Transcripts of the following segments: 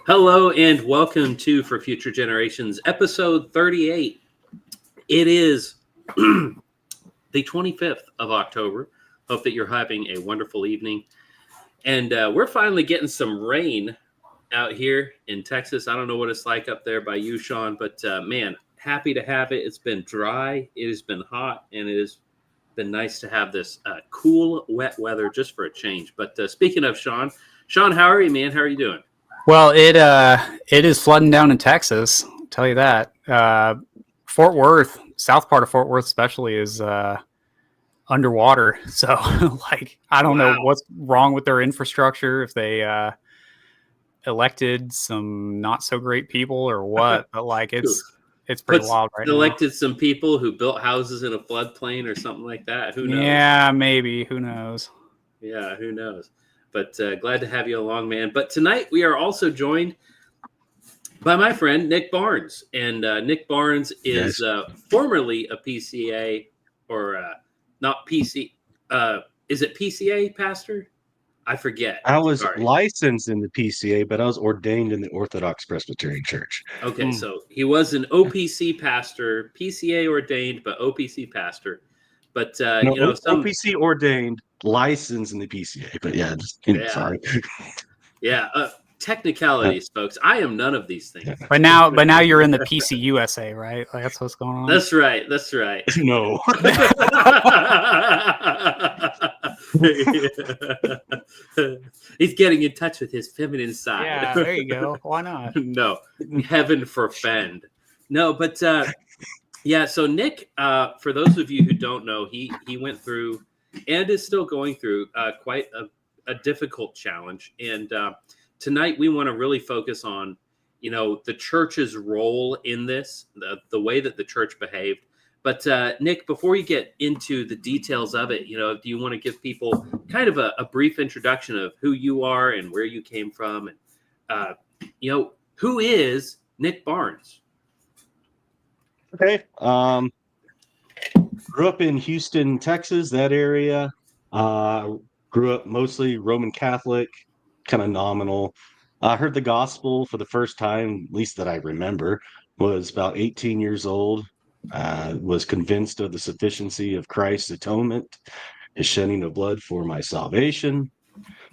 Hello and welcome to For Future Generations, episode 38. It is the 25th of October. Hope that you're having a wonderful evening. And we're finally getting some rain out here in Texas. I don't know what it's like up there by you, Sean, but man, happy to have it. It's been dry, it has been hot, and it has been nice to have this cool, wet weather just for a change. But speaking of Sean, how are you, man? How are you doing? Well, it is flooding down in Texas. I'll tell you that. Fort Worth, south part of Fort Worth, especially, is underwater. So, I don't know what's wrong with their infrastructure. If they elected some not so great people or what, but it's pretty wild right now. Elected some people who built houses in a floodplain or something like that. Who knows? Yeah, maybe. Who knows? Yeah, who knows? But glad to have you along, man. But tonight we are also joined by my friend Nick Barnes. And Nick Barnes is formerly a PCA or not PC. Is it PCA pastor? I forget. I was licensed in the PCA, but I was ordained in the Orthodox Presbyterian Church. Okay, so he was an OPC pastor, PCA ordained, but OPC pastor. But OPC ordained, licensed in the PCA. But sorry. Yeah, technicalities, folks. I am none of these things. But now you're in the PC USA, right? Like, that's what's going on. That's right. No. He's getting in touch with his feminine side. Yeah, there you go. Why not? No, heaven forfend. No, but so Nick, for those of you who don't know, he went through and is still going through quite a difficult challenge. And tonight we want to really focus on, the church's role in this, the way that the church behaved. But Nick, before you get into the details of it, do you want to give people kind of a brief introduction of who you are and where you came from? And, who is Nick Barnes? Okay. Grew up in Houston, Texas, that area. Grew up mostly Roman Catholic, kind of nominal. I heard the gospel for the first time, at least that I remember, was about 18 years old. Was convinced of the sufficiency of Christ's atonement, his shedding of blood for my salvation,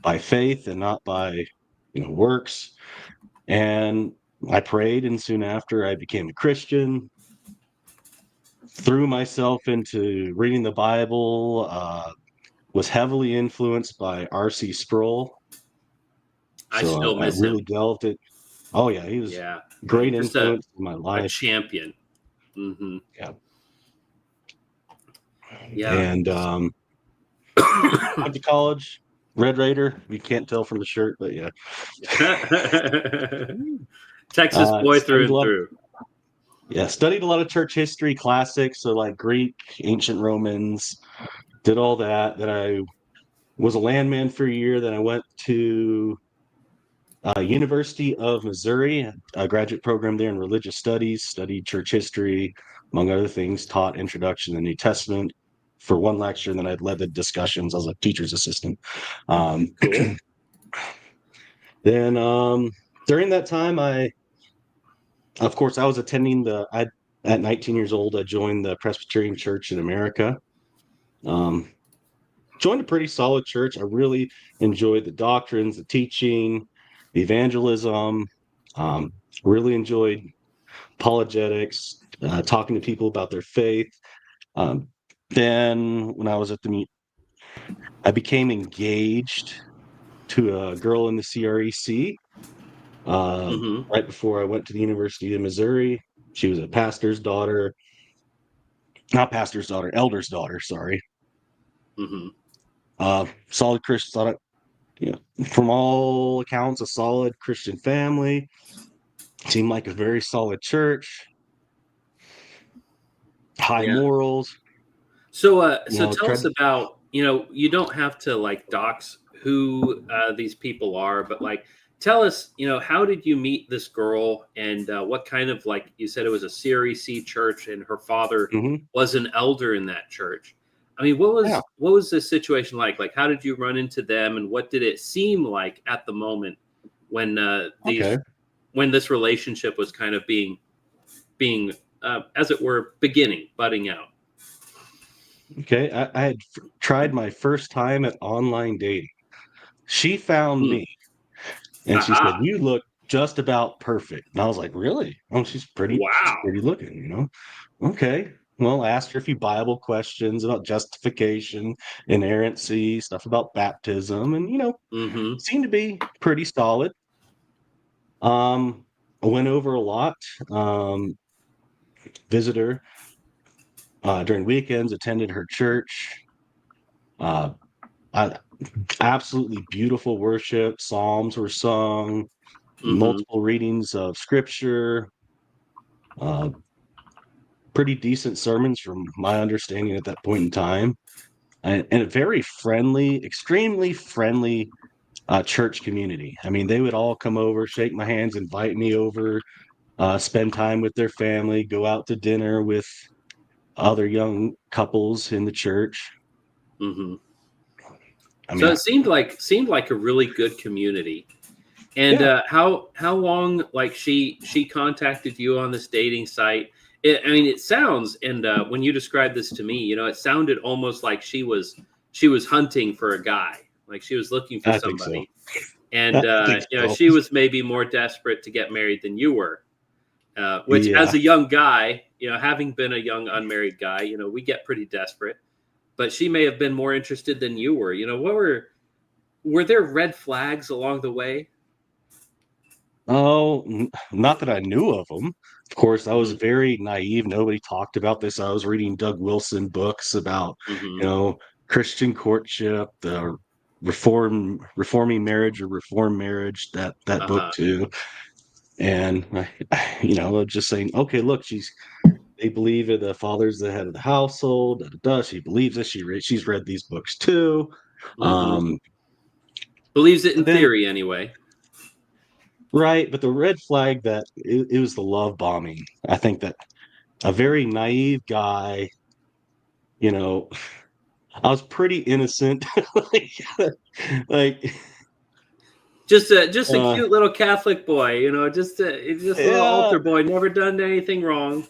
by faith and not by works. And I prayed, and soon after I became a Christian. Threw myself into reading the Bible, was heavily influenced by R.C. Sproul. I still miss him. Really delved it. Oh, yeah, he was great influence in my life. A champion. Mm-hmm. Yeah. And went to college, Red Raider. You can't tell from the shirt, but yeah. Texas boy through and through. Yeah, studied a lot of church history classics, so like Greek, ancient Romans, did all that. Then I was a landman for a year. Then I went to University of Missouri, a graduate program there in religious studies, studied church history, among other things, taught Introduction to the New Testament for one lecture, and then I led the discussions. I was a teacher's assistant. Cool. Then during that time, I was attending at 19 years old, I joined the Presbyterian Church in America. Joined a pretty solid church. I really enjoyed the doctrines, the teaching, the evangelism. Really enjoyed apologetics, talking to people about their faith. Then when I was I became engaged to a girl in the CREC. Right before I went to the University of Missouri. She was a elder's daughter, sorry. Solid Christian, from all accounts, a solid Christian family. Seemed like a very solid church. High morals. So tell us about, you don't have to dox who these people are, but tell us, how did you meet this girl, and what kind of, you said it was a CREC church and her father was an elder in that church. I mean, what was the situation like? How did you run into them, and what did it seem like at the moment when these when this relationship was kind of being as it were, budding out? Okay, I had tried my first time at online dating. She found Hmm. me and she said, Aha! "You look just about perfect." And I was like, "Really? Oh, she's Wow! pretty looking, you know?" Okay. Well, I asked her a few Bible questions about justification, inerrancy, stuff about baptism, and Mm-hmm. seemed to be pretty solid. I went over a lot. Um, Visitor during weekends, attended her church. Uh, I, Absolutely beautiful worship. Psalms were sung, Mm-hmm. multiple readings of scripture, uh, pretty decent sermons from my understanding at that point in time, and a very friendly, extremely friendly church community. I mean, they would all come over, shake my hands, invite me over, spend time with their family, go out to dinner with other young couples in the church. Mm-hmm. I So mean, it seemed like a really good community. And yeah, how long like she contacted you on this dating site? I mean, it sounds and when you described this to me, it sounded almost like she was hunting for a guy, like she was looking for I think so. somebody, and I think so. she was maybe more desperate to get married than you were. Which, as Yeah. a young guy, having been a young unmarried guy, we get pretty desperate. But she may have been more interested than you were. What were there red flags along the way? Oh, not that I knew of them. Of course, I was Mm-hmm. very naive. Nobody talked about this. I was reading Doug Wilson books about, Mm-hmm. you know, Christian courtship, the reforming marriage or reform marriage, that book Uh-huh. too. And just saying, okay, look, they believe that the father's the head of the household. Da, da, da. She believes this. She's read these books too. Mm-hmm. Um, Believes it in but then theory, anyway. right, but the red flag that it was the love bombing. I think that a very naive guy, you know, I was pretty innocent. like, like, Just a uh, cute little Catholic boy, just a little yeah, altar boy, never done anything wrong.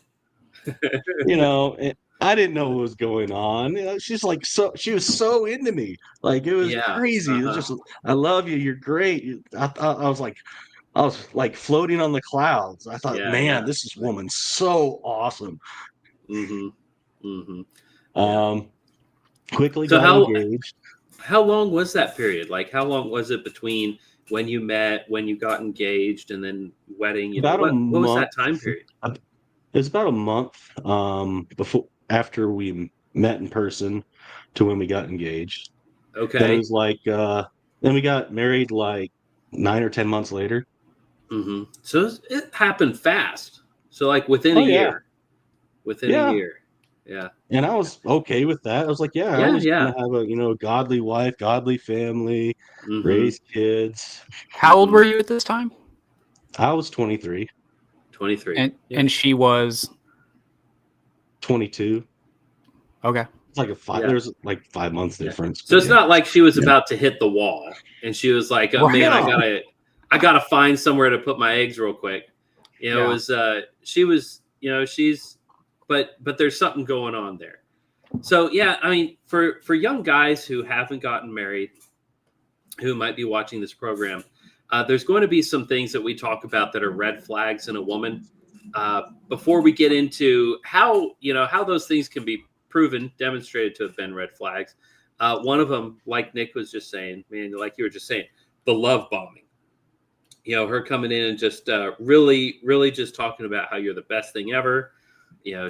I didn't know what was going on. She's like, she was so into me. Like, it was Yeah. crazy. It was Uh-huh. just, I love you. You're great. I was like floating on the clouds. I thought, Yeah. man, Yeah. this is woman so awesome. Mm-hmm. Mm-hmm. Yeah. Um, Quickly So got how engaged. how long was that period? Like, how long was it between when you met, when you got engaged, and then wedding? About a What was month. that time period? It was about a month before after we met in person to when we got engaged. Then it Okay. was like then we got married like 9 or 10 months later. Mm-hmm. So it happened fast. So like within a Oh yeah. year. Within a Yeah. year. Yeah. And I was okay with that. I was like, yeah, I Yeah. was Yeah. gonna have a godly wife, godly family, Mm-hmm. raise kids. How old Mm-hmm. were you at this time? I was 23, 23. And she was 22. okay. It's like a five. Yeah. There's like 5 months Yeah. difference, So but it's yeah. not like she was Yeah. about to hit the wall and she was like, oh, Right. man, No. I gotta find somewhere to put my eggs real quick. It Yeah. was she was, she's but there's something going on there. So yeah, I mean, for young guys who haven't gotten married, who might be watching this program, there's going to be some things that we talk about that are red flags in a woman. Before we get into how those things can be proven, demonstrated to have been red flags, one of them, like Nick was just saying, man, like you were just saying, the love bombing. Her coming in and just really, really just talking about how you're the best thing ever.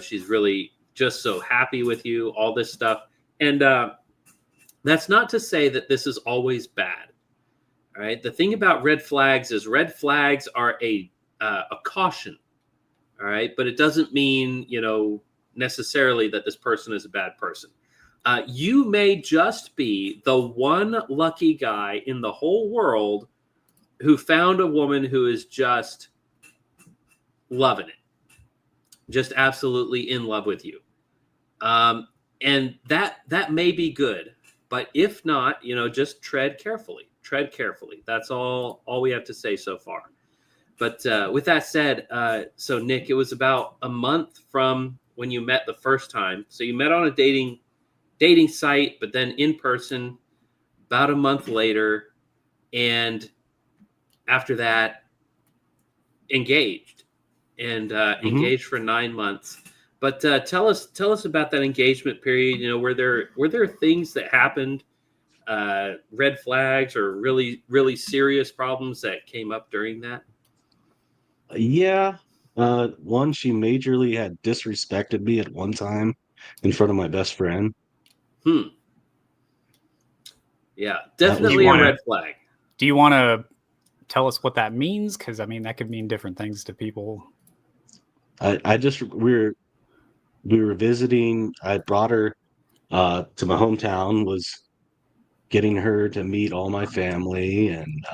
She's really just so happy with you, all this stuff. And that's not to say that this is always bad. All right. The thing about red flags is red flags are a caution. All right. But it doesn't mean, necessarily that this person is a bad person. You may just be the one lucky guy in the whole world who found a woman who is just loving it, just absolutely in love with you. Um, and that may be good, but if not, just tread carefully. Tread carefully. That's all we have to say so far. But with that said, so Nick, it was about a month from when you met the first time. So you met on a dating site, but then in person about a month later, and after that, engaged engaged for 9 months. But tell us about that engagement period. You know, were there things that happened, red flags or really serious problems that came up during that? Yeah. One, she majorly had disrespected me at one time in front of my best friend. Hmm. Yeah, That was definitely a one. red flag. Do you want to tell us what that means? Because I mean, that could mean different things to people. I just we were visiting. I brought her to my hometown, was getting her to meet all my family and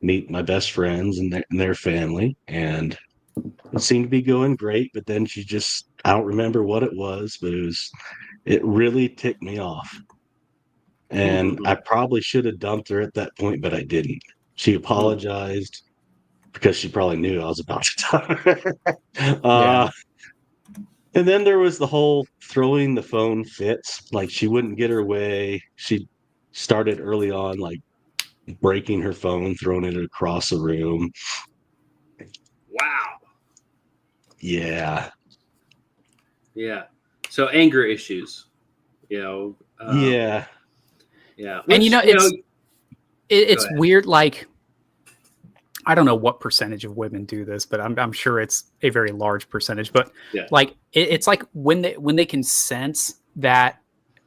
meet my best friends and their family. And it seemed to be going great, but then she just, I don't remember what it was, but it really ticked me off. And I probably should have dumped her at that point, but I didn't. She apologized because she probably knew I was about to dump her. Yeah. And then there was the whole throwing the phone fits. Like she wouldn't get her way. She started early on, like breaking her phone, throwing it across the room. Wow. Yeah. Yeah. So anger issues. You know. Yeah. Yeah. And Which, it's go ahead. weird. Like, I don't know what percentage of women do this, but I'm sure it's a very large percentage. But Yeah. like, it's like when they can sense that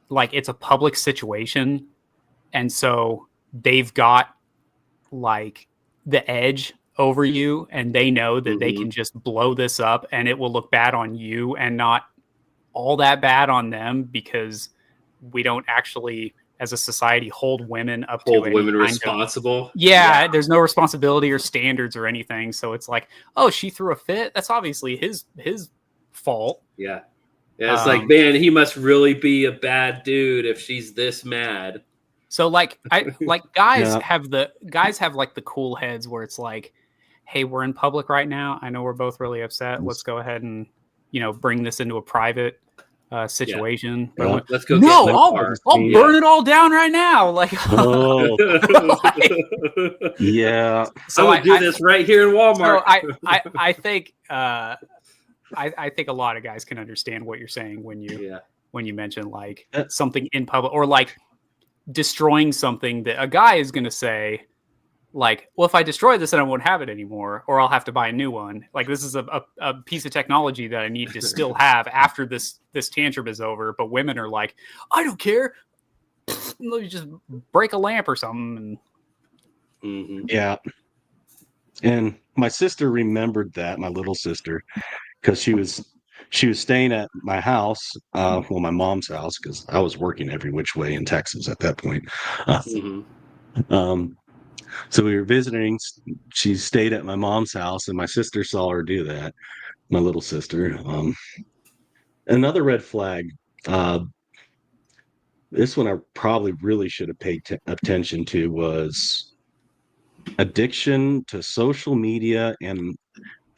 like it's a public situation, and so they've got like the edge over you, and they know that they can just blow this up, and it will look bad on you and not all that bad on them, because we don't actually, as a society, hold women up to Hold any women kind responsible. of, yeah, there's no responsibility or standards or anything. So it's like, oh, she threw a fit. That's obviously his fault. Yeah. Yeah. It's like, man, he must really be a bad dude if she's this mad. So like guys Yeah. have like the cool heads where it's like, hey, we're in public right now. I know we're both really upset. Let's go ahead and, bring this into a private situation. Yeah. But Let's go no, get in the car. I'll burn it all down right now. Like, Oh, like, yeah. So I would do this right here in Walmart. So I think I think a lot of guys can understand what you're saying when you mention like something in public, or like destroying something that a guy is going to say, like, well, if I destroy this, then I won't have it anymore, or I'll have to buy a new one. Like, this is a piece of technology that I need to still have after this tantrum is over. But women are like, I don't care. Let me just break a lamp or something. Yeah. And my sister remembered that, my little sister, because she was staying at my house, my mom's house, because I was working every which way in Texas at that point. So we were visiting. She stayed at my mom's house, and my sister saw her do that. My little sister. Another red flag. This one I probably really should have paid attention to was addiction to social media, and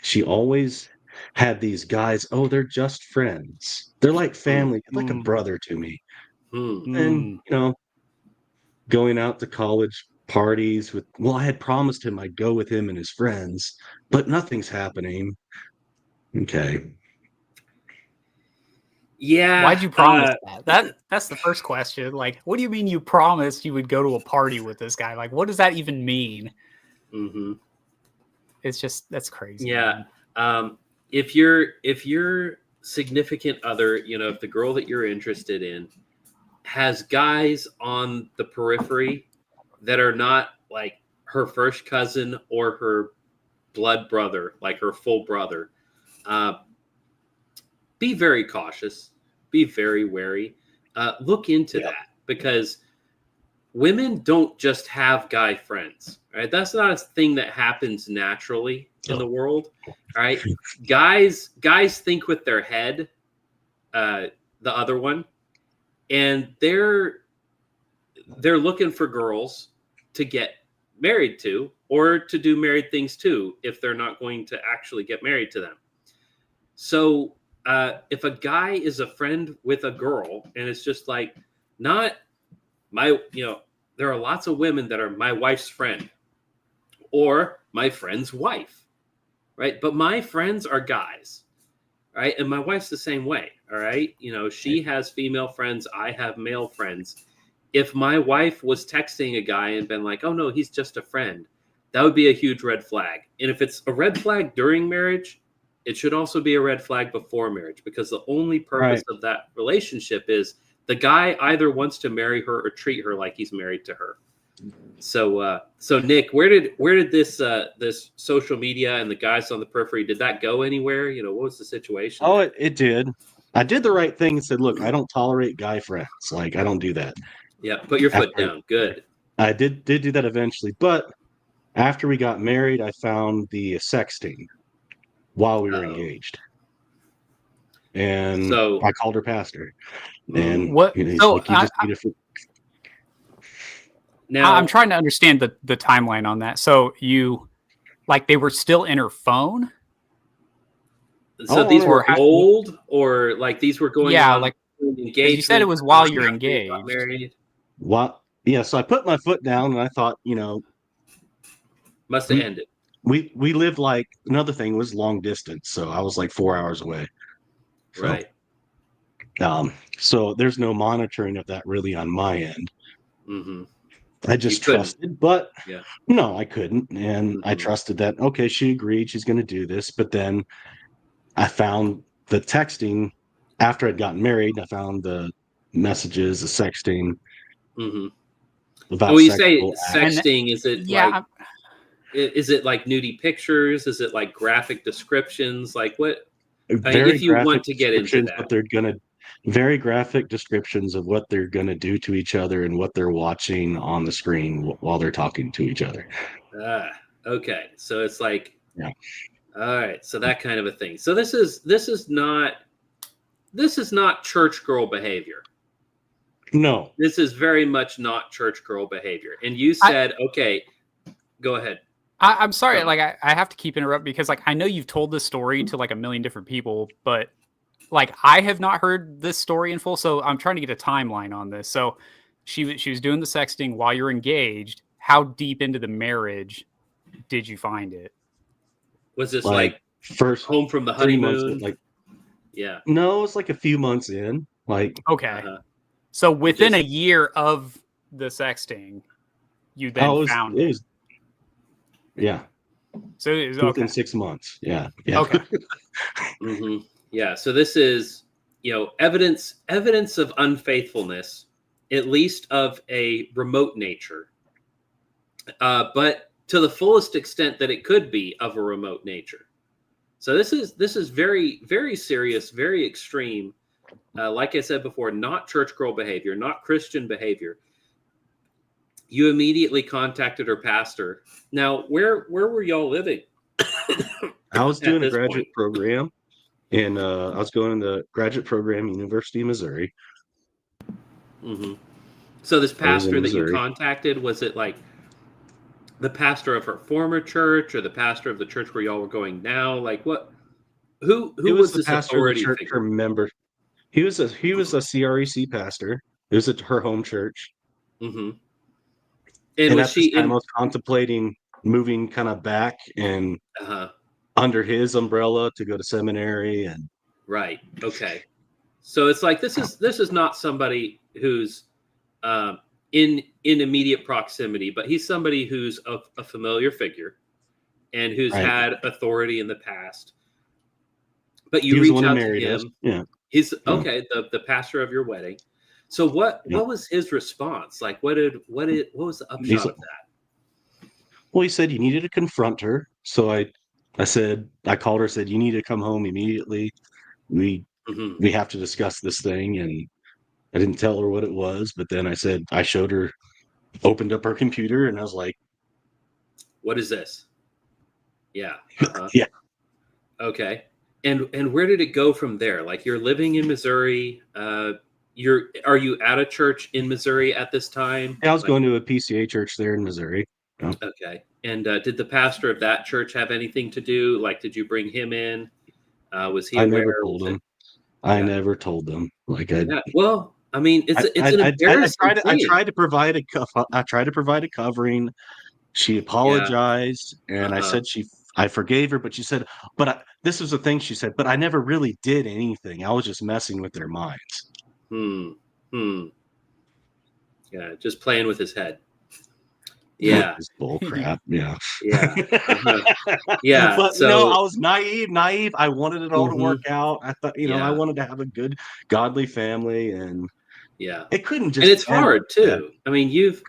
she always had these guys. Oh, they're just friends. They're like family, like a brother to me. And going out to college parties with, well, I had promised him I'd go with him and his friends, but nothing's happening. Okay. Yeah. Why'd you promise that? That's the first question. Like, what do you mean you promised you would go to a party with this guy? Like, what does that even mean? It's just, that's crazy. Yeah. If your significant other, if the girl that you're interested in has guys on the periphery that are not like her first cousin or her blood brother, like her full brother, be very cautious, be very wary, look into that, because women don't just have guy friends, right? That's not a thing that happens naturally in the world, right? Guys think with their head, the other one, and they're looking for girls to get married to, or to do married things too, if they're not going to actually get married to them. So if a guy is a friend with a girl, and it's just like, not my, there are lots of women that are my wife's friend or my friend's wife, right? But my friends are guys, right? And my wife's the same way, all right? She has female friends, I have male friends. If my wife was texting a guy and been like, oh no, he's just a friend, that would be a huge red flag. And if it's a red flag during marriage, it should also be a red flag before marriage, because the only purpose of that relationship is the guy either wants to marry her or treat her like he's married to her. So Nick, where did this this social media and the guys on the periphery, did that go anywhere? What was the situation? Oh, it did. I did the right thing and said, look, I don't tolerate guy friends. Like, I don't do that. Yeah, put your foot down. Good. I did do that eventually, but after we got married, I found the sexting while we were engaged, and so I called her pastor. And what? he's So like, you just need to. Now I'm trying to understand the timeline on that. So they were still in her phone. So these were old, or like these were going on, like engaged. You said it was while you're engaged. Married. What? Yeah. So I put my foot down, and I thought, must have ended. We lived, like, another thing was long distance, so I was like 4 hours away. So, right. So there's no monitoring of that really on my end. Mm-hmm. I just trusted, but no, I couldn't. And I Mm-hmm. trusted that, okay, she agreed she's going to do this. But then I found the texting after I'd gotten married. I found the messages, the sexting. Mm-hmm. About when you say sexting, is it like, is it like nudie pictures? Is it like graphic descriptions? Like what? If you want to get into that, what they're gonna, very graphic descriptions of what they're gonna do to each other and what they're watching on the screen while they're talking to each other. Okay, so it's like, yeah. All right, so that kind of a thing. So this is not church girl behavior. No, this is very much not church girl behavior. And you said, okay, go ahead. I'm sorry, like I have to keep interrupting because like I know you've told this story to like a million different people, but like I have not heard this story in full, so I'm trying to get a timeline on this. So she was doing the sexting while you're engaged. How deep into the marriage did you find it? Was this like first home from the honeymoon? Months, yeah. No, it's like a few months in. Like okay, so within a year of the sexting, you then found it. Yeah. So it was within 6 months. Yeah. Okay. Mm-hmm. Yeah. So this is, evidence of unfaithfulness, at least of a remote nature, but to the fullest extent that it could be of a remote nature. So this is very, very serious, very extreme. Like I said before, not church girl behavior, not Christian behavior. You immediately contacted her pastor. Now, where were y'all living? I was doing a graduate program, and I was going to the graduate program, University of Missouri. Mm-hmm. So this pastor that you contacted, was it like the pastor of her former church or the pastor of the church where y'all were going now? Like what? Who was this authority figure? Her member. He was a CREC pastor. It was at her home church. Mm-hmm. And was she? I was contemplating moving kind of back and under his umbrella to go to seminary and. Right. Okay. So it's like this is not somebody who's in immediate proximity, but he's somebody who's a familiar figure and who's had authority in the past. But you reach out to him. Yeah. He's okay. The pastor of your wedding. So what was his response? Like what was the upshot of that? Well, he said you needed to confront her. So I called her, said you need to come home immediately. We have to discuss this thing. And I didn't tell her what it was, but then I showed her, opened up her computer, and I was like, what is this? Yeah. Yeah. Okay. And where did it go from there? Like you're living in Missouri, are you at a church in Missouri at this time? Yeah, I was going to a PCA church there in Missouri. Okay. And did the pastor of that church have anything to do? Like, did you bring him in? Was he I aware? never told Was it? them. I Yeah. never told them. Like Yeah. Well, I mean, it's an I embarrassing I thing. tried to provide I tried to provide a covering. She Yeah. apologized, and I Uh-huh. said I forgave her, but she said, this was the thing she said, but I never really did anything. I was just messing with their minds. Hmm. Hmm. Yeah. Just playing with his head. Yeah. It's bull crap. Yeah. Yeah. Uh-huh. Yeah. But I So. was naive. I wanted it all to Mhm. work out. I thought, I Yeah. wanted to have a good, godly family, and Yeah. it couldn't And just it's end hard like that. too. I mean, you've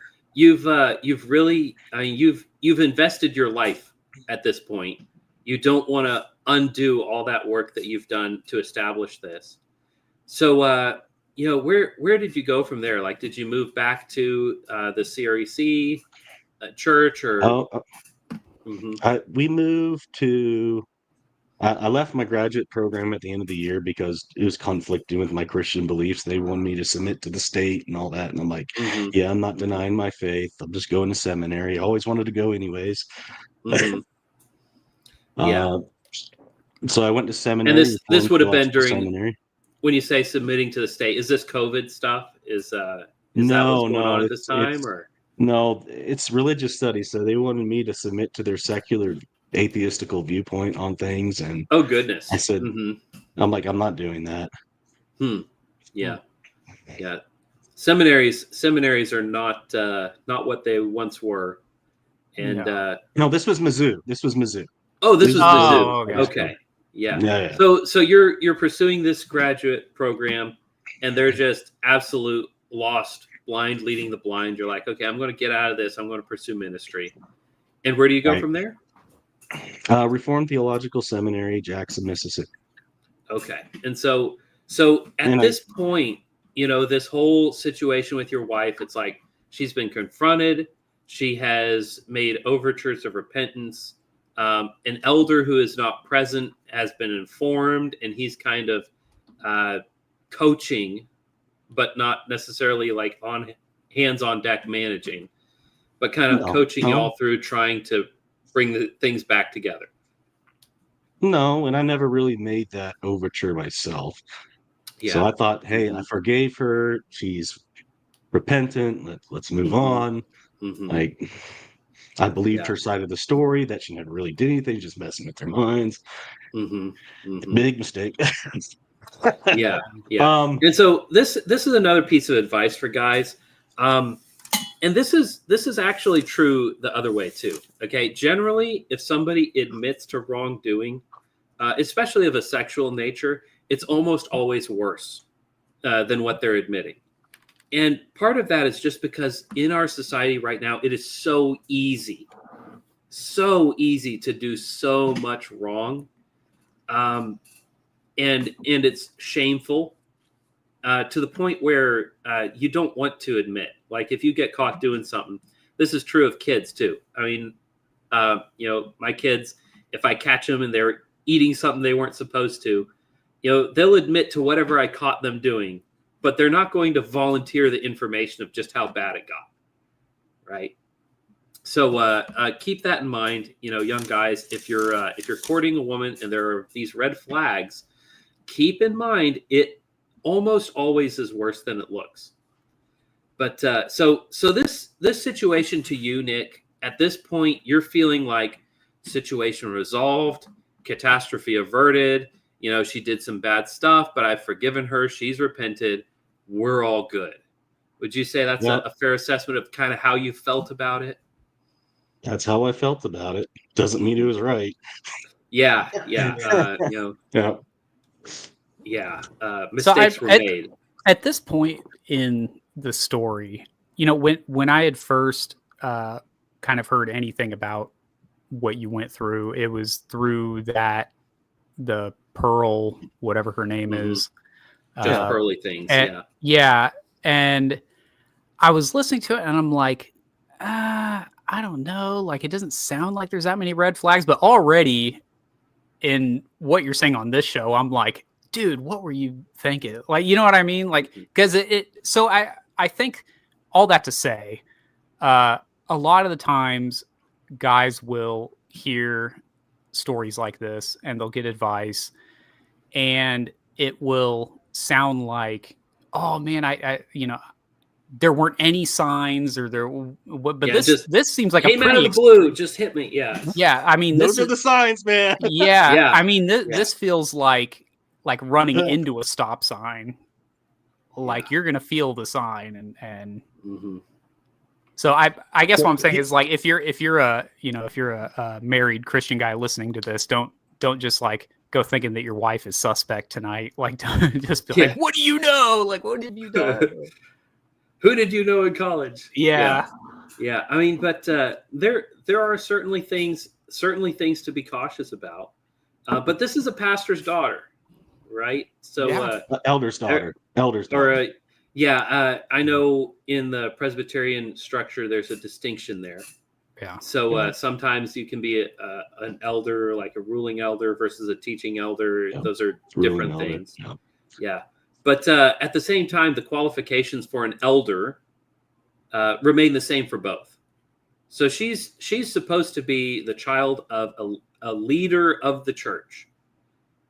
really, I mean, you've invested your life at this point. You don't want to undo all that work that you've done to establish this. So, where did you go from there? Like, did you move back to the CREC church or? Oh, Mhm. we moved to. I left my graduate program at the end of the year because it was conflicting with my Christian beliefs. They wanted me to submit to the state and all that, and I'm like, Mhm. yeah, I'm not Mhm. denying my faith. I'm just going to seminary. I always wanted to go anyways. Mhm. Yeah. uh, so I went to And seminary, this Reformed would have been Theological during Seminary. when you say submitting to the state. Is this COVID stuff? Is that what's No, going on no, at this time or? no, it's religious studies. So they wanted me to submit to their secular atheistical viewpoint on things, and Oh I goodness. said, Mhm. I'm like, I'm not doing that. Hmm. Yeah. Yeah. Seminaries are not what they once were. And No. No, this was Mizzou. This was Mizzou. oh, this This was is Mizzou Mizzou. Oh, Public okay. School. Okay. Yeah. Yeah, yeah. So you're pursuing this graduate program and they're just absolute lost, blind leading the blind. You're like, okay, I'm going to get out of this. I'm going to pursue ministry. And where do you go Right. from there? Reformed Theological Seminary, Jackson, Mississippi. Okay. And so at And I this point, this whole situation with your wife, it's like she's been confronted. She has made overtures of repentance. An elder who is not present has been informed, and he's kind of uh, coaching, but not necessarily like on hands on deck managing, but kind of no, coaching no, y'all through trying to bring the things back together. no, and I never really made that overture myself. So Yeah. I thought, hey, I Hmm. forgave her. She's repentant. Let's move Hmm. on. Hmm. Like, I believed Yeah. her side of the story that she never really did anything, just messing with their minds. Hmm. Hmm. Big mistake. Yeah, yeah. um, And so this is another piece of advice for guys. Um, and this is actually true the other way too. Okay, generally, if somebody admits to wrongdoing, especially of a sexual nature, it's almost always worse than what they're admitting. And part of that is just because in our society right now, it is so easy to do so much wrong, um, and it's shameful to the point where you don't want to admit. Like if you get caught doing something, this is true of kids too. I mean, my kids, if I catch them and they're eating something they weren't supposed to, they'll admit to whatever I caught them doing, but they're not going to volunteer the information of just how bad it got. Right. So keep that in mind, young guys. If you're courting a woman and there are these red flags, keep in mind it almost always is worse than it looks. But so this situation to you, Nick, at this point you're feeling like situation resolved, catastrophe averted. She did some bad stuff, but I've forgiven her. She's repented. We're all good. Would you say that's yeah, a fair assessment of kind of how you felt about it? that's how I felt about it. Doesn't mean it was right. Yeah, yeah, Yeah. yeah. So I Mistakes were made. at this point in the story, when I had first kind of heard anything about what you went through, it was through the Pearl, whatever her name Mhm. is. Just Yeah. pearly things. And, Yeah. yeah. And I was listening to it and I'm like, I don't know. Like, it doesn't sound like there's that many red flags, but already in what you're saying on this show, I'm like, dude, what were you thinking? Like, you know what I mean? Like, because so I think all that to say, a lot of the times guys will hear stories like this and they'll get advice and it will sound like, oh man, I there weren't any signs or but this seems like a came out pretty of the blue, just hit me. Yeah, I mean, those are the signs, man. Yeah, Yeah. I mean, this feels like running into a stop sign. Like you're gonna feel the sign, and so I guess what I'm saying is, like, if you're a married Christian guy listening to this, don't just like go thinking that your wife is suspect tonight. Like, don't just be like, what do you know? Like, what have you done? Who did you know in college? Yeah. I mean, but there are certainly things to be cautious about. But this is a pastor's daughter, right? So elder's daughter. Or I know in the Presbyterian structure there's a distinction there. Yeah. So sometimes you can be an elder, like a ruling elder versus a teaching elder. Yeah. Those are different things. Yeah. But at the same time, the qualifications for an elder remain the same for both. So she's supposed to be the child of a leader of the church.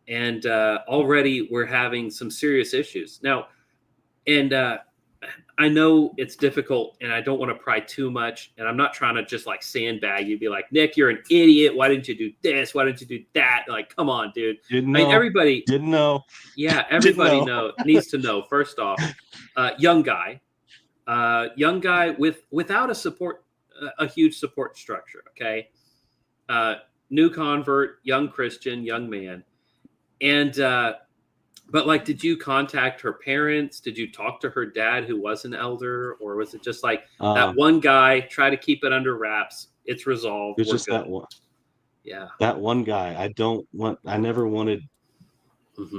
And already we're having some serious issues. Now, and I know it's difficult and I don't want to pry too much. And I'm not trying to just like sandbag you, be like, Nick, you're an idiot. Why didn't you do this? Why didn't you do that? Like, come on, dude. Didn't know. I mean, everybody didn't know. Yeah, everybody needs to know. First off, young guy without a huge support structure. Okay, new convert, young Christian, young man, and but like, did you contact her parents? Did you talk to her dad, who was an elder, or was it just like that one guy? Try to keep it under wraps. It's resolved. It's just good. That one. Yeah, that one guy. I never wanted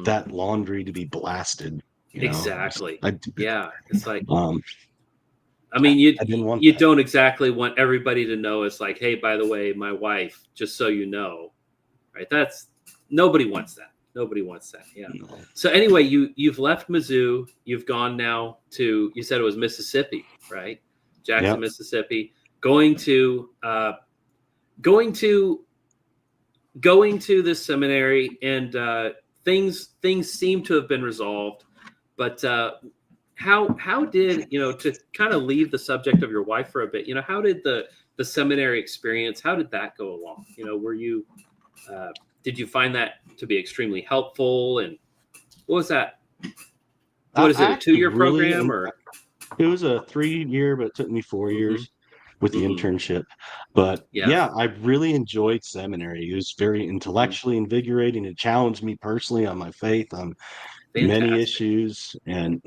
that laundry to be blasted. Exactly. It's like, I mean, you don't exactly want everybody to know. It's like, hey, by the way, my wife, just so you know, right? Nobody wants that. Nobody wants that. Yeah. No. So anyway, you've left Mizzou. You've gone now to, you said it was Mississippi, right? Jackson, Mississippi. Going to this seminary, and things seem to have been resolved. But how did, to kind of leave the subject of your wife for a bit, how did the seminary experience, how did that go along? Were you did you find that to be extremely helpful? And what was that? What is it, a 2-year program? Or it was a 3-year, but it took me 4 years with the internship. But I really enjoyed seminary. It was very intellectually invigorating. It challenged me personally on my faith, on many issues. And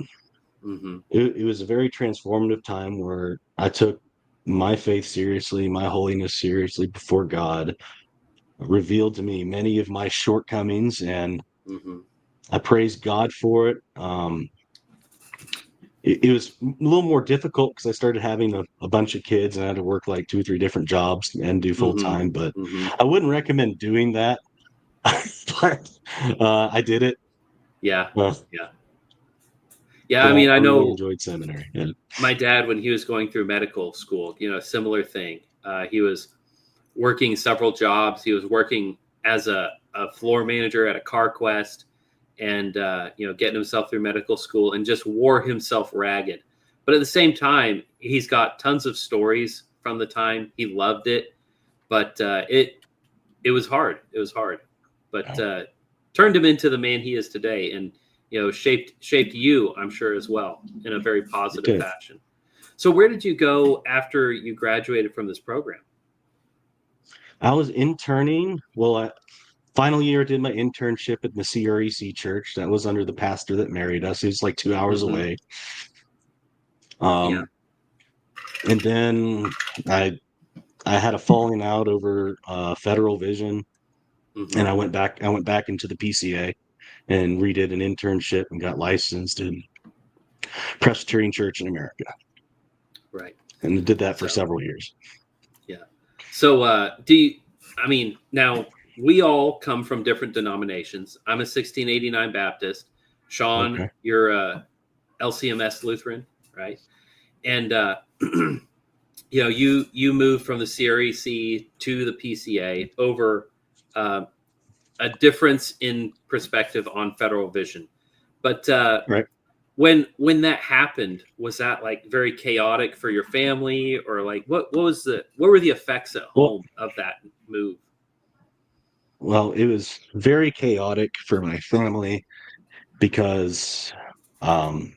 it was a very transformative time where I took my faith seriously, my holiness seriously before God, revealed to me many of my shortcomings, and I praise God for it. It was a little more difficult because I started having a bunch of kids and I had to work like 2 or 3 different jobs and do full time, but I wouldn't recommend doing that. But I did it. Yeah. I mean, I know, really enjoyed seminary. Yeah. My dad, when he was going through medical school, similar thing. He was working several jobs. He was working as a floor manager at a CarQuest, and getting himself through medical school, and just wore himself ragged. But at the same time, he's got tons of stories from the time. He loved it, but it was hard. It was hard, but turned him into the man he is today, and shaped you, I'm sure, as well, in a very positive fashion. So where did you go after you graduated from this program? I was interning. Well, final year, I did my internship at the CREC church. That was under the pastor that married us. He was like 2 hours away. And then I had a falling out over Federal Vision, and I went back into the PCA and redid an internship and got licensed in Presbyterian Church in America. Right. And did that for several years. Yeah. So now we all come from different denominations. I'm a 1689 Baptist. Sean, you're a LCMS Lutheran, right? And you moved from the CREC to the PCA over a difference in perspective on federal vision. But Right. when that happened, was that like very chaotic for your family, or like what were the effects at Well, home of that move? well, it was very chaotic for my family because, um,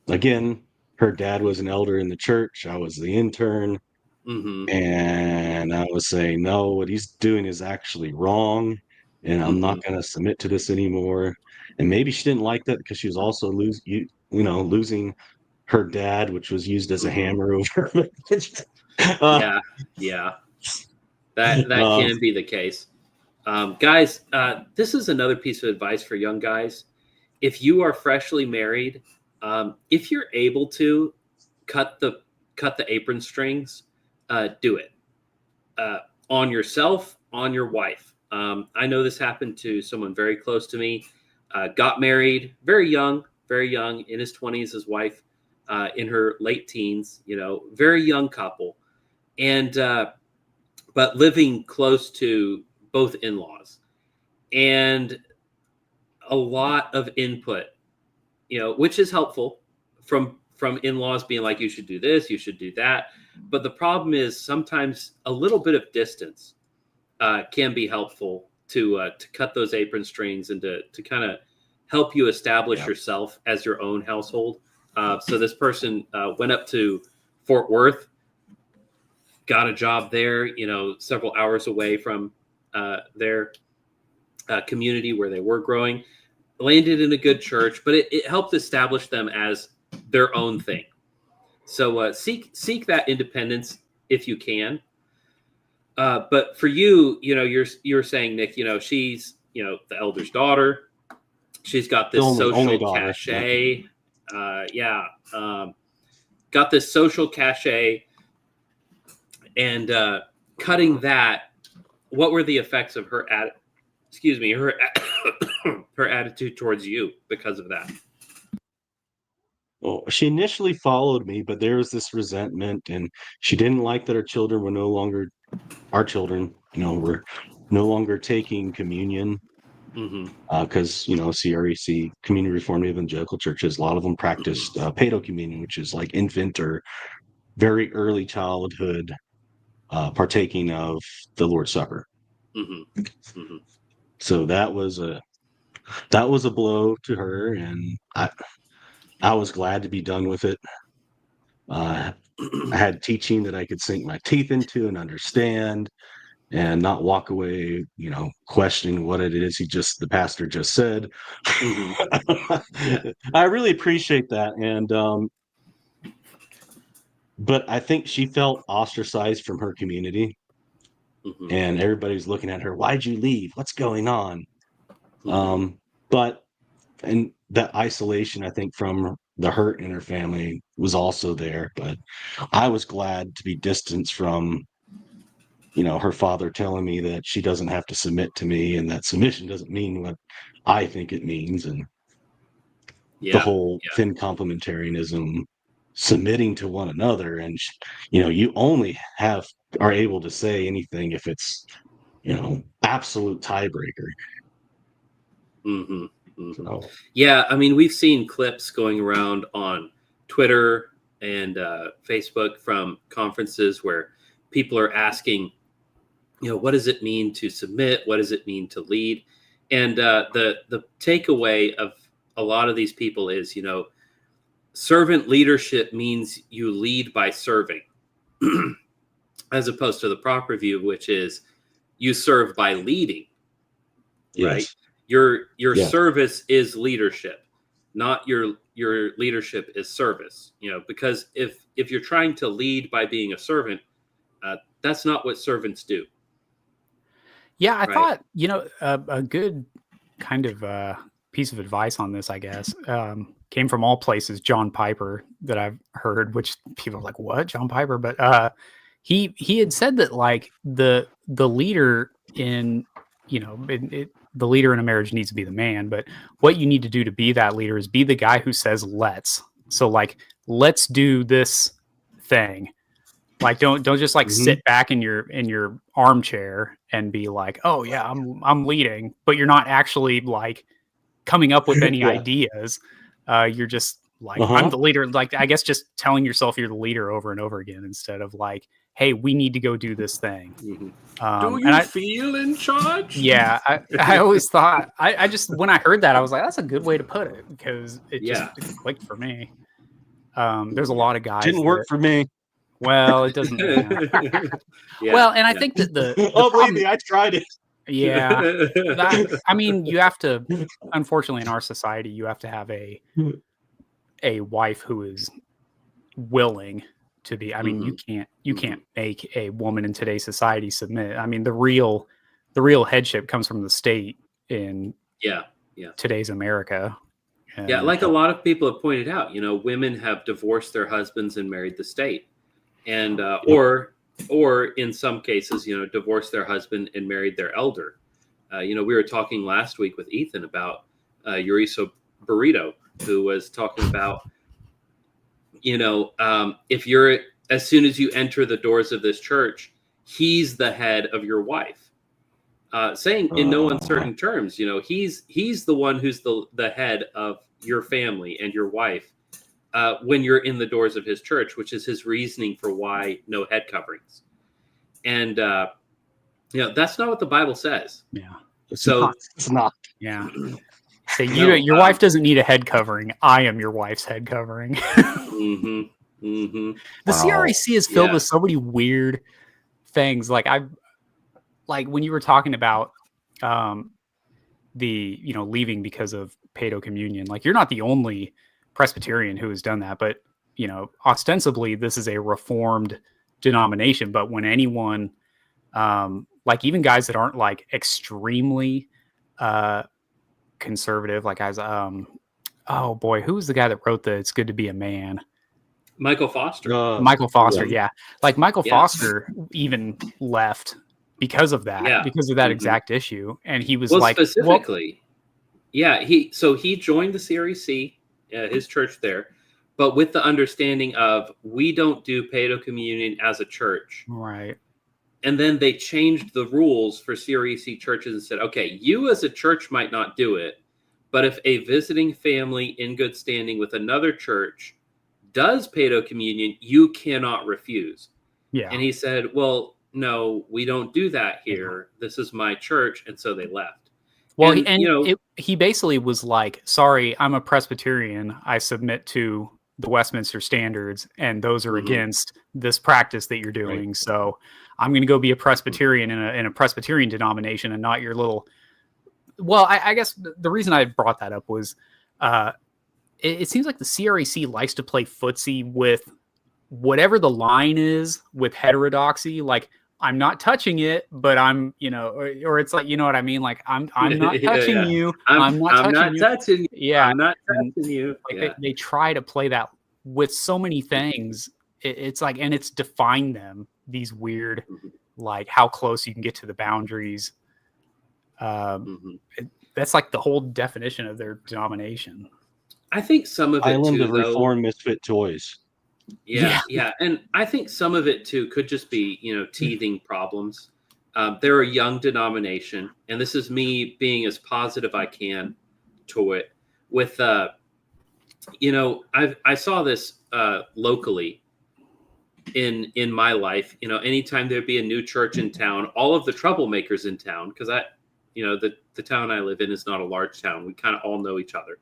again, her dad was an elder in the church. I was the intern. Mm-hmm. And I was saying, no, what he's doing is actually wrong. And I'm Mm-hmm. not going to submit to this anymore. And maybe she didn't like that because she was also losing her dad, which was used as a Mm-hmm. hammer over. uh, Yeah, yeah, that um, can be the case. Guys, this is another piece of advice for young guys. If you are freshly married, if you're able to cut the cut the apron strings, do it uh, on yourself, on your wife. I know this happened to someone very close to me. Got married very young, in his 20s. His wife in her late teens. Very young couple, and but living close to both in-laws, and a lot of input, which is helpful from in-laws being like, you should do this, you should do that. But the problem is sometimes a little bit of distance can be helpful to cut those apron strings and to kind of help you establish yeah. yourself as your own household. So this person went up to Fort Worth, got a job there, several hours away from their community where they were growing, landed in a good church, but it helped establish them as their own thing. So seek that independence if you can. But for you, you're saying, Nick, she's the elder's daughter. She's got The this only social daughter. Yeah. cachet. Yeah, got this social cachet, and cutting that. What were the effects of her her her attitude towards you because of that? Well, she initially followed me, but there was this resentment, and she didn't like that her children were no longer our children. Were no longer taking communion Mm-hmm. because CREC, Community Reformed Evangelical Churches, a lot of them practiced paedo communion, which is like infant or very early childhood partaking of the Lord's Supper. Mm-hmm. Mm-hmm. So that was a blow to her, and I was glad to be done with it. I had teaching that I could sink my teeth into and understand, and not walk away, questioning what it is the pastor just said. Mm-hmm. Yeah. I really appreciate that, and but I think she felt ostracized from her community, Mm-hmm. and everybody's looking at her. Why'd you leave? What's going on? Mm-hmm. But and that isolation, I think, from the hurt in her family was also there. But I was glad to be distanced from, her father telling me that she doesn't have to submit to me, and that submission doesn't mean what I think it means, and the Yeah. whole thin complementarianism, submitting to one another, and you only are able to say anything if it's absolute tiebreaker. Mm-hmm. Mm-hmm. So Yeah. I mean, we've seen clips going around on Twitter and Facebook from conferences where people are asking, what does it mean to submit? What does it mean to lead? And the takeaway of a lot of these people is, servant leadership means you lead by serving, as opposed to the proper view, which is you serve by leading. Right? yes, Your yes. service is leadership, not your leadership is service. Because if you're trying to lead by being a servant, that's not what servants do. Yeah, I Right. thought, a good kind of piece of advice on this, I guess, came from all places, John Piper, that I've heard, which people are like, what, John Piper? But he had said that like the leader in, the leader in a marriage needs to be the man, but what you need to do to be that leader is be the guy who says, let's. So like, let's do this thing. Like, don't just like Mhm. sit back in your armchair and be like, oh yeah, I'm leading, but you're not actually like coming up with any Yeah. ideas. You're just like, I'm Uh-huh. the leader. Like, I guess just telling yourself you're the leader over and over again instead of like, hey, we need to go do this thing. Mhm. Do And you feel in charge? I always thought, I just, when I heard that, I was like, that's a good way to put it because it just Yeah. it clicked for me. There's a lot of guys Didn't work that, for me. well, it doesn't. Yeah. Yeah. Well, and I yeah. think that the Oh, believe problem, me, I tried it. yeah, that, I mean, you have to, unfortunately, in our society, you have to have a wife who is willing to be. I mean, you can't make a woman in today's society submit. I mean, the real headship comes from the state in Yeah. Yeah. today's America. Yeah. And Like a lot of people have pointed out, women have divorced their husbands and married the state. And, or in some cases, divorced their husband and married their elder. We were talking last week with Ethan about Euriso Burrito, who was talking about, if you're, as soon as you enter the doors of this church, he's the head of your wife. Saying in no uncertain terms, he's the one who's the head of your family and your wife when you're in the doors of his church, which is his reasoning for why no head coverings. And that's not what the Bible says. yeah, It's so not. yeah. Say No, your wife doesn't need a head covering. I am your wife's head covering. The The Wow. CRAC is filled Yeah. with so many weird things. Like when you were talking about the leaving because of pedo communion. Like, you're not the only Presbyterian who has done that, but ostensibly this is a reformed denomination. But when anyone, like even guys that aren't like extremely conservative, like guys, oh boy, who was the guy that wrote the "It's Good to Be a Man"? Michael Foster. Michael Foster, yeah. yeah. Like Michael Yeah. Foster even left because of that, Yeah. because of that Mhm. exact issue, and he was Well, like, specifically, he joined the CREC, his church there, but with the understanding of we don't do pedo communion as a church. right, And then they changed the rules for CREC churches and said, okay, you as a church might not do it, but if a visiting family in good standing with another church does pedo communion, you cannot refuse. yeah. And he said, well, no, we don't do that here. This is my church. And so they left. Well, And, he basically was like, sorry, I'm a Presbyterian. I submit to the Westminster standards, and those are Mhm. against this practice that you're doing. So I'm going to go be a Presbyterian in a Presbyterian denomination and not your little. Well, I guess the reason I brought that up was it seems like the CRAC likes to play footsie with whatever the line is with heterodoxy. Like, I'm not touching it, but I'm, or it's like, you know what I mean? Like, I'm not touching Yeah. you. I'm not not touching you. touching you. Yeah. I'm not And, touching you. like, Yeah. they try to play that with so many things. It's like, and it's defined them, these weird, Mhm. like how close you can get to the boundaries. Mhm. That's like the whole definition of their denomination. I think some of it Island too, of though. Reform Misfit Toys. Yeah. And I think some of it too could just be, teething problems. They're a young denomination, and this is me being as positive I can to it. With, I saw this locally in my life. Anytime there'd be a new church in town, all of the troublemakers in town, because the town I live in is not a large town. We kind of all know each other.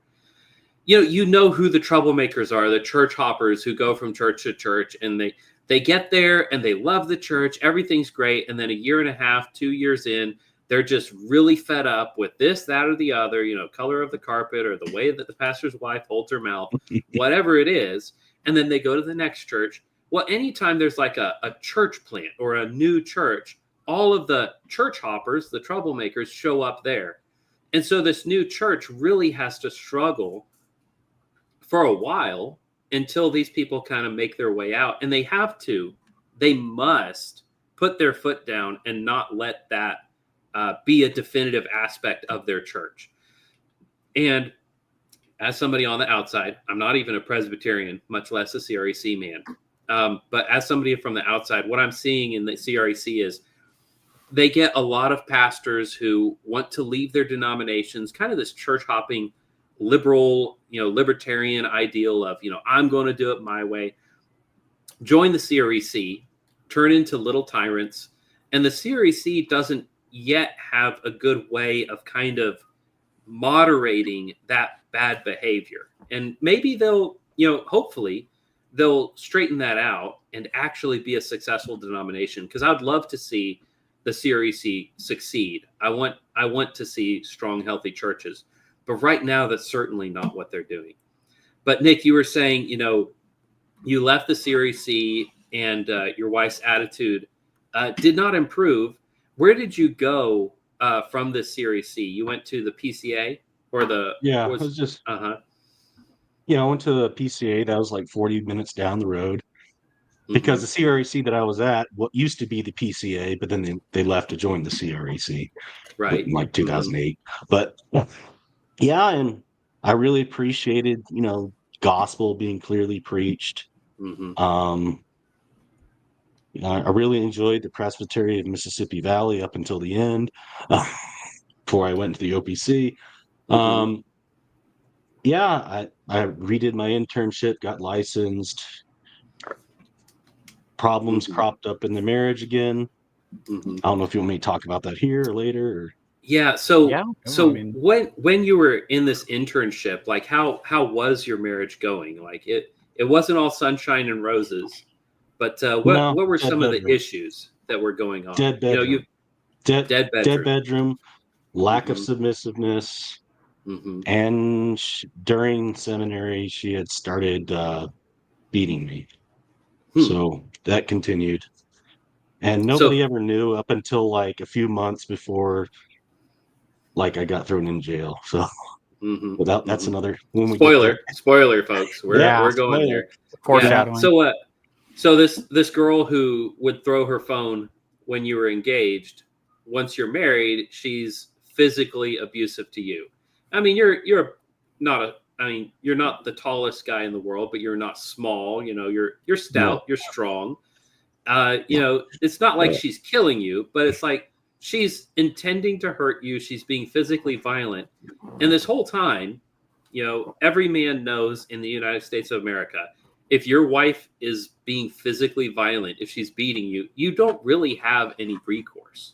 You know who the troublemakers are, the church hoppers who go from church to church, and they get there and they love the church. Everything's great. And then a year and a half, 2 years in, they're just really fed up with this, that, or the other, color of the carpet or the way that the pastor's wife holds her mouth, whatever it is. And then they go to the next church. Well, anytime there's like a church plant or a new church, all of the church hoppers, the troublemakers, show up there. And so this new church really has to struggle for a while until these people kind of make their way out. And they must put their foot down and not let that be a definitive aspect of their church. And as somebody on the outside, I'm not even a Presbyterian, much less a CREC man. But as somebody from the outside, what I'm seeing in the CREC is they get a lot of pastors who want to leave their denominations, kind of this church hopping, liberal, libertarian ideal of, I'm going to do it my way. Join the CREC, turn into little tyrants, and the CREC doesn't yet have a good way of kind of moderating that bad behavior. And maybe they'll, hopefully they'll straighten that out and actually be a successful denomination, because I'd love to see the CREC succeed. I want to see strong, healthy churches. But right now, that's certainly not what they're doing. But Nick, you were saying, you left the CREC and your wife's attitude did not improve. Where did you go from the CREC? You went to the PCA or the... Yeah, it was just... I went to the PCA. That was like 40 minutes down the road. Because the CREC that I was at, what used to be the PCA, but then they left to join the CREC, right, in like 2008. But yeah, and I really appreciated, gospel being clearly preached. I really enjoyed the Presbytery of Mississippi Valley up until the end, before I went to the OPC. Yeah, I redid my internship, got licensed. Problems cropped up in the marriage again. I don't know if you want me to talk about that here or later. Or... Yeah. So when you were in this internship, like how was your marriage going? Like it wasn't all sunshine and roses, but what were some of the issues that were going on? Dead bedroom. Dead bedroom, lack of submissiveness, and during seminary she had started beating me. So that continued, and nobody ever knew up until like a few months before, like I got thrown in jail. So without that's another spoiler, folks. We're going there. Foreshadowing. So this girl who would throw her phone when you were engaged, once you're married, she's physically abusive to you. I mean, you're not the tallest guy in the world, but you're not small. You're stout, you're strong. It's not like she's killing you, but it's like she's intending to hurt you. She's being physically violent. And this whole time, every man knows in the United States of America, if your wife is being physically violent, if she's beating you, you don't really have any recourse,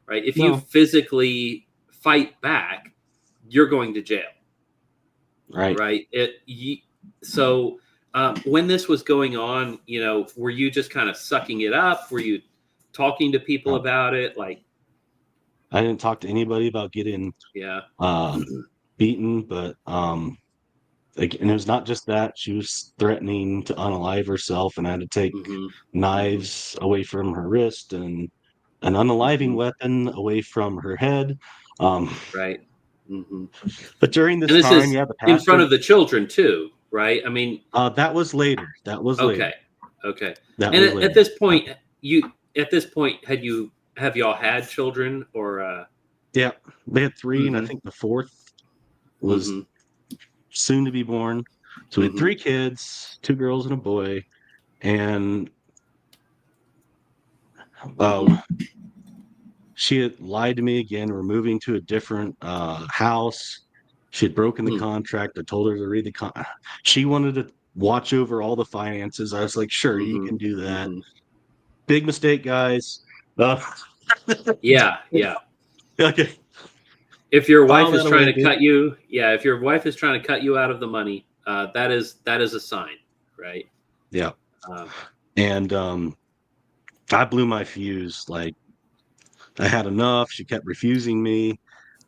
right? If you physically fight back, you're going to jail. Right. So when this was going on, were you just kind of sucking it up? Were you talking to people about it? Like, I didn't talk to anybody about getting beaten, but and it was not just that. She was threatening to unalive herself, and I had to take knives away from her wrist and an unaliving weapon away from her head. Right. But during this time, the pastor, in front of the children too, right? I mean, that was later. Okay. At this point, have y'all had children or? Yeah, they had 3, and I think the 4th was soon to be born. So we had 3 kids, 2 girls and a boy, and she had lied to me again. We're moving to a different house. She had broken the contract. I told her to read the contract. She wanted to watch over all the finances. I was like, sure, you can do that. Big mistake, guys. Yeah. Okay. If your wife is trying to cut you, if your wife is trying to cut you out of the money, that is a sign, right? Yeah. And I blew my fuse. Like, I had enough. She kept refusing me.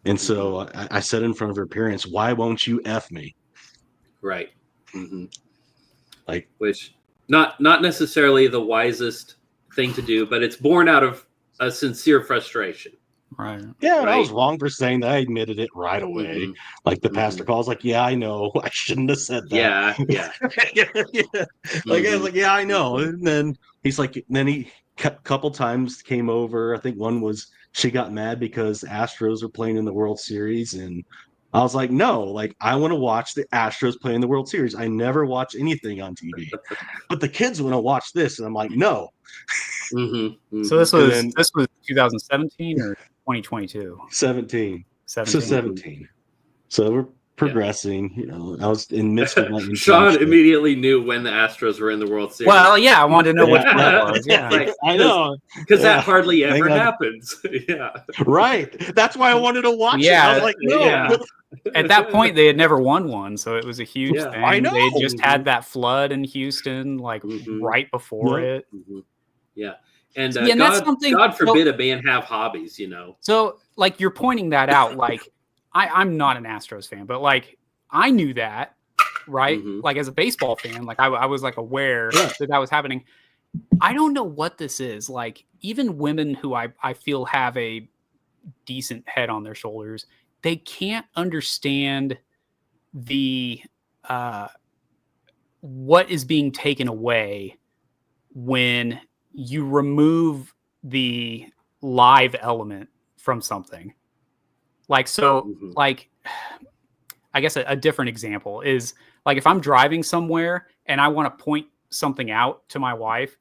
And so I said in front of her parents, why won't you F me? Right. Like, which not necessarily the wisest thing to do, but it's born out of a sincere frustration. Right. Yeah, right? I was wrong for saying that. I admitted it right away. Like the pastor calls, like, yeah, I know. I shouldn't have said that. Yeah. Like, I was like, yeah, I know. And then he's like, he a couple times came over. I think one was she got mad because Astros were playing in the World Series, and I was like, no, like I want to watch the Astros play in the World Series. I never watch anything on TV, but the kids want to watch this, and I'm like, no. So this And was then 2017 or 2022? 17. So 17. 17. So we're progressing. You know, I was in midst of my Sean internship. immediately knew when the Astros were in the World Series. Well, yeah, I wanted to know which one it Yeah. was. Yeah. Like, I know. because Yeah. that hardly Thank ever God. happens. Yeah. Right. That's why I wanted to watch it. Yeah, I was like, no. yeah. At that point, they had never won one, so it was a huge Yeah. thing. I know. They just had that flood in Houston, like right before it. Yeah. And And that's something. God forbid a man have hobbies, you know. So, like, you're pointing that out. Like, I'm not an Astros fan, but like, I knew that, right? Like, as a baseball fan, like, I was like aware that was happening. I don't know what this is. Like, even women who I feel have a decent head on their shoulders, they can't understand the what is being taken away when you remove the live element from something. Like, so like, I guess a different example is like, if I'm driving somewhere and I want to point something out to my wife,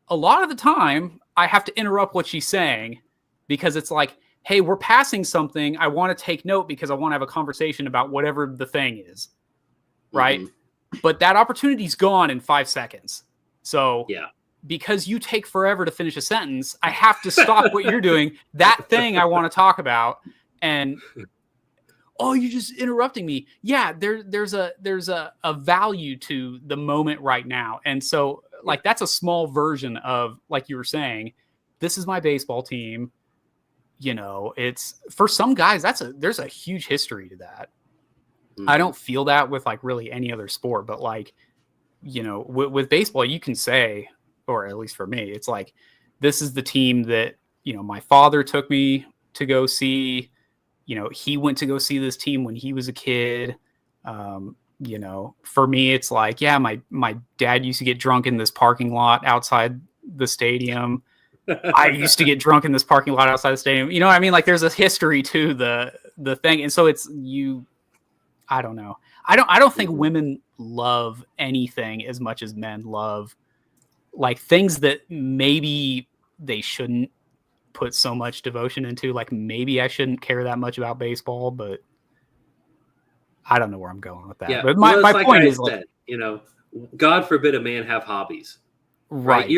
a lot of the time I have to interrupt what she's saying because it's like, hey, we're passing something. I want to take note because I want to have a conversation about whatever the thing is. Right. But that opportunity's gone in 5 seconds. So because you take forever to finish a sentence, I have to stop what you're doing, that thing I want to talk about. And, oh, you're just interrupting me. Yeah, there's a value to the moment right now. And so, like, that's a small version of, like you were saying, this is my baseball team. You know, it's, for some guys, there's a huge history to that. I don't feel that with like really any other sport, but like, you know, with baseball, you can say, or at least for me, it's like, this is the team that, you know, my father took me to go see. You know, he went to go see this team when he was a kid. You know, for me, it's like, yeah, my dad used to get drunk in this parking lot outside the stadium. I used to get drunk in this parking lot outside the stadium. You know what I mean? Like, there's a history to the thing. And so it's I don't know. I don't think women love anything as much as men love, like, things that maybe they shouldn't put so much devotion into. Like, maybe I shouldn't care that much about baseball, but I don't know where I'm going with that. Yeah. But my like point I is, said, like, you know, God forbid a man have hobbies. right.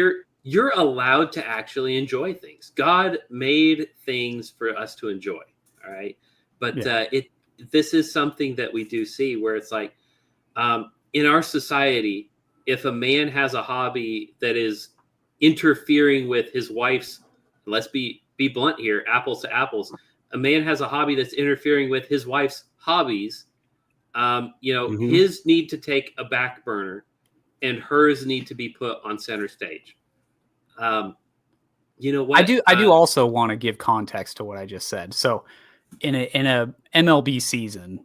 You're allowed to actually enjoy things. God made things for us to enjoy. All right. But this is something that we do see where it's like, in our society, if a man has a hobby that is interfering with his wife's, let's be blunt here, apples to apples, a man has a hobby that's interfering with his wife's hobbies, you know, his need to take a back burner and hers need to be put on center stage. You know what? I do also want to give context to what I just said. So in a MLB season,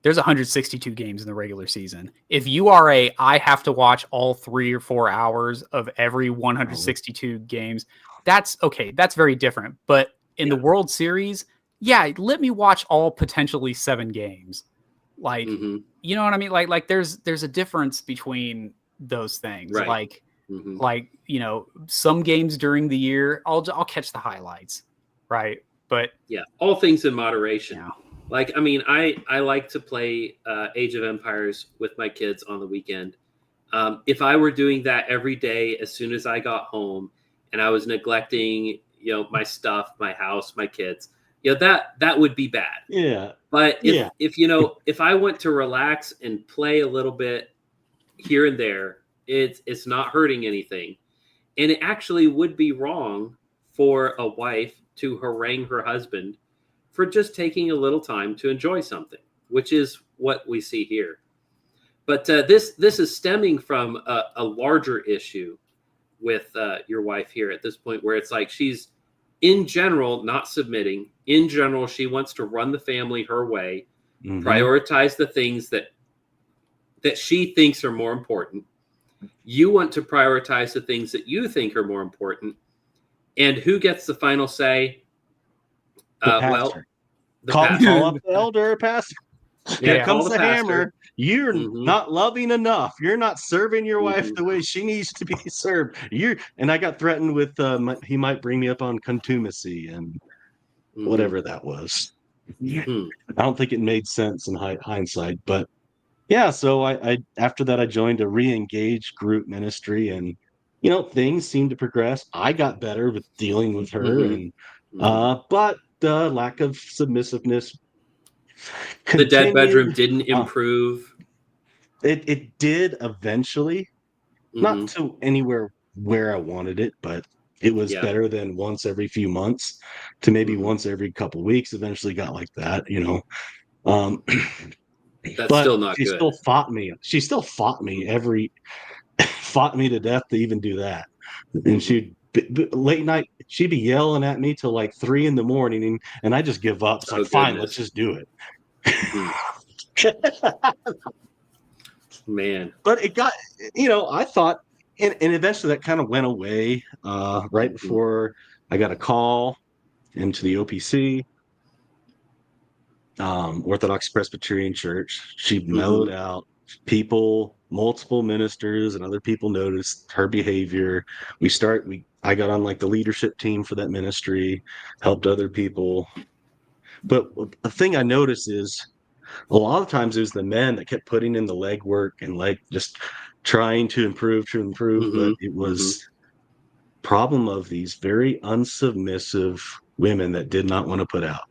there's 162 games in the regular season. If you are I have to watch all 3 or 4 hours of every 162 games, that's okay. That's very different. But in the World Series, let me watch all potentially 7 games. Like, you know what I mean? Like there's a difference between those things. Right. Like, like, you know, some games during the year, I'll catch the highlights. Right. But all things in moderation. Yeah. Like, I mean, I like to play Age of Empires with my kids on the weekend. If I were doing that every day as soon as I got home and I was neglecting, you know, my stuff, my house, my kids, you know, that would be bad. Yeah. But if you know, if I went to relax and play a little bit here and there, it's not hurting anything. And it actually would be wrong for a wife to harangue her husband for just taking a little time to enjoy something, which is what we see here. But this is stemming from a larger issue with your wife here at this point, where it's like she's, in general, not submitting. In general, she wants to run the family her way, prioritize the things that she thinks are more important. You want to prioritize the things that you think are more important. And who gets the final say? The pastor. The Call pastor. up the elder, pastor. Here Yeah. comes Call the the hammer. pastor. You're Mhm. not loving enough. You're not serving your wife Mhm. the way she needs to be served. And I got threatened with he might bring me up on contumacy and Mhm. whatever that was. Hmm. I don't think it made sense in hindsight, but yeah. So I after that I joined a re-engaged group ministry, and things seemed to progress. I got better with dealing with her, Mhm. and Mhm. but the lack of submissiveness The dead bedroom continued. didn't Uh, improve. it did eventually, not Mhm. to anywhere where I wanted it, but it was Yeah. better than once every few months to maybe Mhm. once every couple weeks. Eventually got like that. Um, That's but still not she good. still fought me. She still fought me Mhm. fought me to death to even do that. And Mhm. she'd late night, she'd be yelling at me till like 3 in the morning, and I just give up. It's Oh like, fine, let's goodness. just do it. Mhm. Man. But it got, I thought, and eventually that kind of went away. Right Mhm. before I got a call into the OPC, Orthodox Presbyterian Church. She mellowed Mhm. out. People, multiple ministers, and other people noticed her behavior. I got on like the leadership team for that ministry, helped other people. But the thing I noticed is a lot of times it was the men that kept putting in the legwork and like just trying to improve, but Mhm. it Mhm. was problem of these very unsubmissive women that did not want to put out.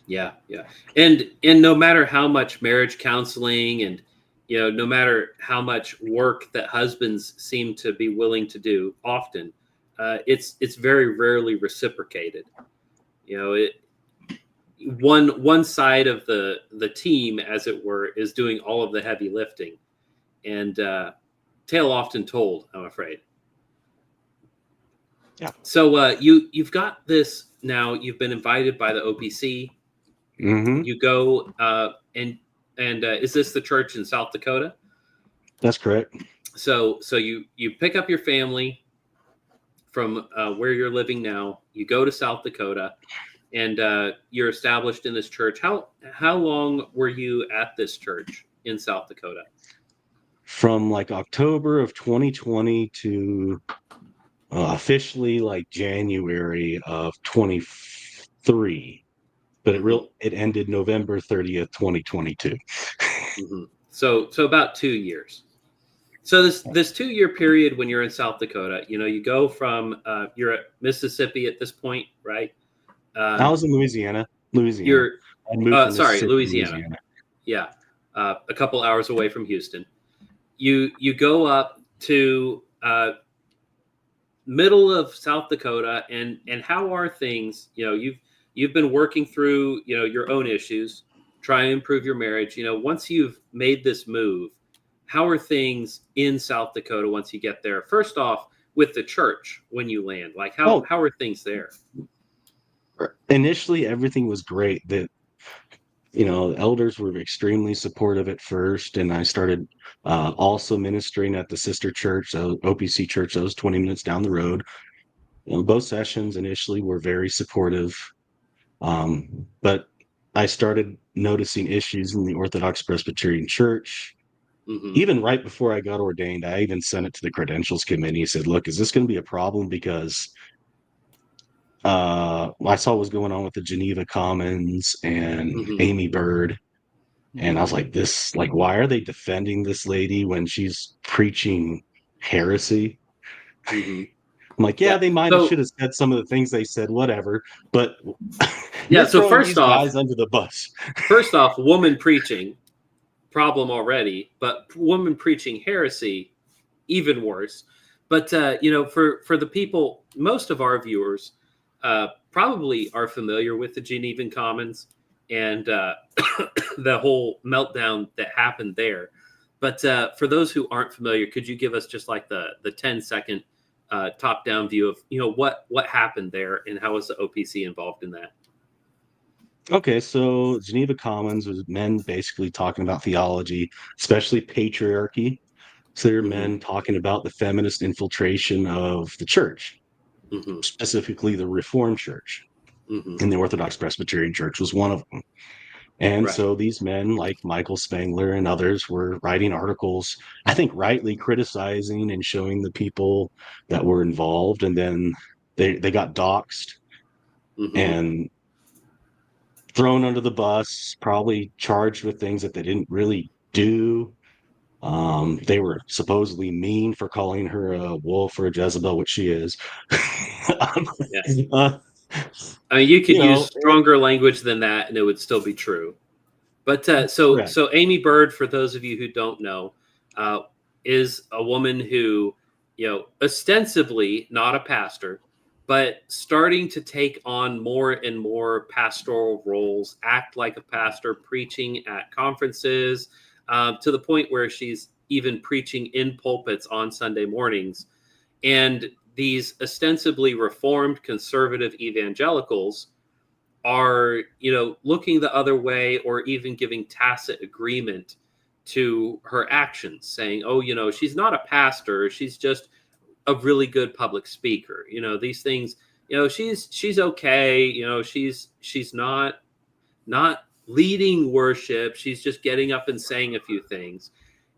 Yeah, yeah. And no matter how much marriage counseling and no matter how much work that husbands seem to be willing to do, often it's very rarely reciprocated. It one side of the team, as it were, is doing all of the heavy lifting, and tale often told, I'm afraid. Yeah. So you've got this now. You've been invited by the OPC. Hmm. You go and is this the church in South Dakota? That's correct. So you pick up your family from where you're living now. You go to South Dakota, and you're established in this church. How long were you at this church in South Dakota? From like October of 2020 to officially like January of 23, but Hmm. it ended November 30th, 2022. Hmm. So about 2 years. So this 2 year period when you're in South Dakota, you go from you're at Mississippi at this point, right? I Um, was in Louisiana. you're I moved from sorry, Mississippi to Louisiana. Louisiana. Yeah, a couple hours away from Houston. You go up to middle of South Dakota, and how are things? You've been working through your own issues, try and improve your marriage. Once you've made this move, how are things in South Dakota once you get there? First off, with the church when you land, like how Oh, how are things there? initially everything was great. The elders were extremely supportive at first, and I started also ministering at the sister church, OPC church, that was 20 minutes down the road. Both sessions initially were very supportive, but I started noticing issues in the Orthodox Presbyterian Church. Hmm. Even right before I got ordained, I even sent it to the credentials committee. Said, "Look, is this going to be a problem?" Because I saw what was going on with the Geneva Commons and Hmm. Amy Bird. And I was Hmm. like, why are they defending this lady when she's preaching heresy? Hmm. I'm like, yeah, Yeah. they might have should So have said some of the things they said, whatever. But yeah. you're So throwing first these off, guys under the bus. woman preaching problem already, but woman preaching heresy even worse. But for the people, most of our viewers probably are familiar with the Genevan Commons and the whole meltdown that happened there. But for those who aren't familiar, could you give us just like the 10-second top down view of what happened there and how was the OPC involved in that? Okay, so Geneva Commons was men basically talking about theology, especially patriarchy. So they're Hmm. men talking about the feminist infiltration of the church, Hmm. specifically the Reformed Church. Hmm. And the Orthodox Presbyterian Church was one of them. And Right. so these men like Michael Spangler and others were writing articles, I think rightly criticizing and showing the people that were involved. And then they got doxxed Hmm. and thrown under the bus, probably charged with things that they didn't really do. They were supposedly mean for calling her a wolf or a Jezebel, which she is. Um, Yeah. uh, I mean, you could you use know, stronger language than that, and it would still be true. But correct. so Amy Bird, for those of you who don't know, uh, is a woman who, ostensibly not a pastor, but starting to take on more and more pastoral roles, act like a pastor, preaching at conferences, to the point where she's even preaching in pulpits on Sunday mornings. And these ostensibly reformed conservative evangelicals are looking the other way, or even giving tacit agreement to her actions, saying, oh, she's not a pastor, she's just a really good public speaker. These things, she's okay, she's not leading worship, she's just getting up and saying a few things.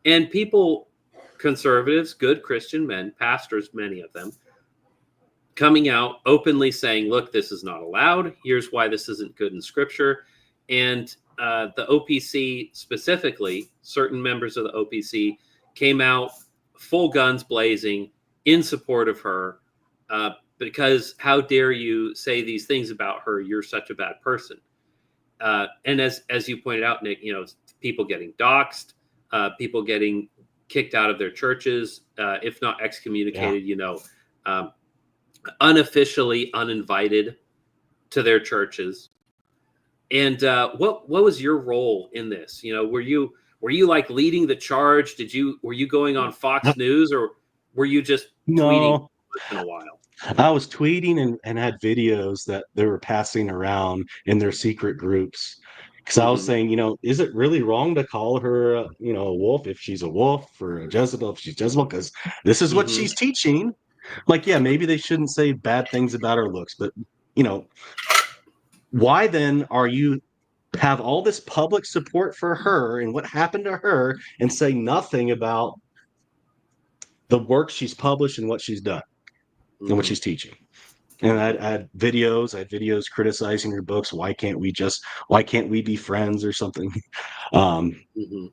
And people, conservatives, good Christian men, pastors, many of them, coming out openly saying, look, this is not allowed. Here's why this isn't good in scripture. And the OPC specifically, certain members of the OPC came out full guns blazing in support of her, because how dare you say these things about her? You're such a bad person. And as you pointed out, Nick, people getting doxxed, people getting kicked out of their churches, if not excommunicated, um, unofficially uninvited to their churches. And what was your role in this? Were you like leading the charge? Were you going on Fox News, or were you just tweeting No, once in a while? I was tweeting and had videos that they were passing around in their secret groups. Because I was Hmm. saying, is it really wrong to call her, a wolf if she's a wolf, or a Jezebel if she's Jezebel? Because this is what Hmm. she's teaching. Like, yeah, maybe they shouldn't say bad things about her looks, but you know, why then are you have all this public support for her and what happened to her, and say nothing about the work she's published and what she's done and what Hmm. she's teaching? And I had videos criticizing her books. Why can't we be friends or something? Um, Hmm.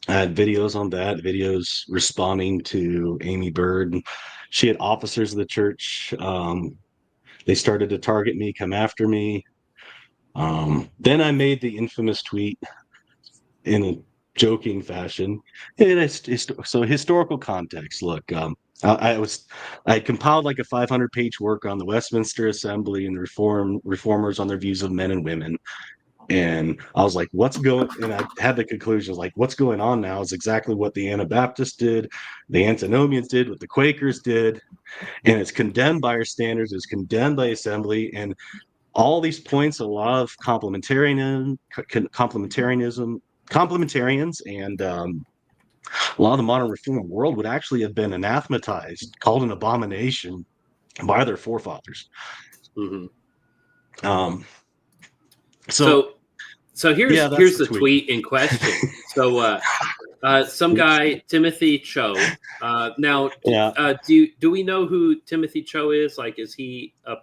I had videos on that, videos responding to Amy Bird. She had officers of the church. They started to target me, come after me. Then I made the infamous tweet in a joking fashion. So historical context. Look, I compiled like a 500-page work on the Westminster Assembly and reformers on their views of men and women. And I was like, and I had the conclusions like, what's going on now is exactly what the Anabaptists did, the Antinomians did, what the Quakers did, and it's condemned by our standards, it's condemned by Assembly, and all these points, a lot of complementarians, and a lot of the modern reform world would actually have been anathematized, called an abomination by their forefathers. Hmm. Um, so So so yeah, here's that's here's the the tweet. tweet in question. So some guy, Timothy Cho. Now, Yeah, do we know who Timothy Cho is? Like, is he a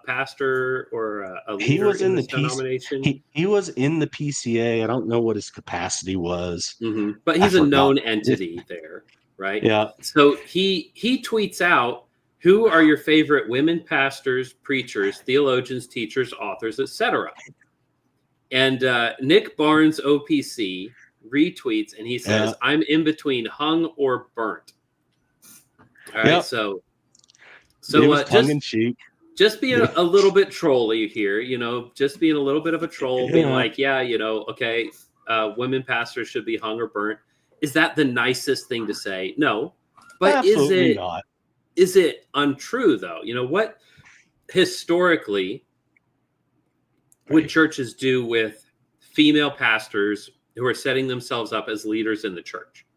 pastor or a he leader was in in the this PC. denomination? He was in the PCA. I don't know what his capacity was. But I he's a forgot. known entity there, right? Yeah, So he tweets out, "Who are your favorite women pastors, preachers, theologians, teachers, authors, etc." And Nick Barnes, OPC, retweets, and he yeah, says, "I'm in between hung or burnt." All right, yep. It so was tongue in cheek. just being a little bit trolly here, just being a little bit of a troll, being Yeah, like, yeah, okay, women pastors should be hung or burnt. Is that the nicest thing to say? No, but is absolutely it not. is it untrue though? What historically would Right. churches do with female pastors who are setting themselves up as leaders in the church?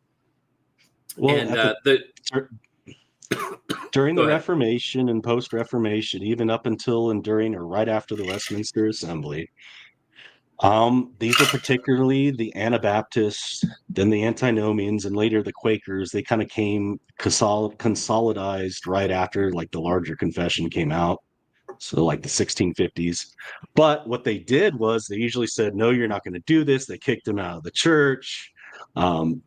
Well, And at the the during go the ahead. Reformation and post-Reformation, even up until and during or right after the Westminster Assembly, These are particularly the Anabaptists, then the Antinomians, and later the Quakers. They kind of came consolidized right after like the larger confession came out. So like the 1650s. But what they did was they usually said, no, you're not going to do this. They kicked him out of the church. Um,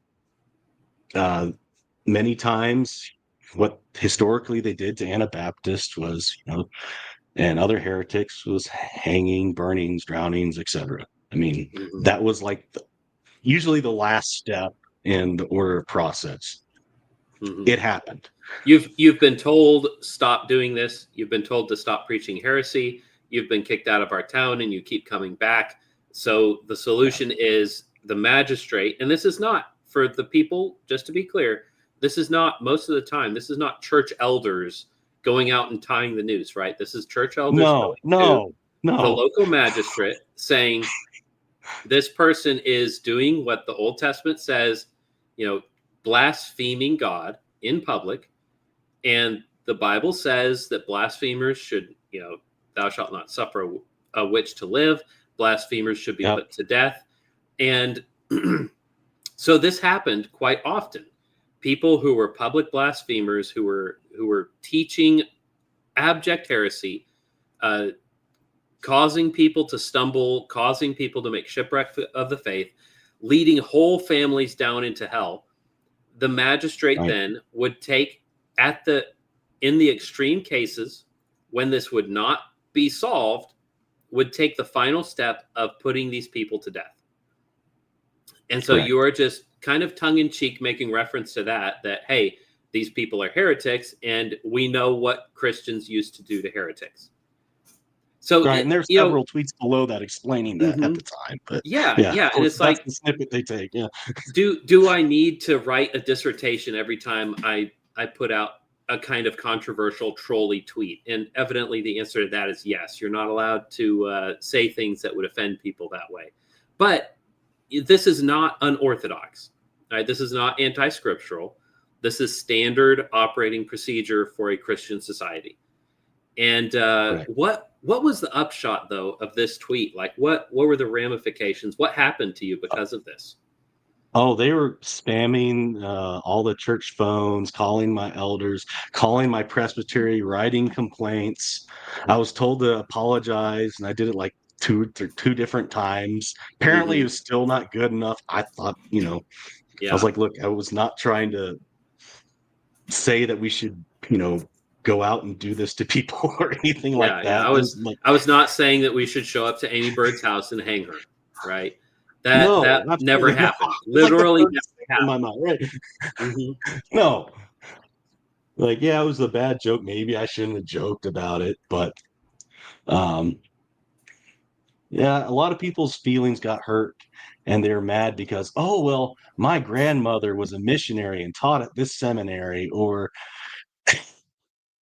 uh, Many times what historically they did to Anabaptists was, and other heretics was hanging, burnings, drownings, etc. I mean, that was like usually the last step in the order of process. It happened. You've been told stop doing this. You've been told to stop preaching heresy. You've been kicked out of our town, and you keep coming back. So the solution is the magistrate, and this is not for the people. Just to be clear, this is not most of the time. This is not church elders going out and tying the noose, right? This is church elders No. the local magistrate saying this person is doing what the Old Testament says, blaspheming God in public. And the Bible says that blasphemers should, thou shalt not suffer a witch to live. Blasphemers should be put to death. And so this happened quite often. People who were public blasphemers, who were teaching abject heresy, causing people to stumble, causing people to make shipwreck of the faith, leading whole families down into hell. The magistrate then would take in the extreme cases when this would not be solved, would take the final step of putting these people to death. And so you are just kind of tongue-in-cheek making reference to that, hey, these people are heretics, and we know what Christians used to do to heretics. So and there's several tweets below that explaining that at the time. But and it's like the snippet they take. Yeah. Do I need to write a dissertation every time I put out a kind of controversial trolly tweet? And evidently the answer to that is yes. You're not allowed to say things that would offend people that way. But this is not unorthodox. Right? This is not anti-scriptural. This is standard operating procedure for a Christian society. And what was the upshot, though, of this tweet? Like, what were the ramifications? What happened to you because of this? Oh, they were spamming all the church phones, calling my elders, calling my presbytery, writing complaints. I was told to apologize, and I did it like two different times. Apparently, it was still not good enough. I thought, I was like, look, I was not trying to say that we should, go out and do this to people or anything like that. I was not saying that we should show up to Amy Bird's house and hang her, right? That never happened. Literally never happened. In my mind, right? No. Like, it was a bad joke. Maybe I shouldn't have joked about it, but a lot of people's feelings got hurt, and they were mad because, oh, well, my grandmother was a missionary and taught at this seminary, or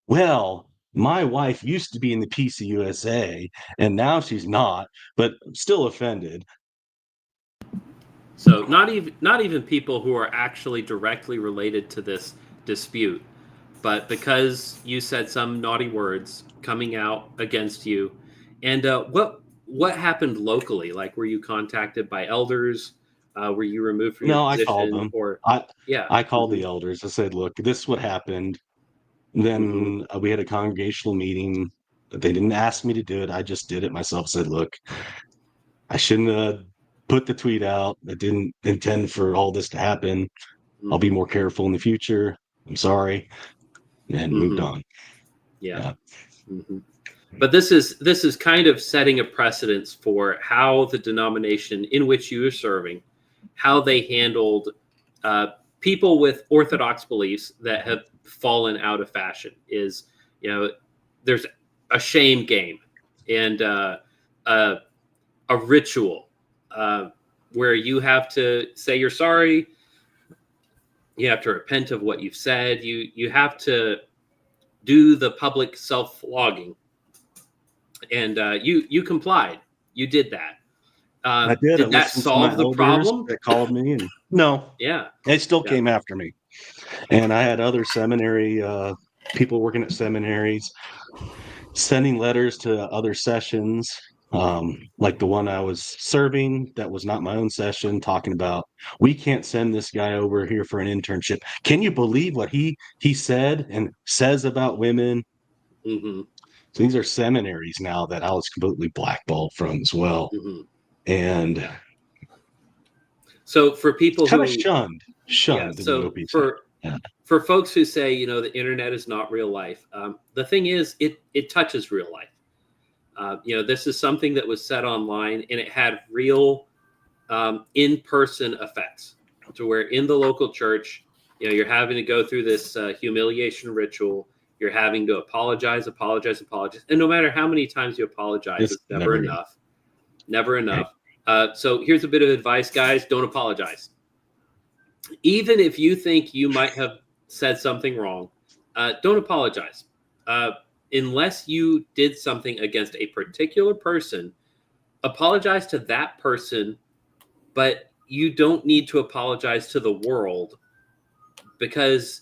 well, my wife used to be in the PCUSA and now she's not, but I'm still offended. So not even people who are actually directly related to this dispute, but because you said some naughty words coming out against you. And what happened locally? Like, were you contacted by elders? Were you removed from your position? I called them. I called the elders. I said, look, this is what happened. Then we had a congregational meeting. They didn't ask me to do it. I just did it myself. Said, look, I shouldn't have put the tweet out. I didn't intend for all this to happen. I'll be more careful in the future. I'm sorry. And moved on. Yeah. But this is kind of setting a precedence for how the denomination in which you are serving, how they handled people with orthodox beliefs that have fallen out of fashion. Is, there's a shame game and a ritual where you have to say you're sorry. You have to repent of what you've said. You have to do the public self-flogging. And you complied. You did that. I did. Did that solve the problem? That called me, and no. Yeah. They still came after me. And I had other seminary people working at seminaries sending letters to other sessions. like the one I was serving that was not my own session, talking about we can't send this guy over here for an internship. Can you believe what he said and says about women? Mm-hmm. So these are seminaries now that I was completely blackballed from as well, Mm-hmm. and So for people kind of who, shunned in the so OP sector. Yeah. for folks who say, the internet is not real life, the thing is, it touches real life. This is something that was said online, and it had real in-person effects, to where in the local church, you're having to go through this humiliation ritual. You're having to apologize, and no matter how many times you apologize, it's never enough. Never enough. So here's a bit of advice, guys: don't apologize. Even if you think you might have said something wrong, don't apologize. Unless you did something against a particular person, apologize to that person, but you don't need to apologize to the world, because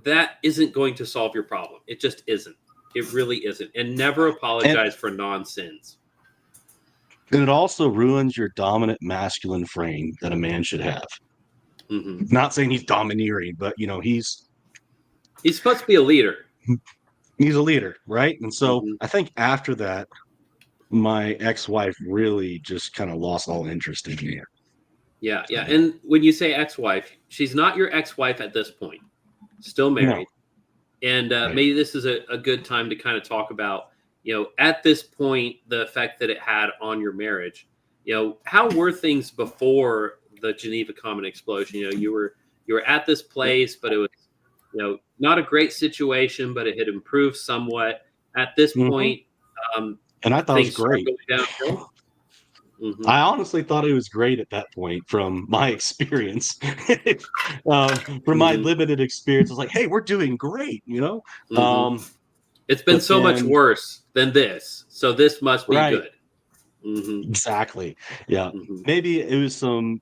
that isn't going to solve your problem. It just isn't. It really isn't. And never apologize for non-sins. And it also ruins your dominant masculine frame that a man should have. Mm-hmm. Not saying he's domineering, but he's supposed to be a leader. He's a leader, right? And so Mm-hmm. I think after that, my ex-wife really just kind of lost all interest in me. Yeah. And when you say ex-wife, she's not your ex-wife at this point. Still married. No. And right. Maybe this is a good time to kind of talk about, at this point, the effect that it had on your marriage. How were things before the Geneva Common explosion? You were at this place, but it was, not a great situation, but it had improved somewhat. At this point, and I thought it was great. Mm-hmm. I honestly thought it was great at that point from my experience. From my limited experience, I was like, hey, we're doing great, Mm-hmm. It's been so much worse than this, so this must be good. Mm-hmm. Exactly. Yeah. Mm-hmm. Maybe it was some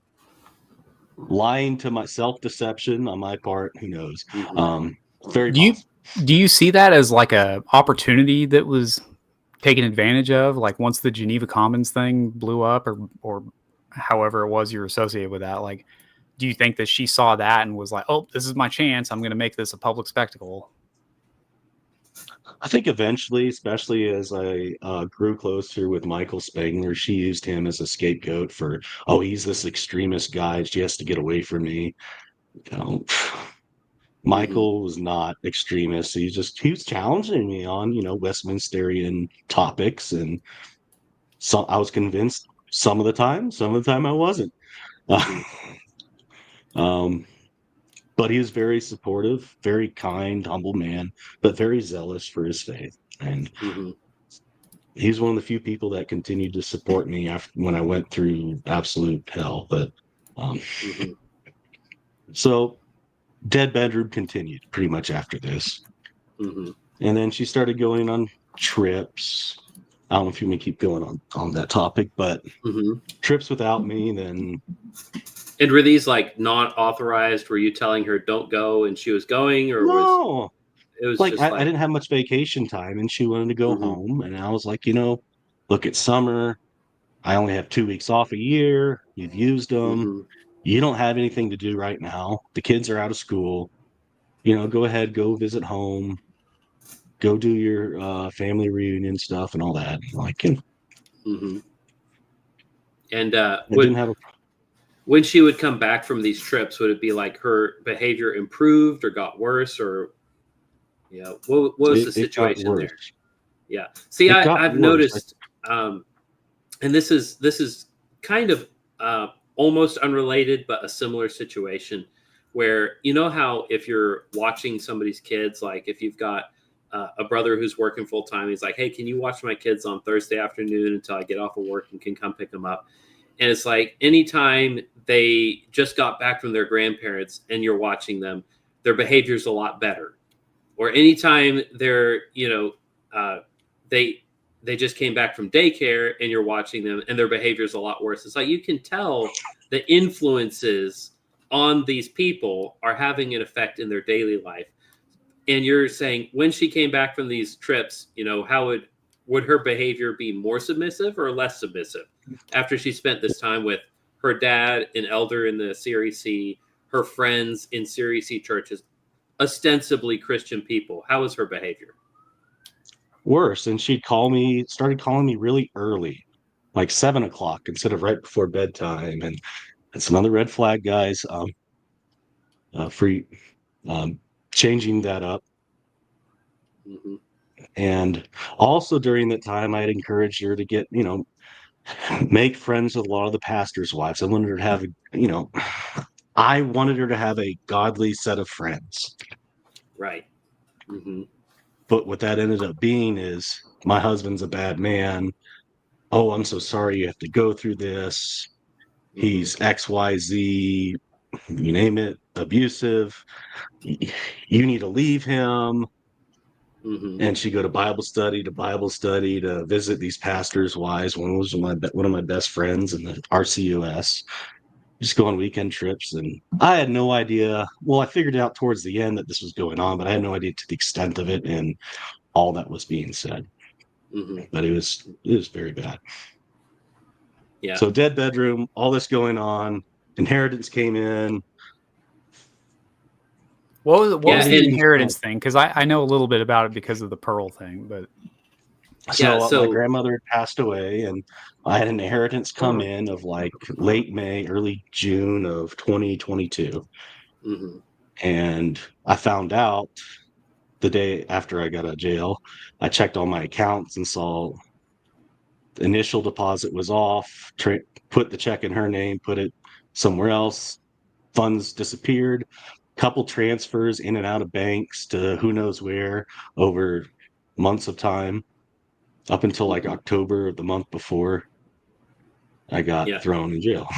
lying to my self-deception on my part. Who knows? Mm-hmm. Do you see that as like a opportunity that was taken advantage of, like once the Geneva Commons thing blew up, or however it was you're associated with that? Like, do you think that she saw that and was like, oh, this is my chance, I'm going to make this a public spectacle? I think eventually, especially as I grew closer with Michael Spangler, she used him as a scapegoat for, oh, he's this extremist guy, she has to get away from me. Michael was not extremist. He was challenging me on, Westminsterian topics, and so I was convinced some of the time I wasn't. But he was very supportive, very kind, humble man, but very zealous for his faith. And he's one of the few people that continued to support me when I went through absolute hell. But so Dead Bedroom continued pretty much after this. And then she started going on trips. I don't know if you want to keep going on that topic, but trips without me, then. And were these like not authorized? Were you telling her don't go and she was going, or no? It was like just I didn't have much vacation time, and she wanted to go home, and I was like, look, it's summer. I only have 2 weeks off a year. You've used them. You don't have anything to do right now. The kids are out of school. Go ahead, go visit home. Go do your family reunion stuff and all that. Like, and when she would come back from these trips, would it be like her behavior improved or got worse, or what was the situation there? Yeah. See, I've noticed, and this is kind of almost unrelated, but a similar situation where, how if you're watching somebody's kids, like if you've got a brother who's working full time, he's like, hey, can you watch my kids on Thursday afternoon until I get off of work and can come pick them up? And it's like anytime they just got back from their grandparents and you're watching them, their behavior's a lot better. Or anytime they're, they just came back from daycare and you're watching them and their behavior's a lot worse. It's like you can tell the influences on these people are having an effect in their daily life. And you're saying when she came back from these trips, how would would her behavior be more submissive or less submissive after she spent this time with her dad, an elder in the Series C, her friends in Series C churches, ostensibly Christian people? How was her behavior? Worse. And started calling me really early, like 7 o'clock instead of right before bedtime. And it's another red flag, guys. Free changing that up. Mm-hmm. And also during that time, I'd encouraged her to get, make friends with a lot of the pastors' wives. I wanted her to have, I wanted her to have a godly set of friends. Right. Mm-hmm. But what that ended up being is my husband's a bad man. Oh, I'm so sorry you have to go through this. He's XYZ, you name it, abusive. You need to leave him. Mm-hmm. And she'd go to Bible study to visit these pastors' wives. One was one of my best friends in the RCUS. Just go on weekend trips. And I had no idea. Well, I figured out towards the end that this was going on, but I had no idea to the extent of it and all that was being said. Mm-hmm. But it was very bad. Yeah. So dead bedroom, all this going on. Inheritance came in. What was the and inheritance thing? Because I know a little bit about it because of the Pearl thing, but So my grandmother had passed away, and I had an inheritance come in of like late May, early June of 2022. Mm-hmm. And I found out the day after I got out of jail. I checked all my accounts and saw the initial deposit was off, put the check in her name, put it somewhere else. Funds disappeared. Couple transfers in and out of banks to who knows where over months of time, up until like October of the month before I got thrown in jail.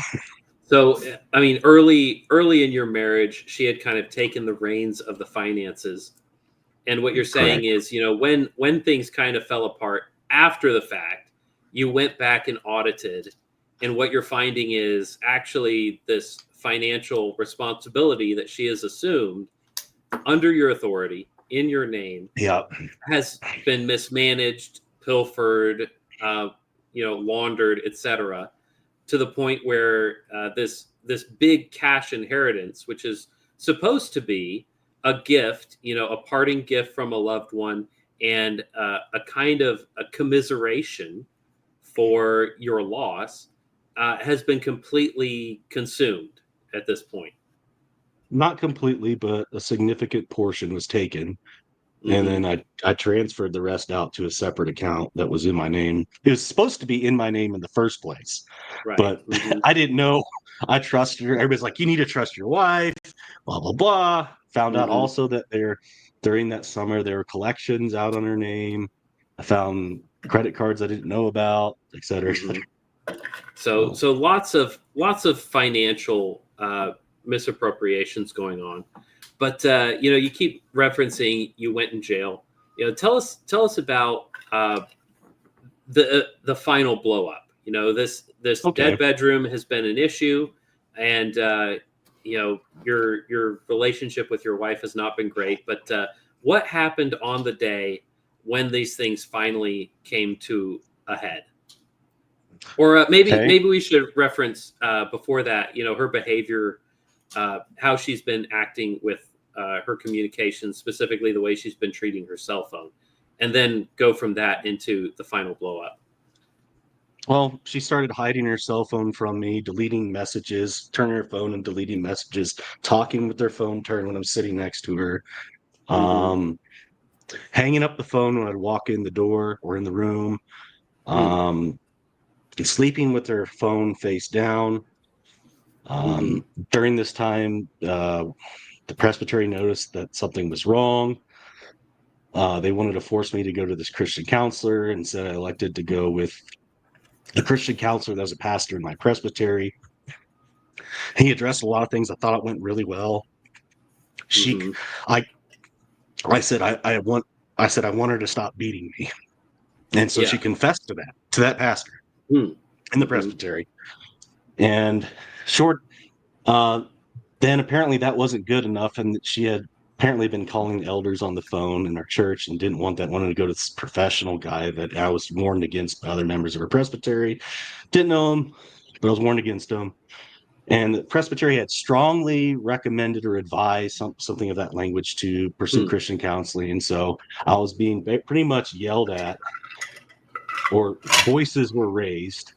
So, I mean, early in your marriage, she had kind of taken the reins of the finances. And what you're saying is, when things kind of fell apart after the fact, you went back and audited. And what you're finding is actually this financial responsibility that she has assumed under your authority in your name has been mismanaged, pilfered, laundered, etc., to the point where this big cash inheritance, which is supposed to be a gift, a parting gift from a loved one, and a kind of a commiseration for your loss, has been completely consumed at this point. Not completely, but a significant portion was taken. And then I transferred the rest out to a separate account that was in my name. It was supposed to be in my name in the first place, but I didn't know. I trusted her. Everybody's like, you need to trust your wife, blah, blah, blah. Found out also that during that summer, there were collections out on her name. I found credit cards I didn't know about, et cetera. So lots of financial misappropriations going on. But you keep referencing you went in jail. Tell us about the final blow up. This dead bedroom has been an issue, and your relationship with your wife has not been great. But what happened on the day when these things finally came to a head? Or maybe we should reference before that. Her behavior. How she's been acting with her communication, specifically the way she's been treating her cell phone, and then go from that into the final blow up. Well, she started hiding her cell phone from me, deleting messages, turning her phone and deleting messages, talking with her phone turned when I'm sitting next to her, hanging up the phone when I'd walk in the door or in the room, sleeping with her phone face down. During this time, the presbytery noticed that something was wrong. They wanted to force me to go to this Christian counselor, and said I elected to go with the Christian counselor that was a pastor in my presbytery. He addressed a lot of things. I thought it went really well. I said I want her to stop beating me, and so she confessed to that pastor in the presbytery. And then apparently that wasn't good enough, and she had apparently been calling elders on the phone in our church and didn't want that, wanted to go to this professional guy that I was warned against by other members of our presbytery. Didn't know him, but I was warned against him. And the presbytery had strongly recommended or advised something of that language to pursue Christian counseling. And so I was being pretty much yelled at, or voices were raised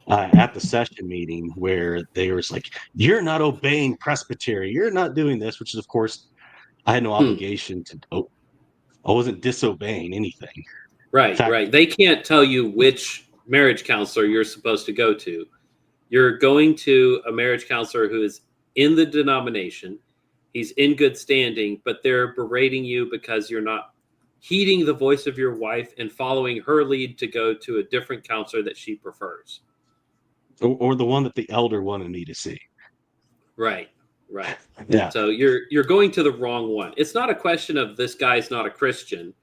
at the session meeting where they was like, "You're not obeying presbytery. You're not doing this," which is, of course, I had no obligation to. I wasn't disobeying anything. Right, Fact, right. They can't tell you which marriage counselor you're supposed to go to. You're going to a marriage counselor who is in the denomination. He's in good standing, but they're berating you because you're not heeding the voice of your wife and following her lead to go to a different counselor that she prefers. or the one that the elder wanted me to see. Right, right. Yeah. So you're going to the wrong one. It's not a question of this guy's not a Christian,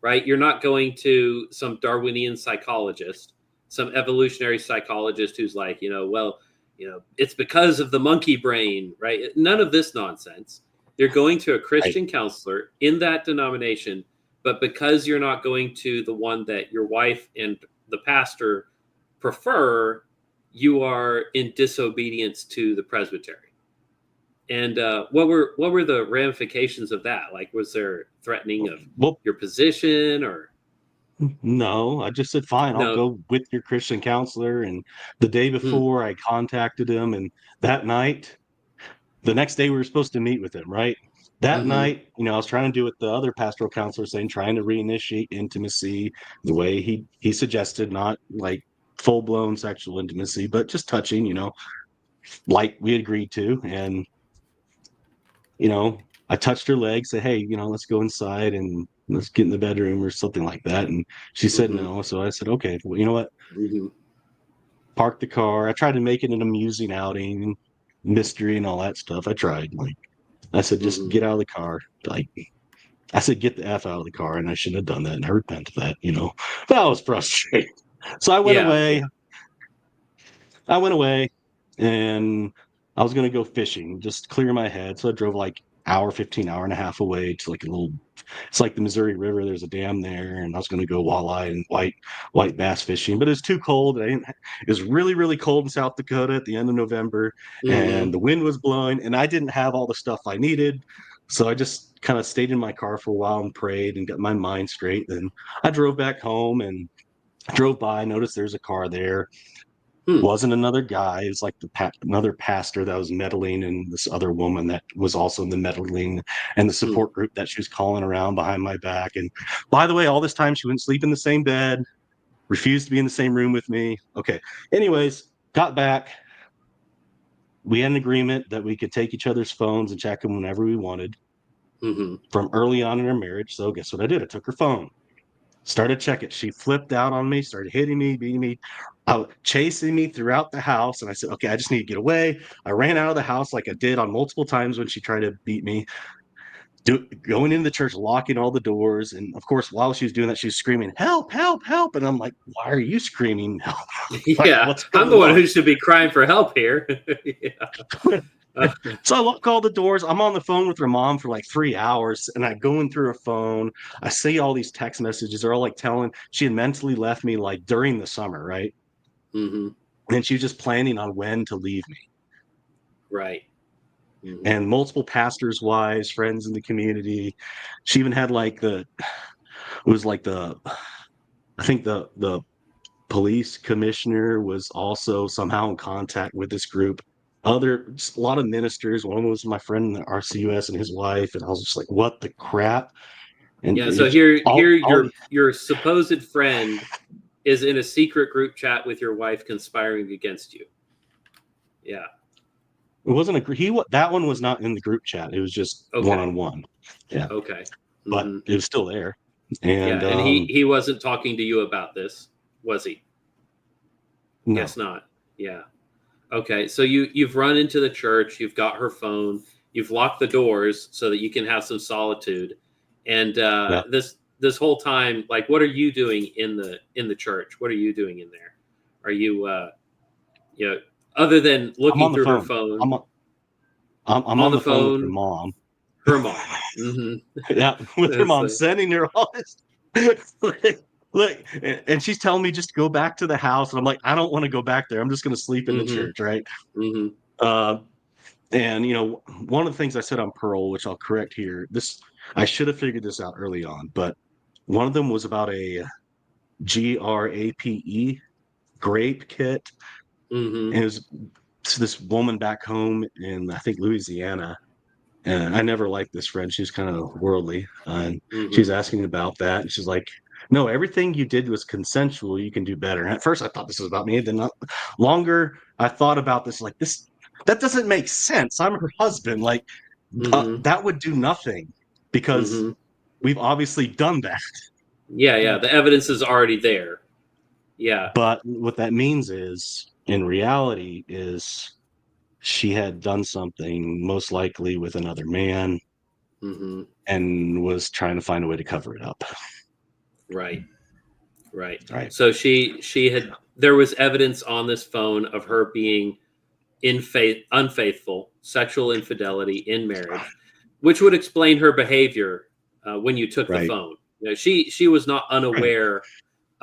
right? You're not going to some Darwinian psychologist, some evolutionary psychologist who's like, it's because of the monkey brain, right? None of this nonsense. You're going to a Christian counselor in that denomination, but because you're not going to the one that your wife and the pastor prefer, you are in disobedience to the presbytery. And what were the ramifications of that? Like, was there threatening of your position or? No, I just said, fine, I'll go with your Christian counselor. And the day before I contacted him, and that night, the next day we were supposed to meet with him, right? That night, I was trying to do what the other pastoral counselor was saying, trying to reinitiate intimacy the way he suggested, not like full-blown sexual intimacy, but just touching, like we agreed to. And, I touched her leg, said, "Hey, let's go inside and let's get in the bedroom," or something like that. And she said no. So I said, "Okay, well, you know what? Park the car." I tried to make it an amusing outing, mystery and all that stuff. I tried. I said, "Just get out of the car." I said, "Get the F out of the car." And I shouldn't have done that. And I repent of that, But I was frustrated. So I went away. I went away and I was going to go fishing, just clear my head. So I drove like hour and a half away to it's like the Missouri River. There's a dam there. And I was going to go walleye and white bass fishing, but it was too cold. It was really, really cold in South Dakota at the end of November, and the wind was blowing, and I didn't have all the stuff I needed. So I just kind of stayed in my car for a while and prayed and got my mind straight. Then I drove back home and drove by, noticed there's a car there. Wasn't another guy. It was like another pastor that was meddling, and this other woman that was also in the meddling, and the support group that she was calling around behind my back. And by the way, all this time she wouldn't sleep in the same bed, refused to be in the same room with me. Okay. Anyways, got back. We had an agreement that we could take each other's phones and check them whenever we wanted from early on in our marriage. So guess what I did? I took her phone. Started checking. She flipped out on me, started hitting me, beating me, chasing me throughout the house. And I said, okay, I just need to get away. I ran out of the house like I did on multiple times when she tried to beat me. Going into the church, locking all the doors. And of course, while she was doing that, she was screaming, "Help, help, help." And I'm like, "Why are you screaming help?" Yeah, I'm the one who should be crying for help here. So I lock all the doors. I'm on the phone with her mom for like 3 hours, and I going through her phone. I see all these text messages. They're all like telling she had mentally left me like during the summer, right? And she was just planning on when to leave me. Right. And multiple pastors' wives, friends in the community. She even had I think the police commissioner was also somehow in contact with this group. A lot of ministers. One was my friend in the RCUS and his wife, and I was just like, "What the crap?" And yeah, so your supposed friend is in a secret group chat with your wife conspiring against you. Yeah, it wasn't that one was not in the group chat. It was just one-on-one. Yeah. Okay. But it was still there. And and he wasn't talking to you about this, was he? No. Guess not. Yeah. Okay, so you've run into the church, you've got her phone, you've locked the doors so that you can have some solitude, and this whole time, like, what are you doing in the church? What are you doing in there? Are you other than looking through her phone? I'm on the phone with her mom. Her mom. Mm-hmm. Yeah, with her mom Like, sending her all this. Look, and she's telling me just to go back to the house, and I'm like, I don't want to go back there. I'm just going to sleep in the mm-hmm. church, right? Mm-hmm. And one of the things I said on Pearl, which I'll correct here, this I should have figured this out early on, but one of them was about a GRAPE grape kit, Mm-hmm. and it was to this woman back home in I think Louisiana. And I never liked this friend. She's kind of worldly. And she's Mm-hmm. asking about that. And she's like, no, everything you did was consensual. You can do better. And at first I thought this was about me. Then longer I thought about this, like that doesn't make sense. I'm her husband. Like Mm-hmm. that would do nothing because Mm-hmm. we've obviously done that. Yeah. The evidence is already there. Yeah. But what that means is, in reality, is she had done something most likely with another man Mm-hmm. and was trying to find a way to cover it up. Right. Right. So there was evidence on this phone of her being unfaithful, sexual infidelity in marriage, which would explain her behavior when you took the Right. phone. She was not unaware Right.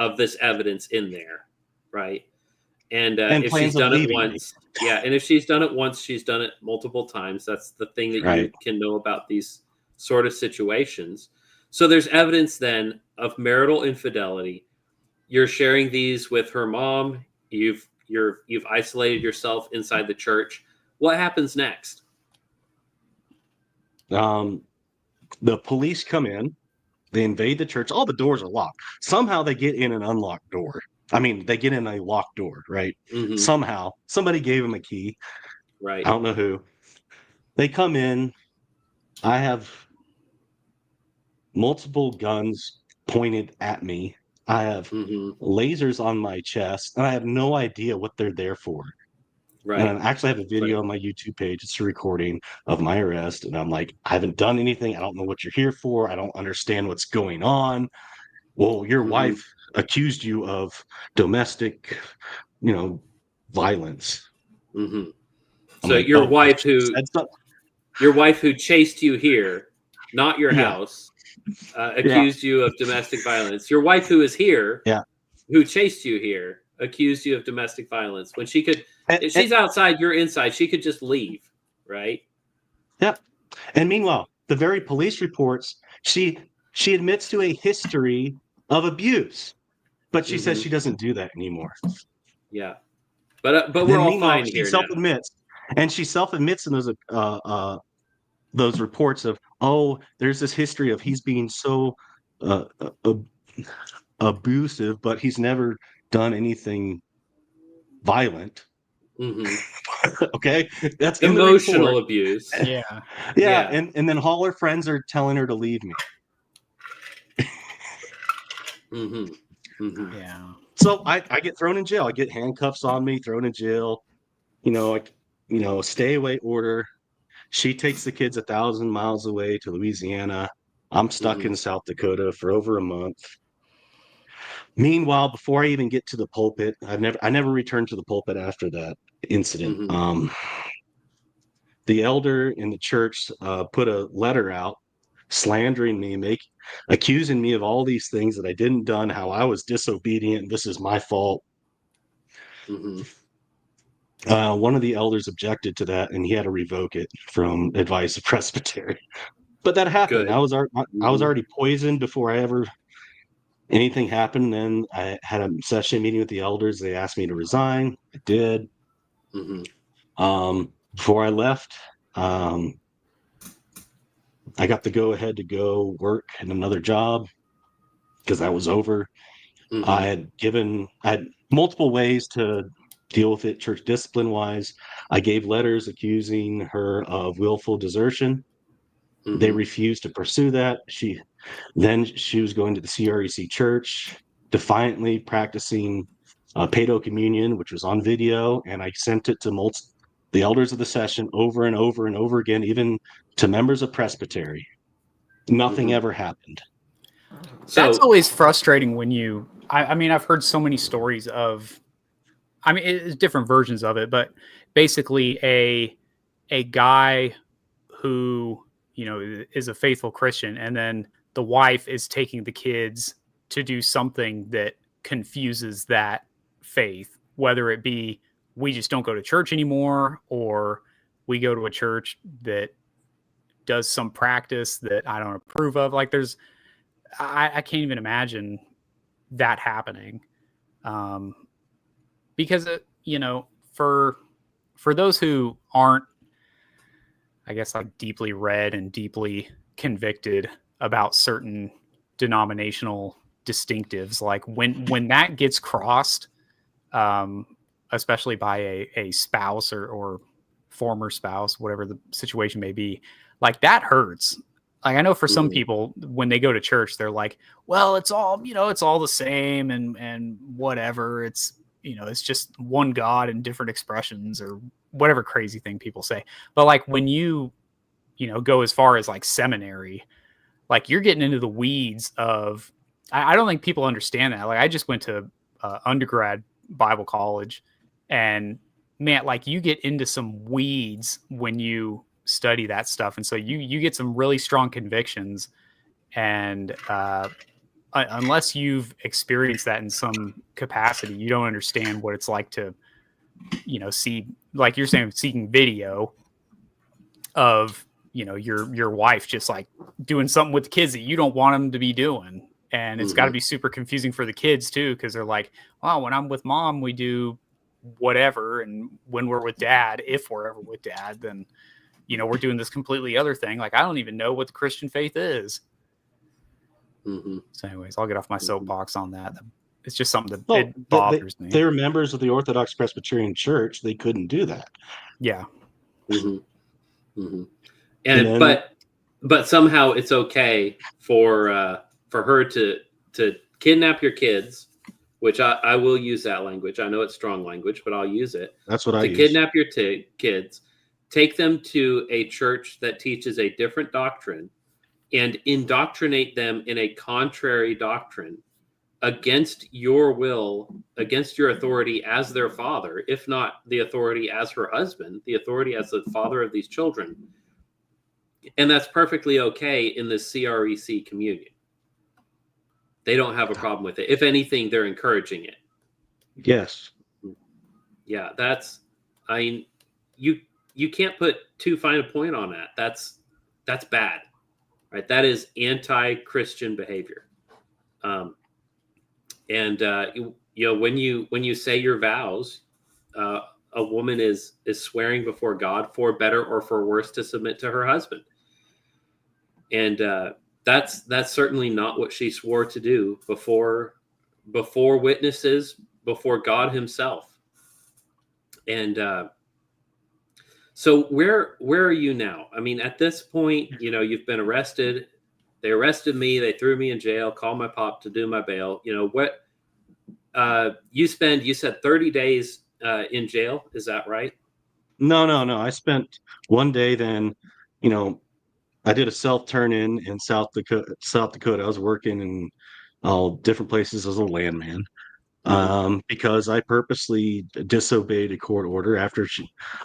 of this evidence in there, right? And if plans she's of done it leaving once, and if she's done it once, she's done it multiple times. That's the thing that you Right. can know about these sort of situations. So there's evidence then of marital infidelity. You're sharing these with her mom. You've isolated yourself inside the church. What happens next? The police come in, they invade the church. All the doors are locked. Somehow they get in an unlocked door. I mean, they get in a locked door, right? Mm-hmm. Somehow somebody gave them a key. Right. I don't know who. They come in. I have multiple guns pointed at me. I have Mm-hmm. lasers on my chest, and I have no idea what they're there for. And Right. I actually have a video on my YouTube page. It's a recording of my arrest. And I'm like, I haven't done anything. I don't know what you're here for. I don't understand what's going on. Well, your Mm-hmm. wife accused you of domestic, violence. Mm-hmm. I'm So like, your oh, well, wife she who said something. your wife who chased you here, not your Yeah, house, yeah, accused you of domestic violence. Your wife who is here, yeah. who chased you here, accused you of domestic violence. When she could, if And, she's outside, you're inside. She could just leave, right? yeah. And meanwhile, the very police reports, she admits to a history of abuse, but she says Mm-hmm. she doesn't do that anymore. Yeah, but we're Then all meanwhile, fine she here now. self-admits in those reports of, oh, there's this history of he's being so uh, abusive, but he's never done anything violent. Mm-hmm. Okay, that's in the Emotional report. abuse. Yeah. Yeah, and then all her friends are telling her to leave me. Mm-hmm. Mm-hmm. Yeah. So I get thrown in jail. I get handcuffs on me, thrown in jail. Stay away order. She takes the kids 1,000 miles away to Louisiana. I'm stuck Mm-hmm. in South Dakota for over a month. Meanwhile, before I even get to the pulpit, I never returned to the pulpit after that incident. Mm-hmm. The elder in the church put a letter out slandering me, accusing me of all these things that I didn't done, how I was disobedient. This is my fault. Mm-hmm. One of the elders objected to that, and he had to revoke it from advice of presbytery. But that happened. Good. I was Mm-hmm. already poisoned before anything happened. Then I had a session meeting with the elders. They asked me to resign. I did. Mm-hmm. Before I left, I got the go ahead to go work in another job because that was over. Mm-hmm. I had multiple ways to deal with it church discipline wise. I gave letters accusing her of willful desertion. Mm-hmm. They refused to pursue that. She was going to the CREC church, defiantly practicing paedo communion, which was on video, and I sent it to the elders of the session over and over and over again, even to members of presbytery. Nothing Mm-hmm. ever happened. So that's always frustrating when I mean, I've heard so many stories of, I mean, it's different versions of it, but basically a guy who, is a faithful Christian, and then the wife is taking the kids to do something that confuses that faith, whether it be we just don't go to church anymore, or we go to a church that does some practice that I don't approve of. Like I can't even imagine that happening. Because, for those who aren't, I guess, like deeply read and deeply convicted about certain denominational distinctives, like when that gets crossed, especially by a spouse or former spouse, whatever the situation may be, like that hurts. Like I know for some people, when they go to church, they're like, well, it's all the same and whatever. It's just one God and different expressions or whatever crazy thing people say. But like when you go as far as like seminary, like you're getting into the weeds of, I don't think people understand that. Like I just went to undergrad Bible college, and man, like you get into some weeds when you study that stuff. And so you get some really strong convictions, and unless you've experienced that in some capacity, you don't understand what it's like to, see, like you're saying, seeking video of, your wife just like doing something with the kids that you don't want them to be doing. And it's got to be super confusing for the kids too, because they're like, well, when I'm with mom, we do whatever. And when we're with dad, if we're ever with dad, then, we're doing this completely other thing. Like, I don't even know what the Christian faith is. So anyways, I'll get off my soapbox on that. It's just something that it bothers me. They were members of the Orthodox Presbyterian Church. They couldn't do that. Yeah. And but somehow it's okay for her to kidnap your kids, which I will use that language. I know it's strong language, but I'll use it. That's what I use. Kidnap your kids, take them to a church that teaches a different doctrine, and indoctrinate them in a contrary doctrine against your will, against your authority as their father, if not the authority as her husband, the authority as the father of these children. And that's perfectly okay in the CREC communion. They don't have a problem with it. If anything, they're encouraging it. Yes. Yeah, you can't put too fine a point on that. That's bad, right? That is anti-Christian behavior. When you say your vows, a woman is swearing before God for better or for worse to submit to her husband. And that's certainly not what she swore to do before witnesses, before God himself. And so where are you now? I mean, at this point, you've been arrested. They arrested me. They threw me in jail, called my pop to do my bail. What you said 30 days in jail. Is that right? No. I spent one day then, I did a self turn in South Dakota. I was working in all different places as a landman. Because I purposely disobeyed a court order after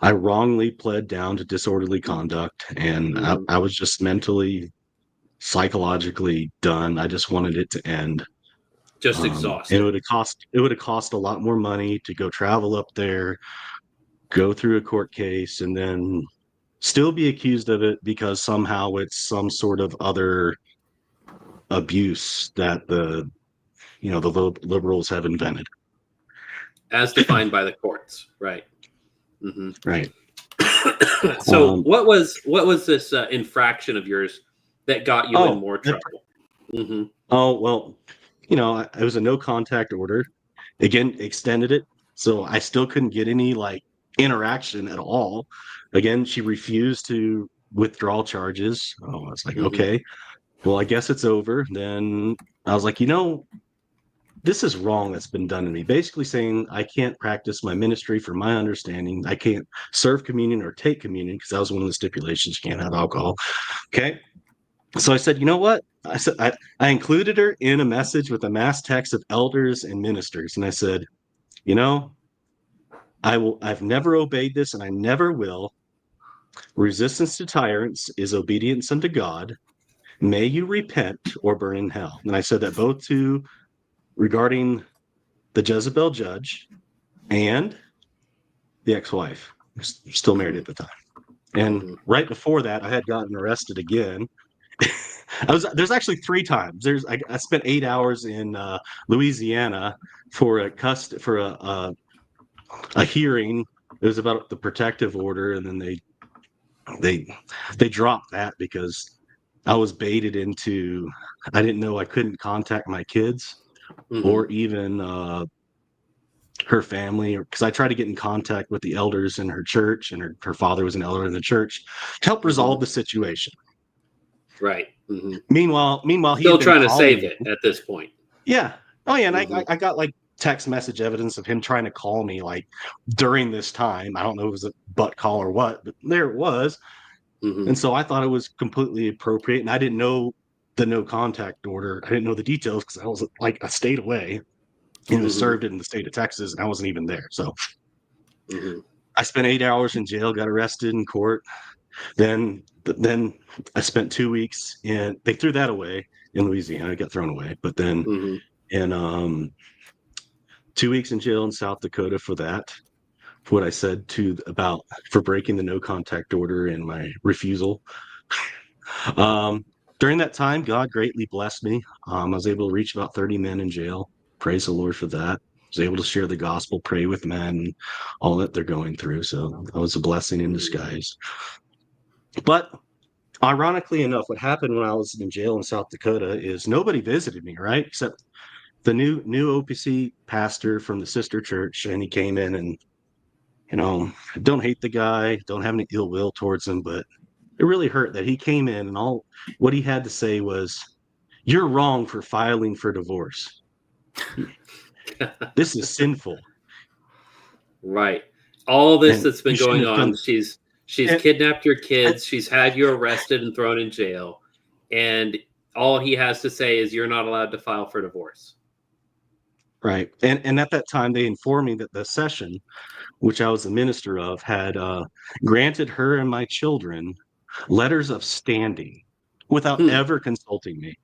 I wrongly pled down to disorderly conduct, and I was just mentally, psychologically done. I just wanted it to end. Just exhausted. And it would have cost a lot more money to go travel up there, go through a court case, and then still be accused of it because somehow it's some sort of other abuse that the liberals have invented, as defined by the courts, right? Right. So what was this infraction of yours that got you in more trouble? Oh, well, it was a no contact order. Again, extended it, so I still couldn't get any interaction at all. Again, she refused to withdraw charges. I was like, okay, well, I guess it's over. Then I was like, this is wrong that's been done to me. Basically saying I can't practice my ministry for my understanding. I can't serve communion or take communion because that was one of the stipulations. You can't have alcohol. Okay. So I said, you know what? I said, I included her in a message with a mass text of elders and ministers. And I said, I've never obeyed this and I never will. Resistance to tyrants is obedience unto God. May you repent or burn in hell. And I said that both to regarding the Jezebel judge and the ex-wife, still married at the time. And right before that, I had gotten arrested again. There's actually 3 times. I spent 8 hours in Louisiana for a hearing. It was about the protective order, and then they dropped that because I was baited into. I didn't know I couldn't contact my kids or even her family, because I tried to get in contact with the elders in her church, and her father was an elder in the church to help resolve the situation. Right. Meanwhile, Still he's trying to save it at this point. Yeah. Oh yeah, and I got like text message evidence of him trying to call me like during this time. I don't know if it was a butt call or what, but there it was. And so I thought it was completely appropriate, and I didn't know the no contact order. I didn't know the details because I was like a state away, and it was served in the state of Texas, and I wasn't even there. So I spent 8 hours in jail, got arrested in court. Then I spent 2 weeks in. They threw that away in Louisiana. It got thrown away, but then in 2 weeks in jail in South Dakota for that. For what I said for breaking the no contact order and my refusal. During that time, God greatly blessed me. I was able to reach about 30 men in jail. Praise the Lord for that. I was able to share the gospel, pray with men, all that they're going through. So that was a blessing in disguise. But ironically enough, what happened when I was in jail in South Dakota is nobody visited me, right? Except the new OPC pastor from the sister church, and he came in and, don't hate the guy, don't have any ill will towards him, but it really hurt that he came in and all what he had to say was, "You're wrong for filing for divorce. This is sinful." Right. All this And that's been going on, she's kidnapped your kids, she's had you arrested and thrown in jail, and all he has to say is you're not allowed to file for divorce. Right. And at that time, they informed me that the session, which I was the minister of, had granted her and my children letters of standing without ever consulting me.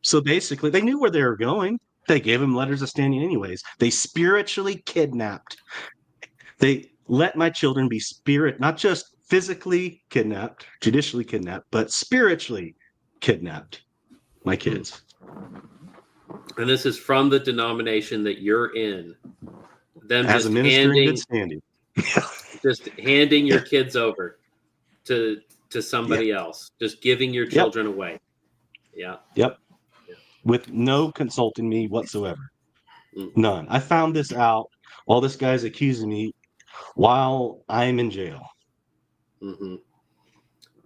So basically, they knew where they were going. They gave them letters of standing anyways. They spiritually kidnapped. They let my children be not just physically kidnapped, judicially kidnapped, but spiritually kidnapped my kids. And this is from the denomination that you're in. Them as just a minister in good standing. Just handing your kids over to somebody else, just giving your children away. Yeah. Yep. With no consulting me whatsoever. None. I found this out. All this guy's accusing me while I'm in jail.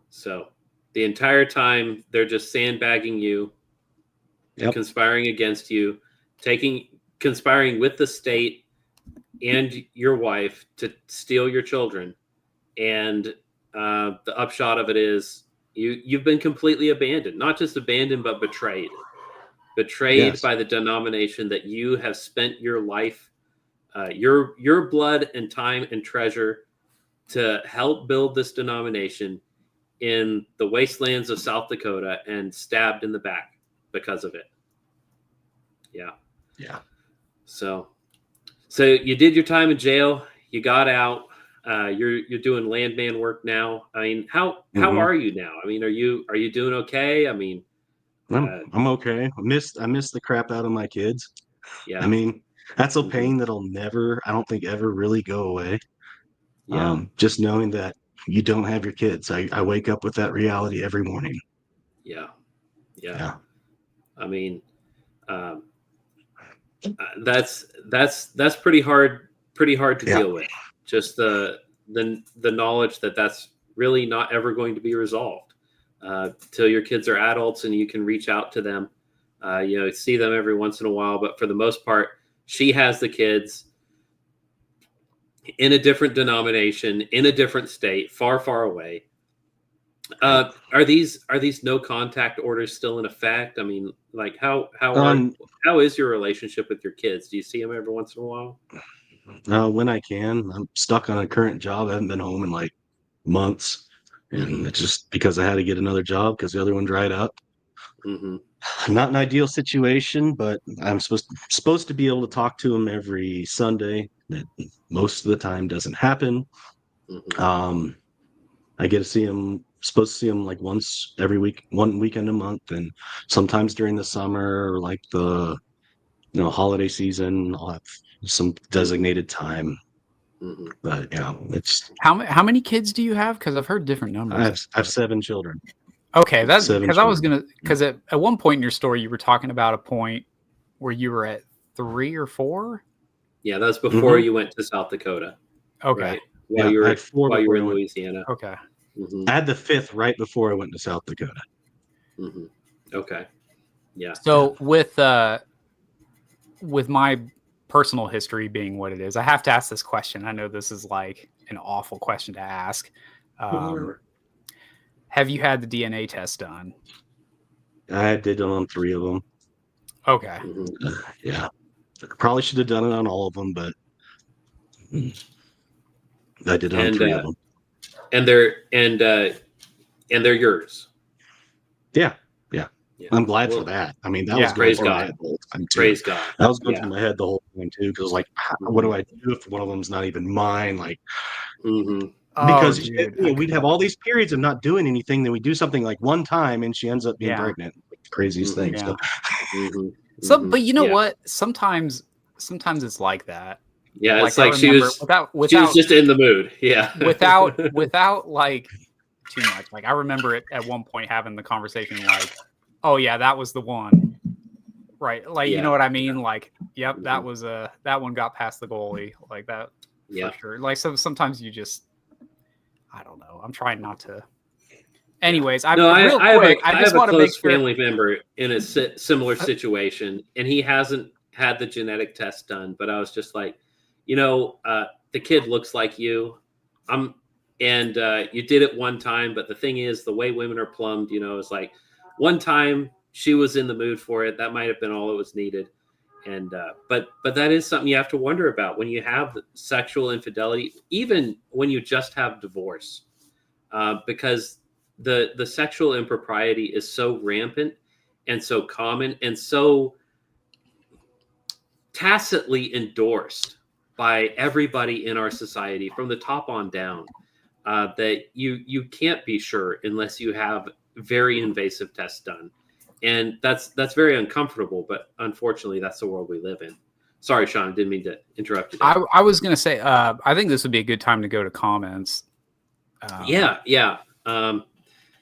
So the entire time they're just sandbagging you, conspiring against you, conspiring with the state and your wife to steal your children. And the upshot of it is you've been completely abandoned, not just abandoned, but betrayed by the denomination that you have spent your life, your blood and time and treasure to help build this denomination in the wastelands of South Dakota, and stabbed in the back because of it. Yeah. So you did your time in jail. You got out. You're doing landman work now. I mean, how are you now? I mean, are you doing okay? I mean, I'm okay. I miss the crap out of my kids. Yeah. I mean, that's a pain that'll never, I don't think, ever really go away. Yeah. Just knowing that you don't have your kids. I wake up with that reality every morning. Yeah. I mean, that's pretty hard to deal with. Just the knowledge that that's really not ever going to be resolved till your kids are adults and you can reach out to them, see them every once in a while. But for the most part, she has the kids in a different denomination, in a different state, far, far away. Are these no contact orders still in effect? I mean, like how is your relationship with your kids? Do you see them every once in a while? When I can. I'm stuck on a current job. I haven't been home in like months. And it's just because I had to get another job because the other one dried up. Mm-hmm. Not an ideal situation, but I'm supposed to be able to talk to him every Sunday. That most of the time doesn't happen. Mm-hmm. I get to see him, supposed to see him like once every week, one weekend a month, and sometimes during the summer or like the holiday season, I'll have some designated time. Mm-hmm. But yeah, it's How many kids do you have? Because I've heard different I numbers. have 7 children. Okay, that's 7 because I was children. gonna because at one point in your story you were talking about a point where you were at 3 or 4. Yeah, that was before you went to South Dakota. Okay. Right. Yeah, I had 4 while you before were I in went. Louisiana. Okay. Mm-hmm. I had the 5th right before I went to South Dakota. Mm-hmm. Okay. Yeah. So with my personal history being what it is, I have to ask this question. I know this is like an awful question to ask. Have you had the DNA test done? I did it on 3 of them. Okay. Mm-hmm. Yeah, probably should have done it on all of them, but I did it on 3 of them. And they're yours. Yeah. Yeah. I'm glad for that. I mean, that was going praise through my God. head the whole time too. Praise God. That was going through my head the whole time too, because like, what do I do if one of them's not even mine? Like, because we'd have all these periods of not doing anything, then we do something like one time, and she ends up being pregnant. Like, craziest thing. Yeah. So, but you know what? Sometimes it's like that. Yeah, it's like she was just in the mood. Yeah. without like too much. Like I remember it at one point having the conversation like, oh yeah, that was the one. Right. Like, you know what I mean? Yeah. Like, yep, that was that one got past the goalie. Like that for sure. Like sometimes you just, I don't know. I'm trying not to. Anyways, I just want to make sure. Family member in a similar situation, and he hasn't had the genetic test done. But I was just like, the kid looks like you. And you did it one time, but the thing is, the way women are plumbed, is like one time she was in the mood for it. That might have been all it was needed. And but that is something you have to wonder about when you have sexual infidelity, even when you just have divorce, because the sexual impropriety is so rampant and so common and so tacitly endorsed by everybody in our society from the top on down, that you can't be sure unless you have very invasive tests done. And that's very uncomfortable, but unfortunately that's the world we live in. Sorry, Sean, I didn't mean to interrupt you. I was going to say, I think this would be a good time to go to comments.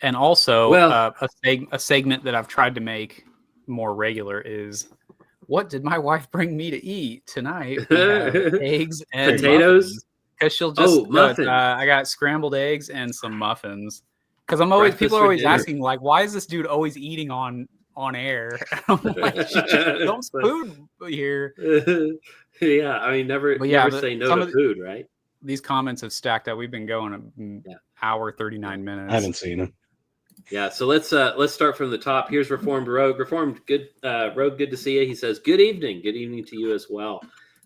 And also a segment that I've tried to make more regular is, what did my wife bring me to eat tonight? Eggs and potatoes. Because she'll just I got scrambled eggs and some muffins. Because people are always asking, like, why is this dude always eating on air? I'm like, she just food here. Yeah, I mean, never say no to food, right? These comments have stacked up. We've been going an hour 39 minutes. I haven't seen them. Yeah, so let's start from the top. Here's Reformed Rogue. Reformed, good Rogue, good to see you. He says, good evening to you as well.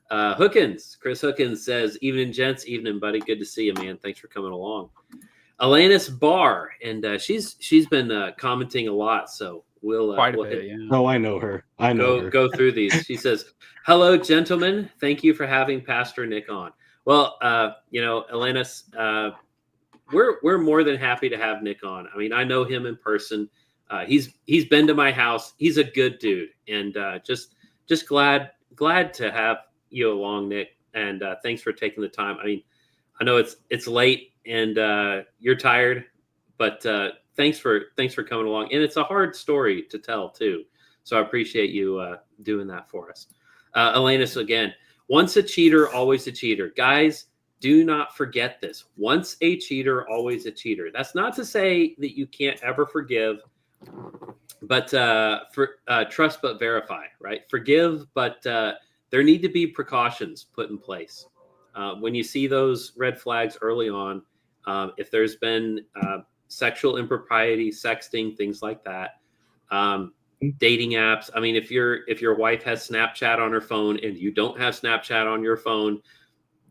Chris Hookins says, evening gents, evening buddy, good to see you, man. Thanks for coming along. Alanis Barr, and she's been commenting a lot, so we'll Oh, I know her. Go through these. She says, hello, gentlemen. Thank you for having Pastor Nick on. Well, Alanis, we're more than happy to have Nick on. I mean, I know him in person. He's been to my house. He's a good dude, and just glad to have you along, Nick. And thanks for taking the time. I mean, I know it's late and you're tired, but thanks for coming along. And it's a hard story to tell too, so I appreciate you doing that for us. Alanis, again, once a cheater, always a cheater, guys. Do not forget this. Once a cheater, always a cheater. That's not to say that you can't ever forgive, but trust but verify, right? Forgive, but there need to be precautions put in place. When you see those red flags early on, if there's been sexual impropriety, sexting, things like that, dating apps. I mean, if your wife has Snapchat on her phone and you don't have Snapchat on your phone,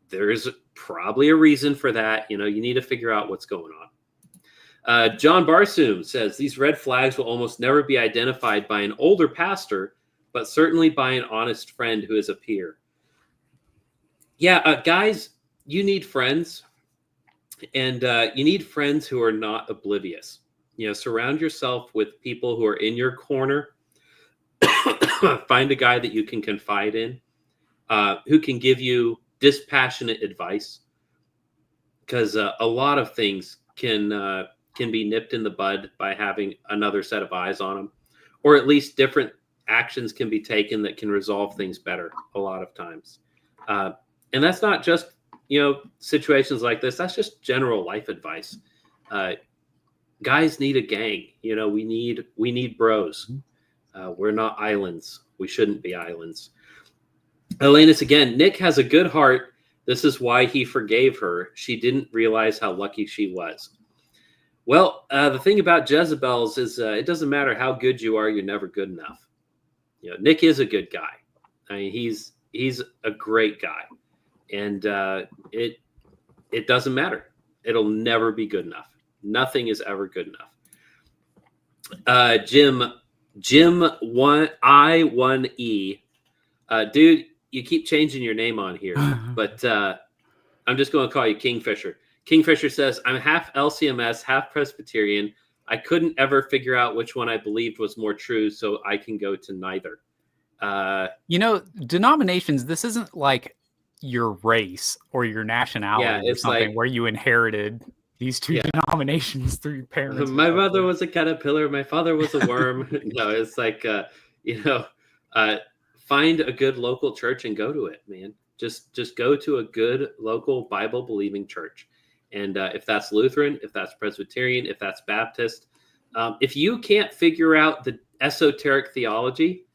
there's probably a reason for that. You need to figure out what's going on. John Barsoom says these red flags will almost never be identified by an older pastor, but certainly by an honest friend who is a peer. Yeah, guys, you need friends, and you need friends who are not oblivious. Surround yourself with people who are in your corner. Find a guy that you can confide in, who can give you dispassionate advice, because a lot of things can be nipped in the bud by having another set of eyes on them, or at least different actions can be taken that can resolve things better a lot of times. And that's not just situations like this. That's just general life advice. Guys need a gang. We need bros. We're not islands. We shouldn't be islands. Elenus again. Nick has a good heart. This is why he forgave her. She didn't realize how lucky she was. Well, the thing about Jezebels is it doesn't matter how good you are. You're never good enough. Nick is a good guy. I mean, he's a great guy, and it doesn't matter. It'll never be good enough. Nothing is ever good enough. Jim 1E, dude, you keep changing your name on here, but I'm just going to call you Kingfisher. Kingfisher says, I'm half LCMS, half Presbyterian. I couldn't ever figure out which one I believed was more true, so I can go to neither. Denominations, this isn't like your race or your nationality or something like, where you inherited these two denominations through your parents. My mother was a caterpillar. My father was a worm. No, it's like, find a good local church and go to it, man. Just go to a good local Bible believing church. And if that's Lutheran, if that's Presbyterian, if that's Baptist, if you can't figure out the esoteric theology,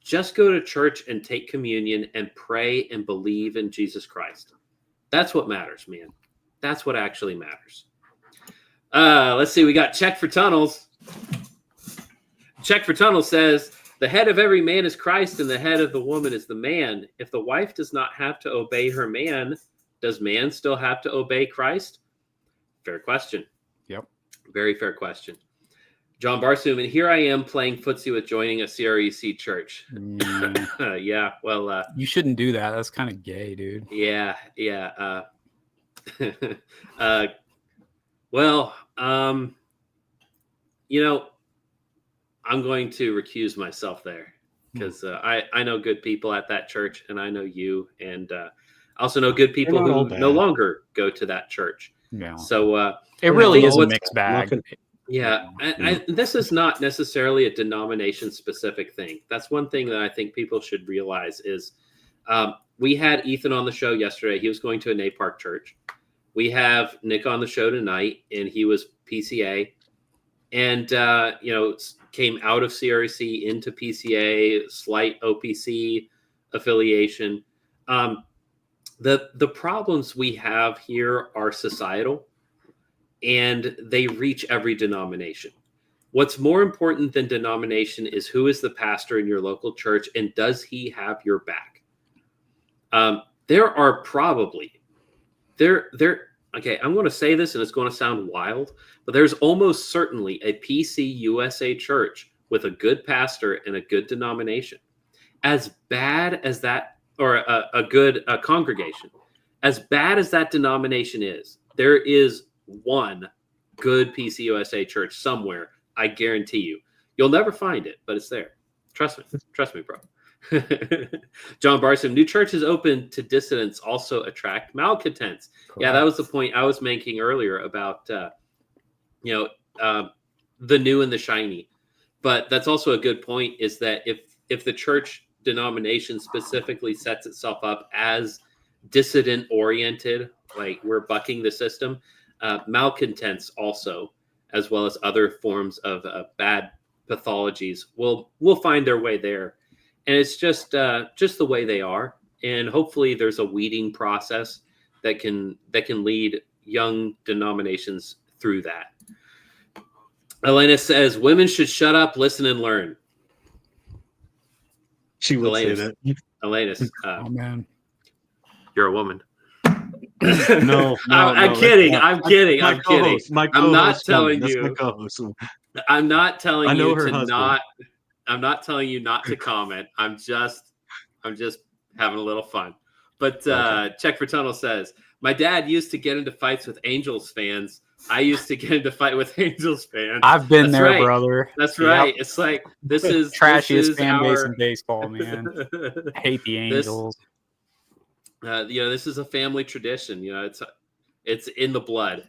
just go to church and take communion and pray and believe in Jesus Christ. That's what matters, man. That's what actually matters. Let's see. We got Check for Tunnels. Check for Tunnels says, the head of every man is Christ and the head of the woman is the man. If the wife does not have to obey her man, does man still have to obey Christ? Fair question. Yep. Very fair question. John Barsoom, and here I am playing footsie with joining a CREC church. Yeah, well... you shouldn't do that. That's kind of gay, dude. Yeah. I'm going to recuse myself there because I know good people at that church, and I know you, and I also know good people who no longer go to that church. Yeah. So it really is a mixed bag. Yeah, this is not necessarily a denomination-specific thing. That's one thing that I think people should realize is we had Ethan on the show yesterday. He was going to a NAPARC church. We have Nick on the show tonight, and he was PCA. And, came out of CRC into PCA, slight OPC affiliation. The problems we have here are societal, and they reach every denomination. What's more important than denomination is who is the pastor in your local church, and does he have your back? There are probably okay, I'm going to say this and it's going to sound wild, but there's almost certainly a PC USA church with a good pastor and a good denomination. As bad as that, or a good congregation, as bad as that denomination is, there is one good PC USA church somewhere. I guarantee you. You'll never find it, but it's there. Trust me, bro. John Barson, new churches open to dissidents also attract malcontents. Correct. Yeah, that was the point I was making earlier about the new and the shiny. But that's also a good point, is that if the church denomination specifically sets itself up as dissident oriented, like we're bucking the system, malcontents also, as well as other forms of bad pathologies, will find their way there. And it's just the way they are. And hopefully there's a weeding process that can lead young denominations through that. Elena says, women should shut up, listen, and learn. She will say that. Elena. Oh, man. You're a woman. No, I'm no, kidding. that's I'm kidding. my I'm kidding. co-host. My I'm not co-host, telling that's my you. co-host. I'm not telling I know you her to husband. not. I'm not telling you not to comment. I'm just having a little fun. But Okay. Check for Tunnel says, my dad used to get into fights with Angels fans. I used to get into fight with Angels fans. I've been That's there, right. brother. That's Yep. right. It's like this is Trashiest fan base our in baseball, man. I hate the Angels. This is a family tradition. It's in the blood.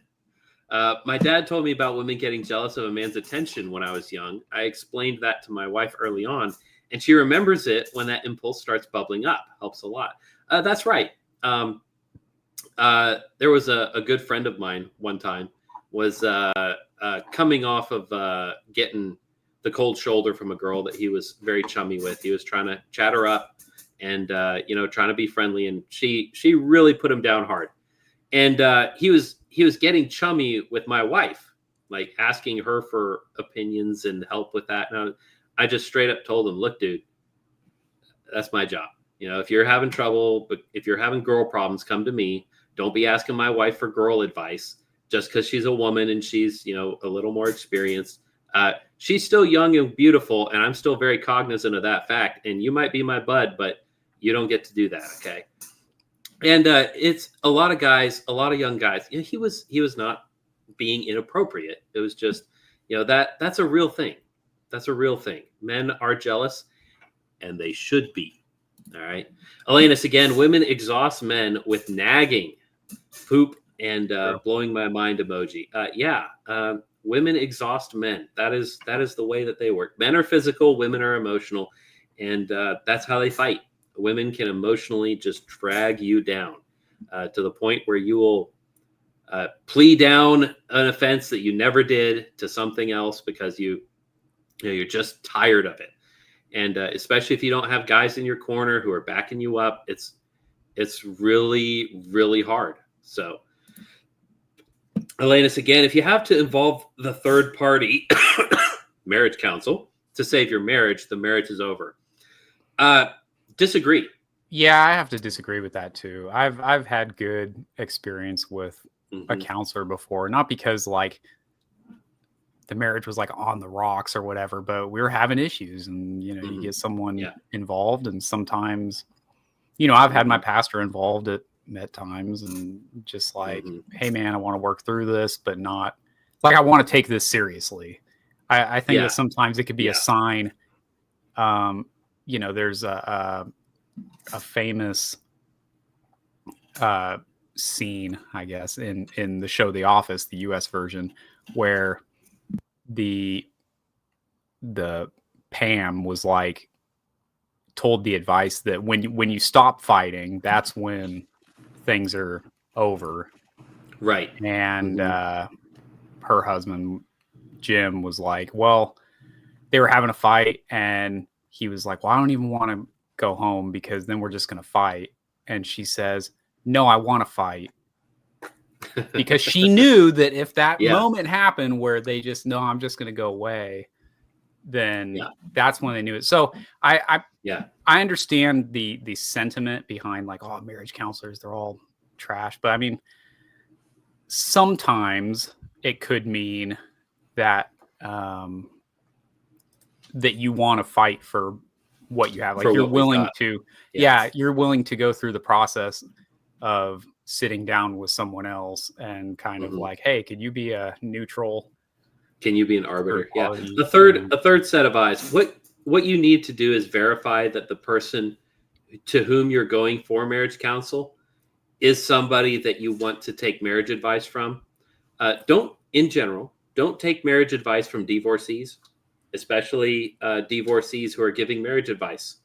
My dad told me about women getting jealous of a man's attention when I was young. I explained that to my wife early on, and she remembers it when that impulse starts bubbling up. Helps a lot. That's right. There was a good friend of mine one time was coming off of getting the cold shoulder from a girl that he was very chummy with. He was trying to chat her up and trying to be friendly, and she really put him down hard. And he was getting chummy with my wife, like asking her for opinions and help with that. And I just straight up told him, look, dude, that's my job. If you're having trouble, but if you're having girl problems, come to me. Don't be asking my wife for girl advice just because she's a woman and she's, a little more experienced. She's still young and beautiful, and I'm still very cognizant of that fact. And you might be my bud, but you don't get to do that, okay? And it's a lot of guys, a lot of young guys. He was not being inappropriate. It was just, that's a real thing. That's a real thing. Men are jealous, and they should be. All right. Elenus, again, women exhaust men with nagging, poop, and blowing my mind emoji. Women exhaust men. That is the way that they work. Men are physical, women are emotional, and that's how they fight. Women can emotionally just drag you down to the point where you will plea down an offense that you never did to something else because you're just tired of it. And especially if you don't have guys in your corner who are backing you up, it's really, really hard. So, Elenus, again, if you have to involve the third party marriage counsel to save your marriage, the marriage is over. Disagree. Yeah, I have to disagree with that too. I've had good experience with a counselor before, not because like the marriage was like on the rocks or whatever, but we were having issues, and you get someone involved, and sometimes I've had my pastor involved at times, and just like, hey man, I want to work through this, but not like I want to take this seriously. I think that sometimes it could be a sign. There's a famous scene, I guess, in the show The Office, the US version, where the Pam was like told the advice that when you stop fighting, that's when things are over, right? And her husband Jim was like, well, they were having a fight, and he was like, well, I don't even want to go home because then we're just going to fight. And she says, no, I want to fight. Because she knew that if that moment happened where they just, no, I'm just going to go away, then that's when they knew it. So I understand the sentiment behind like, oh, marriage counselors, they're all trash. But I mean, sometimes it could mean that that you want to fight for what you have. Like you're willing to, you're willing to go through the process of sitting down with someone else and kind of like, hey, could you be a neutral? Can you be an arbiter? Yeah. A third set of eyes. What you need to do is verify that the person to whom you're going for marriage counsel is somebody that you want to take marriage advice from. Don't take marriage advice from divorcees, especially divorcees who are giving marriage advice.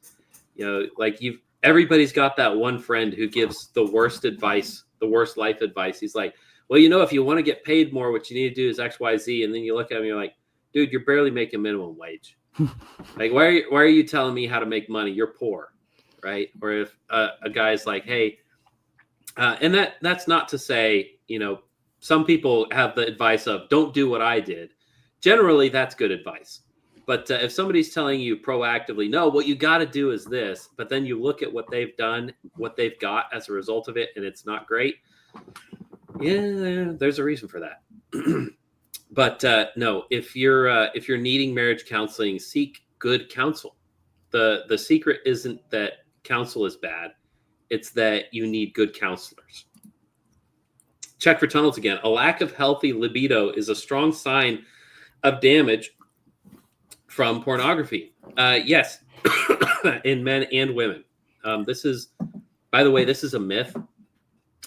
Everybody's got that one friend who gives the worst advice, the worst life advice. He's like, well, if you want to get paid more, what you need to do is X, Y, Z. And then you look at him, you're like, dude, you're barely making minimum wage. Like, why are you telling me how to make money? You're poor, right? Or if a guy's like, hey, and that's not to say, some people have the advice of don't do what I did. Generally, that's good advice. But if somebody's telling you proactively, no, what you got to do is this, but then you look at what they've done, what they've got as a result of it, and it's not great. Yeah, there's a reason for that. But no, if you're needing marriage counseling, seek good counsel. The secret isn't that counsel is bad; it's that you need good counselors. Check for tunnels again. A lack of healthy libido is a strong sign of damage from pornography. Yes, in men and women. This is, by the way, this is a myth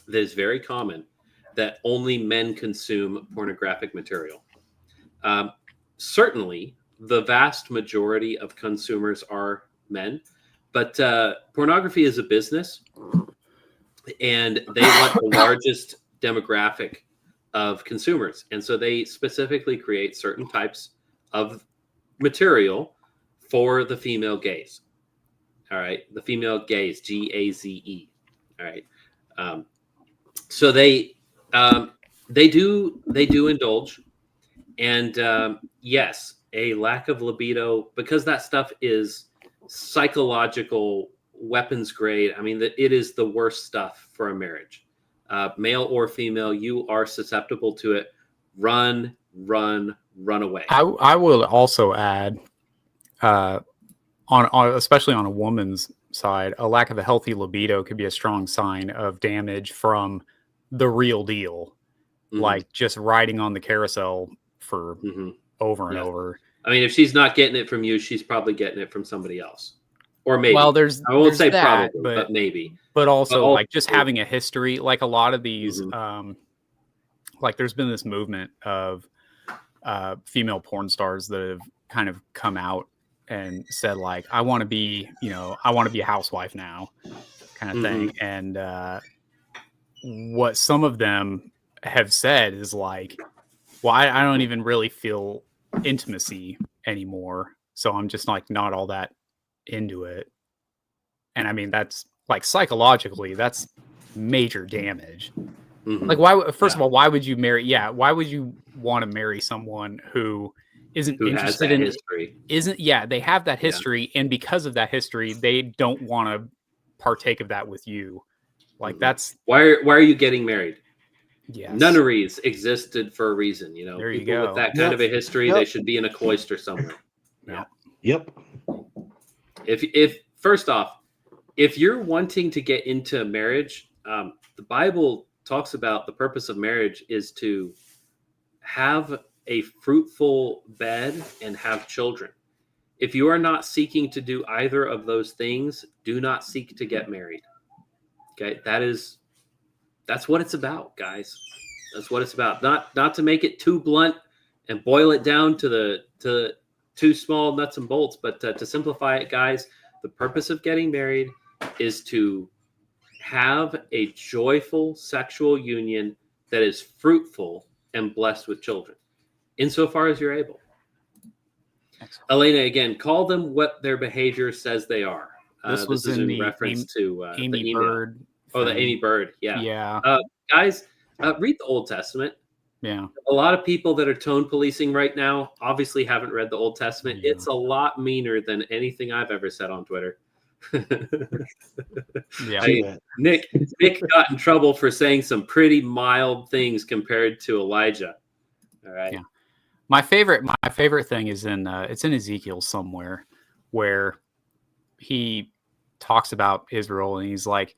that is very common, that only men consume pornographic material. Certainly, the vast majority of consumers are men, but pornography is a business, and they want the largest demographic of consumers. And so they specifically create certain types of material for the female gaze. All right. The female gaze, Gaze. All right. So they do indulge, and yes, a lack of libido, because that stuff is psychological weapons grade. I mean, it is the worst stuff for a marriage. Male or female, you are susceptible to it. Run away. I will also add, on especially on a woman's side, a lack of a healthy libido could be a strong sign of damage from the real deal, like just riding on the carousel for over and over. I mean, if she's not getting it from you, she's probably getting it from somebly else, or maybe. Well, I won't say that, probably, but maybe. But also, like, just having a history, like a lot of these, like there's been this movement of female porn stars that have kind of come out and said, like, I want to be a housewife now, kind of thing. And what some of them have said is like, well, I don't even really feel intimacy anymore, so I'm just like not all that into it. And I mean, that's like psychologically, that's major damage. Like, why? First of all, why would you marry? Yeah, why would you want to marry someone who isn't interested in history? They have that history, and because of that history, they don't want to partake of that with you. Like, that's why are you getting married? Yes. Nunneries existed for a reason. You know, there you people go. With that kind of a history, they should be in a cloister somewhere. Yep. If first off, if you're wanting to get into marriage, the Bible talks about the purpose of marriage is to have a fruitful bed and have children. If you are not seeking to do either of those things, do not seek to get married. Okay, that's what it's about, guys. That's what it's about. Not to make it too blunt and boil it down to two small nuts and bolts, but to simplify it, guys, the purpose of getting married is to have a joyful sexual union that is fruitful and blessed with children, insofar as you're able. Excellent. Elena, again, call them what their behavior says they are. This was in reference to Amy Bird. The Amy Bird. Yeah. Guys, read the Old Testament. Yeah. A lot of people that are tone policing right now obviously haven't read the Old Testament. Yeah. It's a lot meaner than anything I've ever said on Twitter. Nick got in trouble for saying some pretty mild things compared to Elijah. All right. Yeah. My favorite thing is it's in Ezekiel somewhere, where he talks about Israel, and he's like,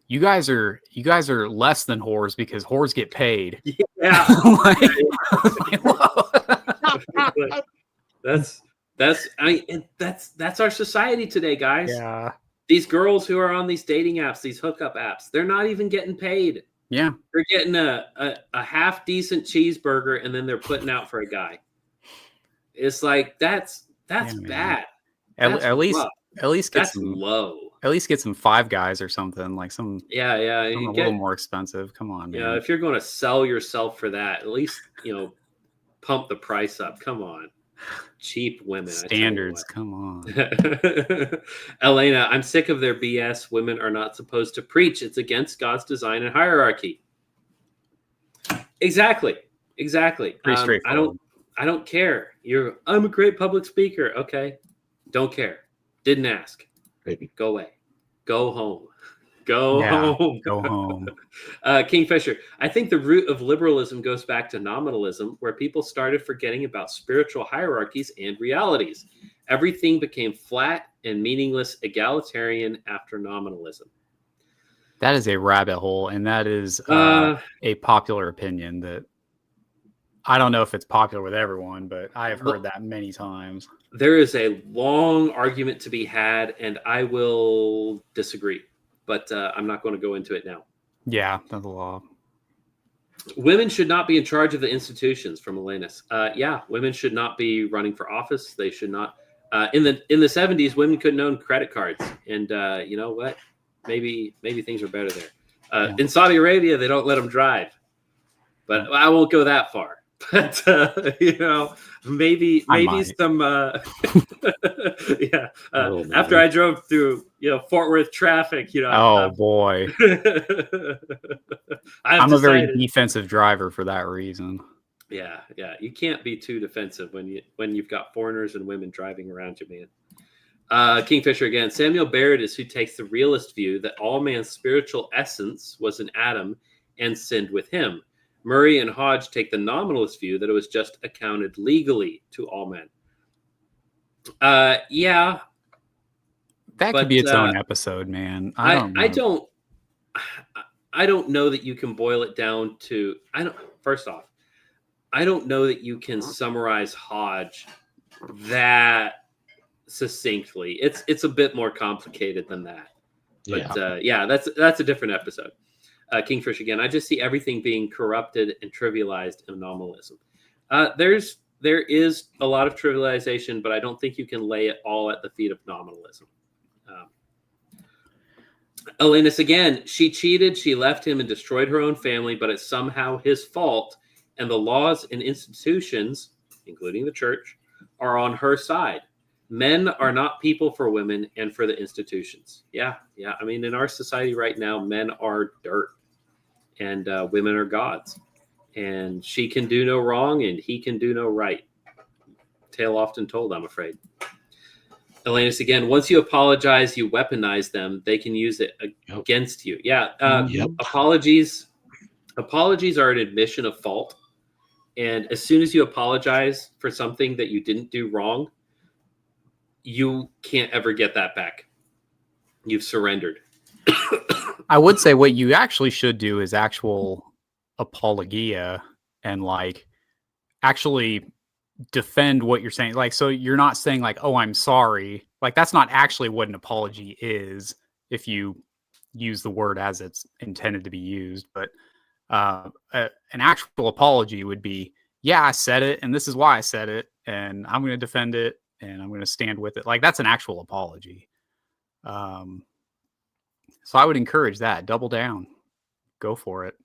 you guys are less than whores because whores get paid. Yeah. That's our society today, guys. Yeah. These girls who are on these dating apps, these hookup apps, they're not even getting paid. Yeah. They're getting a half decent cheeseburger, and then they're putting out for a guy. It's like that's bad. At least get that's some low. At least get some Five Guys or something, like some a little more expensive. Come on, man. Yeah, if you're going to sell yourself for that, at least pump the price up. Come on. Cheap women. Standards, come on. Elena, I'm sick of their BS. Women are not supposed to preach. It's against God's design and hierarchy. Exactly. Pretty straightforward. I don't care. I'm a great public speaker. Okay. Don't care. Didn't ask. Maybe. Go away. Go home. Go Yeah, home. go home. Kingfisher, I think the root of liberalism goes back to nominalism, where people started forgetting about spiritual hierarchies and realities. Everything became flat and meaningless, egalitarian after nominalism. That is a rabbit hole, and that is a popular opinion that I don't know if it's popular with everyone, but I have heard that many times. There is a long argument to be had, and I will disagree, but I'm not going to go into it now. Yeah, that's the law. Women should not be in charge of the institutions, from Elenus. Yeah, women should not be running for office. They should not. In the 70s, women couldn't own credit cards, and you know what? Maybe things are better there. Yeah. In Saudi Arabia, they don't let them drive, but I won't go that far. But you know, maybe some yeah. After I drove through Fort Worth traffic, boy, I'm a very defensive driver for that reason. Yeah, you can't be too defensive when you've got foreigners and women driving around you, man. Kingfisher again. Samuel Barrett is who takes the realist view that all man's spiritual essence was in Adam and sinned with him. Murray and Hodge take the nominalist view that it was just accounted legally to all men. Yeah. That could be its own episode, man. I don't know that you can boil it down to first off, I don't know that you can summarize Hodge that succinctly. It's a bit more complicated than that. But that's a different episode. Kingfish again. I just see everything being corrupted and trivialized in nominalism. There is a lot of trivialization, but I don't think you can lay it all at the feet of nominalism. Elenus again. She cheated. She left him and destroyed her own family, but it's somehow his fault. And the laws and institutions, including the church, are on her side. Men are not people for women and for the institutions. Yeah. I mean, in our society right now, men are dirt. And women are gods, and she can do no wrong, and he can do no right. Tale often told, I'm afraid. Elenus again. Once you apologize, you weaponize them. They can use it against you. Yeah. Apologies are an admission of fault, and as soon as you apologize for something that you didn't do wrong, you can't ever get that back. You've surrendered. I would say what you actually should do is actual apologia and actually defend what you're saying. So you're not saying oh, I'm sorry. That's not actually what an apology is if you use the word as it's intended to be used. But an actual apology would be, yeah, I said it, and this is why I said it, and I'm going to defend it, and I'm going to stand with it. That's an actual apology. So I would encourage that. Double down. Go for it.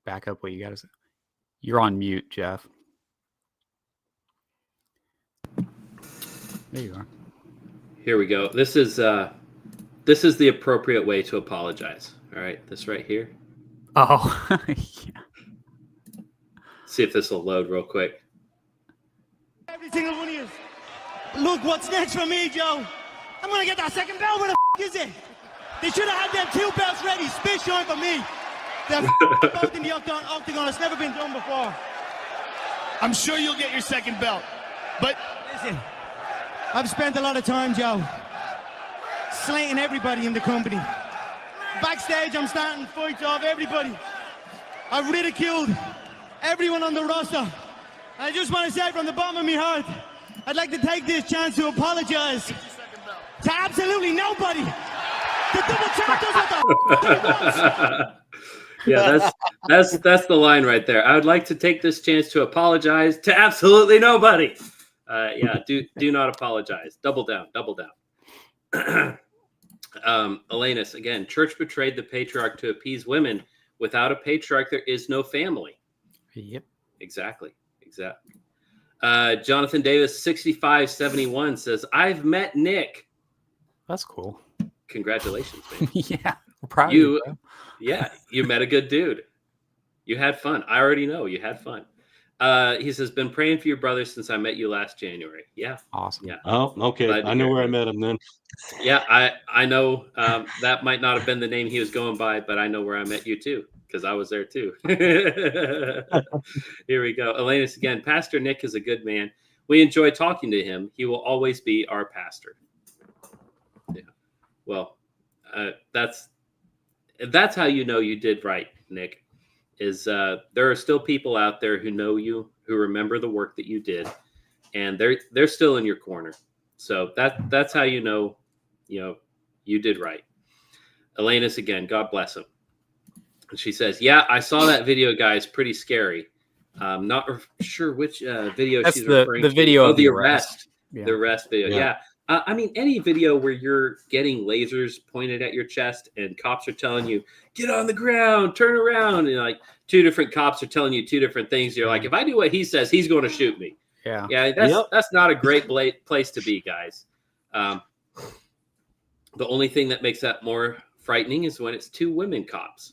Back up what you got to say. You're on mute, Jeff. There you are. Here we go. This is the appropriate way to apologize. All right, this right here. Oh, yeah. See if this will load real quick. Every single one of you. Look, what's next for me, Joe? I'm gonna get that second belt. Where the is it? They should have had them 2 belts ready. Spit shine for me. They're both in the octagon. It's never been done before. I'm sure you'll get your second belt. But listen, I've spent a lot of time, Joe, slating everybody in the company. Backstage, I'm starting fights off everybody. I've ridiculed everyone on the roster. I just want to say from the bottom of my heart, I'd like to take this chance to apologize to absolutely nobody. The double champ does what the wants. Yeah, that's the line right there. I would like to take this chance to apologize to absolutely nobody. Do not apologize. Double down. Elenus again. Church betrayed the patriarch to appease women. Without a patriarch, there is no family. Yep. Exactly. Jonathan Davis 6571 says, "I've met Nick." That's cool. Congratulations, man. Yeah, we're proud of you. Yeah, you met a good dude. You had fun. I already know you had fun. He says, been praying for your brother since I met you last January. Yeah. Awesome. Yeah. Oh, okay. Glad to I know hear where I it. met him then. Yeah, I know that might not have been the name he was going by, but I know where I met you too, because I was there too. Here we go. Elena's again. Pastor Nick is a good man. We enjoy talking to him. He will always be our pastor. Yeah. Well, that's how you know you did right, Nick. Is there are still people out there who know you, who remember the work that you did, and they're still in your corner. So that's how you know you did right. Elena's again. God bless him. And she says, "Yeah, I saw that video, guys. Pretty scary. Not sure which video That's she's referring the to. video Oh, of the arrest. arrest. Yeah. The arrest video. Yeah. I mean, any video where you're getting lasers pointed at your chest and cops are telling you, get on the ground, turn around. And like two different cops are telling you two different things. You're like, if I do what he says, he's going to shoot me. Yeah. Yeah. That's not a great place to be, guys. The only thing that makes that more frightening is when it's two women cops.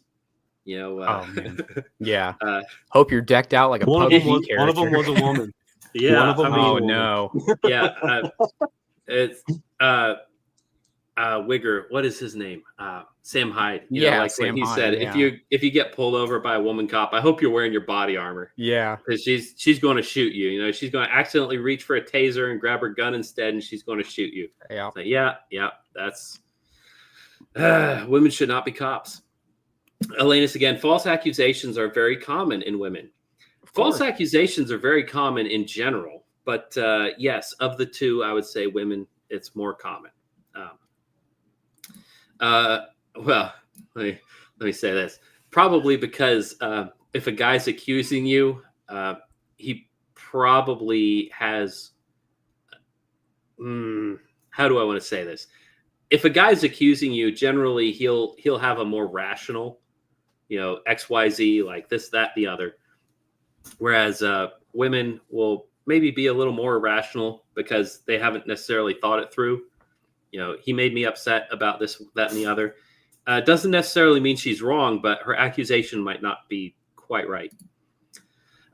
You know, Oh man. Yeah. uh, Hope you're decked out like a One of PUBG them was a woman. yeah. One of them I was mean, a Oh woman. no. yeah. It's Wigger. What is his name? Sam Hyde. You know, Yeah, like Sam what he Hyde, said. yeah. If you get pulled over by a woman cop, I hope you're wearing your body armor, Yeah. because she's going to shoot you. You know, she's going to accidentally reach for a taser and grab her gun instead, and she's going to shoot you. Yeah. So, yeah. That's women should not be cops. Elena's again. False accusations are very common in women. False accusations are very common in general, but yes, of the two, I would say women, it's more common. Well, let me say this. Probably because if a guy's accusing you, he probably has. How do I want to say this? If a guy's accusing you, generally he'll have a more rational, XYZ, like this, that, the other. Whereas women will maybe be a little more irrational because they haven't necessarily thought it through. He made me upset about this, that, and the other. Doesn't necessarily mean she's wrong, but her accusation might not be quite right.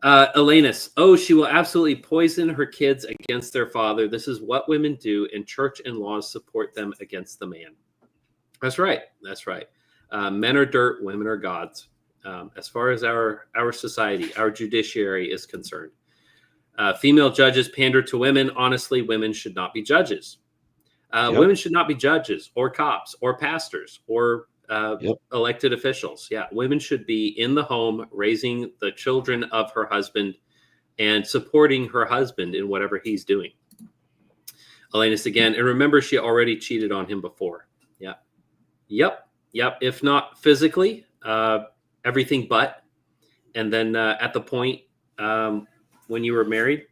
Elena's, she will absolutely poison her kids against their father. This is what women do, and church and laws support them against the man. That's right. Men are dirt, women are gods. As far as our society, our judiciary is concerned. Female judges pander to women. Honestly, women should not be judges. Women should not be judges or cops or pastors or elected officials. Yeah, women should be in the home raising the children of her husband and supporting her husband in whatever he's doing. Elena's again, and remember, she already cheated on him before. Yeah. Yep. If not physically, everything but. And then at the point when you were married,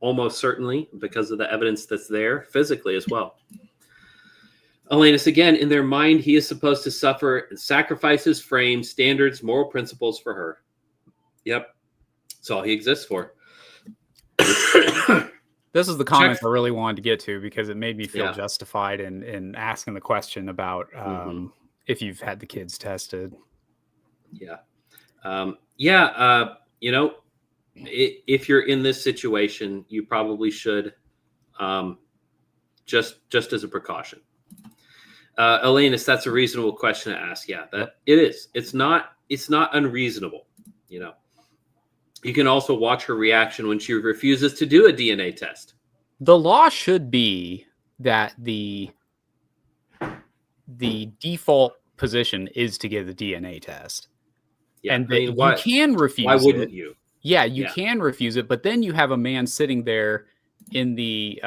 almost certainly, because of the evidence that's there, physically as well. Elena's again, in their mind, he is supposed to suffer and sacrifice his frame, standards, moral principles for her. Yep. That's all he exists for. This is the comment I really wanted to get to because it made me feel justified in asking the question about if you've had the kids tested. Yeah. If you're in this situation, you probably should, just as a precaution. Elena's, that's a reasonable question to ask. Yeah, that it is. It's not unreasonable. You can also watch her reaction when she refuses to do a DNA test. The law should be that the default position is to get the DNA test. Yeah, and you can refuse it. Why wouldn't you? Yeah, you can refuse it, but then you have a man sitting there in the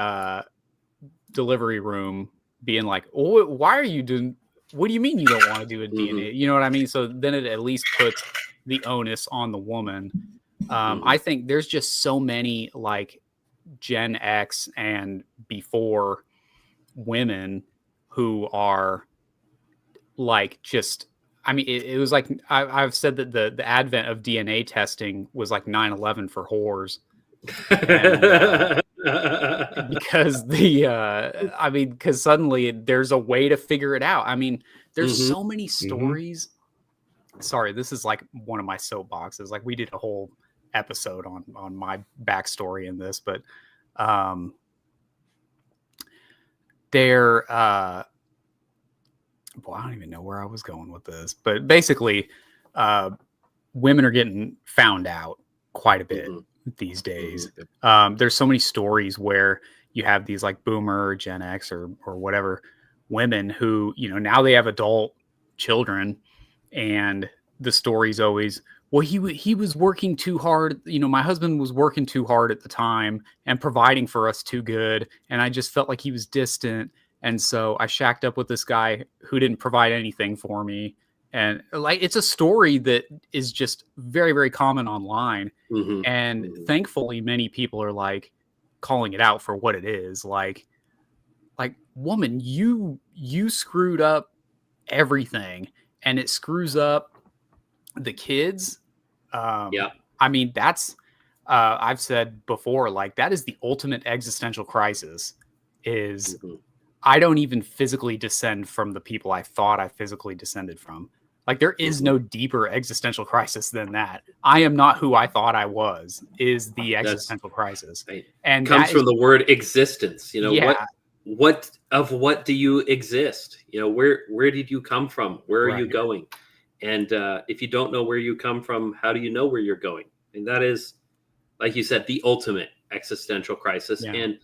delivery room being like, "Oh, why are you doing? What do you mean you don't want to do a DNA?" You know what I mean? So then it at least puts the onus on the woman. I think there's just so many like Gen X and before women who are like just. I mean, it was like I've said that the advent of DNA testing was like 9/11 for whores, and, because suddenly there's a way to figure it out. I mean, there's so many stories. Sorry, this is like one of my soapboxes. Like we did a whole episode on my backstory in this, but they're I don't even know where I was going with this, but basically women are getting found out quite a bit these days. There's so many stories where you have these like boomer or Gen X or whatever women who, now they have adult children, and the story's always, well, he was working too hard. My husband was working too hard at the time and providing for us too good. And I just felt like he was distant. And so I shacked up with this guy who didn't provide anything for me. And like, it's a story that is just very, very common online. And thankfully, many people are like calling it out for what it is. Like, woman, you screwed up everything, and it screws up the kids. I mean, that's I've said before, like, that is the ultimate existential crisis. Is I don't even physically descend from the people I thought I physically descended from. Like, there is no deeper existential crisis than that. I am not who I thought I was, is the existential crisis. Right. And comes from the word existence. Yeah. What do you exist? Where did you come from? Where are you going? And if you don't know where you come from, how do you know where you're going? And that is, like you said, the ultimate existential crisis. And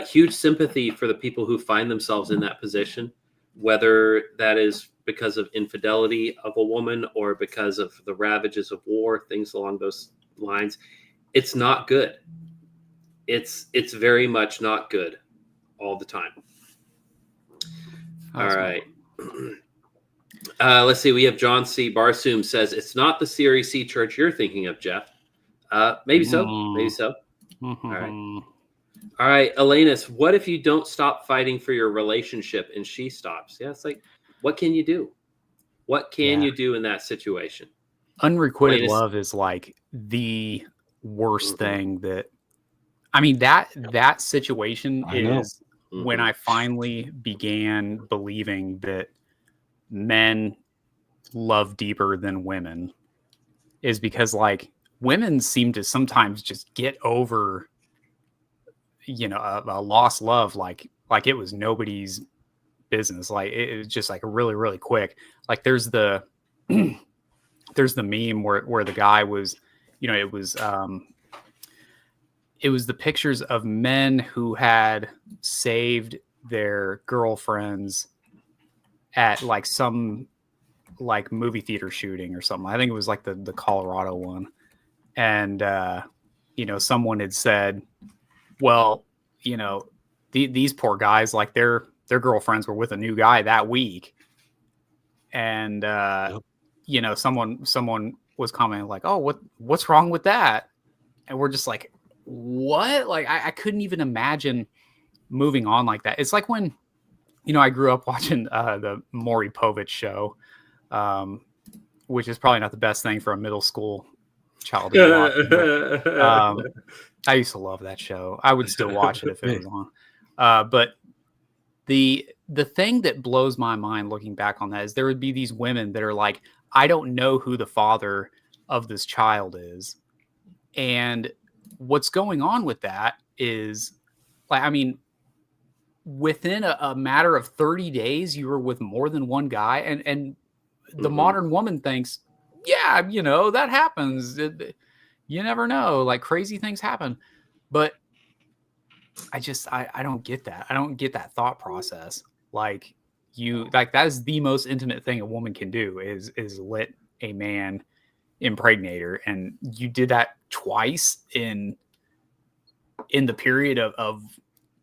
huge sympathy for the people who find themselves in that position, whether that is because of infidelity of a woman or because of the ravages of war, things along those lines. It's not good. It's very much not good all the time. All right. Let's see. We have John C. Barsoom says, it's not the Series C church you're thinking of, Jeff. Maybe so. Maybe so. All right. All right, Elenus, what if you don't stop fighting for your relationship and she stops? Yeah, it's like, what can you do? What can you do in that situation? Unrequited love is like the worst thing that, I mean, that situation is when I finally began believing that men love deeper than women, is because like women seem to sometimes just get over a lost love like it was nobody's business. Like it was just like really, really quick. Like there's the meme where the guy was, it was the pictures of men who had saved their girlfriends at like some like movie theater shooting or something. I think it was like the Colorado one. And someone had said, well, these poor guys, like their girlfriends were with a new guy that week. And, someone was commenting like, oh, what's wrong with that? And we're just like, what? Like, I couldn't even imagine moving on like that. It's like when, I grew up watching the Maury Povich show, which is probably not the best thing for a middle school child to watch. But, I used to love that show. I would still watch it if it was on. But the thing that blows my mind looking back on that is there would be these women that are like, I don't know who the father of this child is. And what's going on with that is, like, I mean, within a matter of 30 days, you were with more than one guy. And the modern woman thinks, yeah, that happens. You never know, like crazy things happen. But I don't get that. I don't get that thought process. Like that is the most intimate thing a woman can do is let a man impregnate her. And you did that twice in the period of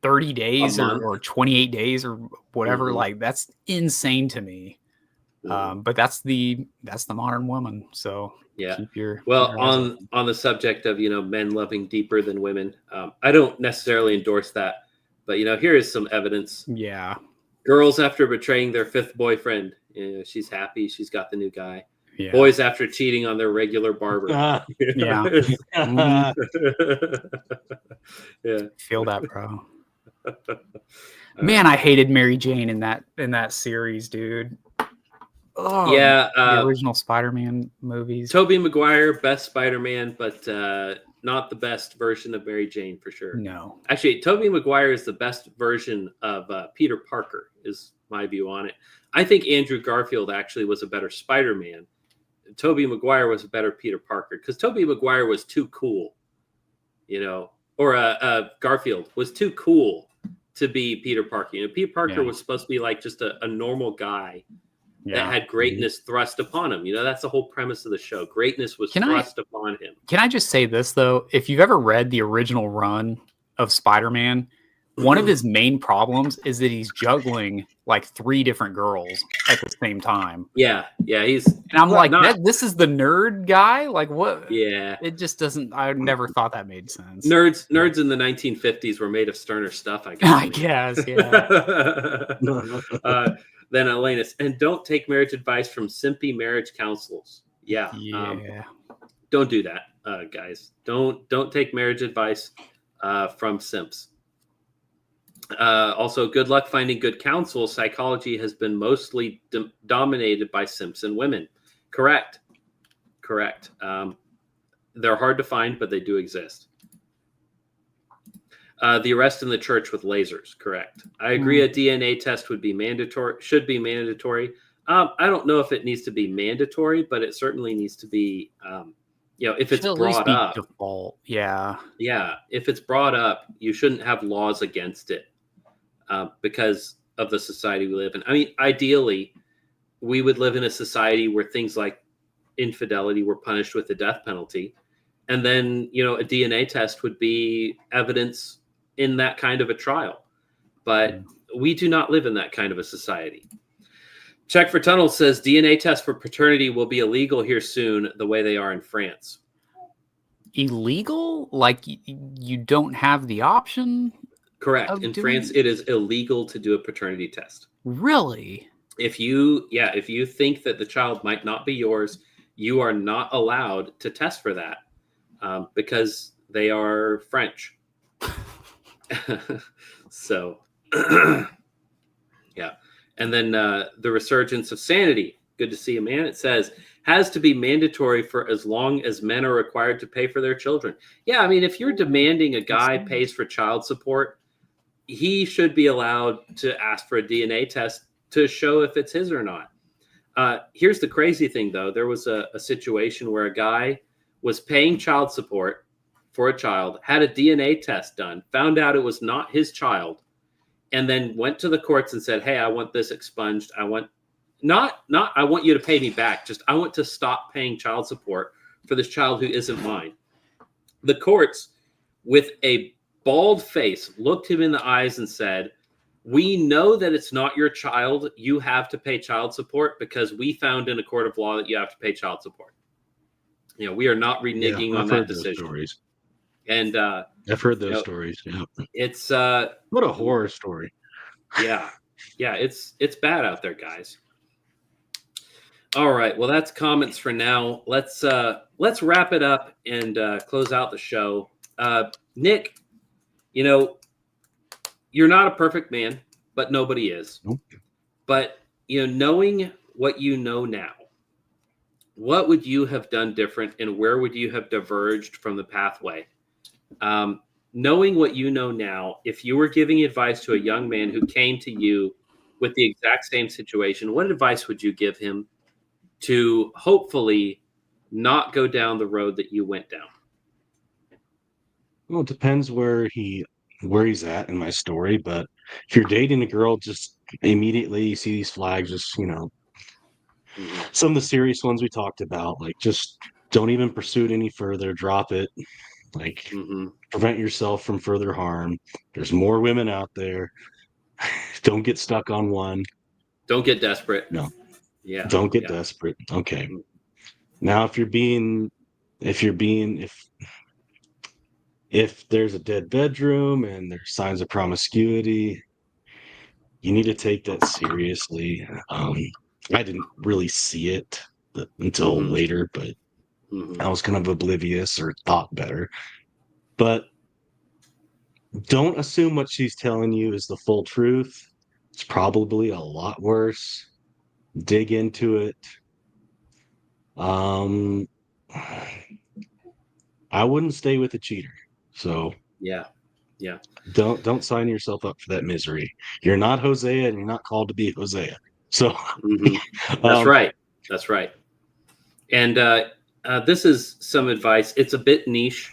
30 days or 28 days or whatever. Like that's insane to me. But that's the modern woman. So keep your on the subject of men loving deeper than women, I don't necessarily endorse that, but here is some evidence. Girls after betraying their fifth boyfriend, she's happy she's got the new guy. Boys after cheating on their regular barber. Feel that, bro. Man, I hated Mary Jane in that series, dude. Oh, Yeah, the original Spider-Man movies. Tobey Maguire, best Spider-Man, but not the best version of Mary Jane for sure. No. Actually, Tobey Maguire is the best version of Peter Parker, is my view on it. I think Andrew Garfield actually was a better Spider-Man. Tobey Maguire was a better Peter Parker because Tobey Maguire was too cool, or Garfield was too cool to be Peter Parker. Peter Parker was supposed to be like just a normal guy that had greatness thrust upon him. That's the whole premise of the show. Greatness was thrust upon him. Can I just say this, though? If you've ever read the original run of Spider-Man, one of his main problems is that he's juggling like 3 different girls at the same time. Yeah. And I'm like, this is the nerd guy? Like, what? Yeah. It just doesn't, I never thought that made sense. Nerds in the 1950s were made of sterner stuff, I guess. I guess, yeah. Then Elenus, and don't take marriage advice from simpy marriage counsels. Yeah. Don't do that, guys. Don't take marriage advice from simps. Also, good luck finding good counsel. Psychology has been mostly dominated by simps and women. Correct. They're hard to find, but they do exist. The arrest in the church with lasers. Correct. I agree. A DNA test should be mandatory. I don't know if it needs to be mandatory, but it certainly needs to be, if it's brought up. Default. Yeah. If it's brought up, you shouldn't have laws against it because of the society we live in. I mean, ideally, we would live in a society where things like infidelity were punished with the death penalty. And then, a DNA test would be evidence in that kind of a trial. But we do not live in that kind of a society. Check for Tunnel says DNA tests for paternity will be illegal here soon, the way they are in France. Illegal? Like you don't have the option? Correct. In France, it is illegal to do a paternity test. Really? If you think that the child might not be yours, you are not allowed to test for that because they are French. So, yeah. And then the resurgence of sanity. Good to see you, man. It says, has to be mandatory for as long as men are required to pay for their children. Yeah, I mean, if you're demanding a guy pays for child support, he should be allowed to ask for a DNA test to show if it's his or not. Here's the crazy thing, though. There was a situation where a guy was paying child support for a child, had a DNA test done, found out it was not his child, and then went to the courts and said, hey, I want this expunged. I want I want you to pay me back. Just I want to stop paying child support for this child who isn't mine. The courts, with a bald face, looked him in the eyes and said, we know that it's not your child. You have to pay child support because we found in a court of law that you have to pay child support. We are not reneging on that decision. Stories. And I've heard those stories. Yeah. It's what a horror story. Yeah, it's bad out there, guys. All right, well, that's comments for now. Let's wrap it up and close out the show. Nick, you're not a perfect man, but nobody is. Nope. But knowing what you know now, what would you have done different, and where would you have diverged from the pathway? Knowing what you know now, if you were giving advice to a young man who came to you with the exact same situation, what advice would you give him to hopefully not go down the road that you went down? Well, it depends where he's at in my story, but if you're dating a girl, just immediately you see these flags, just some of the serious ones we talked about, like just don't even pursue it any further, drop it, like prevent yourself from further harm. There's more women out there. Don't get stuck on one. Don't get desperate. No. Yeah. Don't get desperate. Okay. Now, if there's a dead bedroom and there's signs of promiscuity, you need to take that seriously. I didn't really see it until later, but I was kind of oblivious or thought better. But don't assume what she's telling you is the full truth. It's probably a lot worse. dig into it. I wouldn't stay with a cheater. So Yeah. Yeah. don't sign yourself up for that misery. You're not Hosea, and you're not called to be Hosea. So That's right. That's right. And this is some advice. It's a bit niche,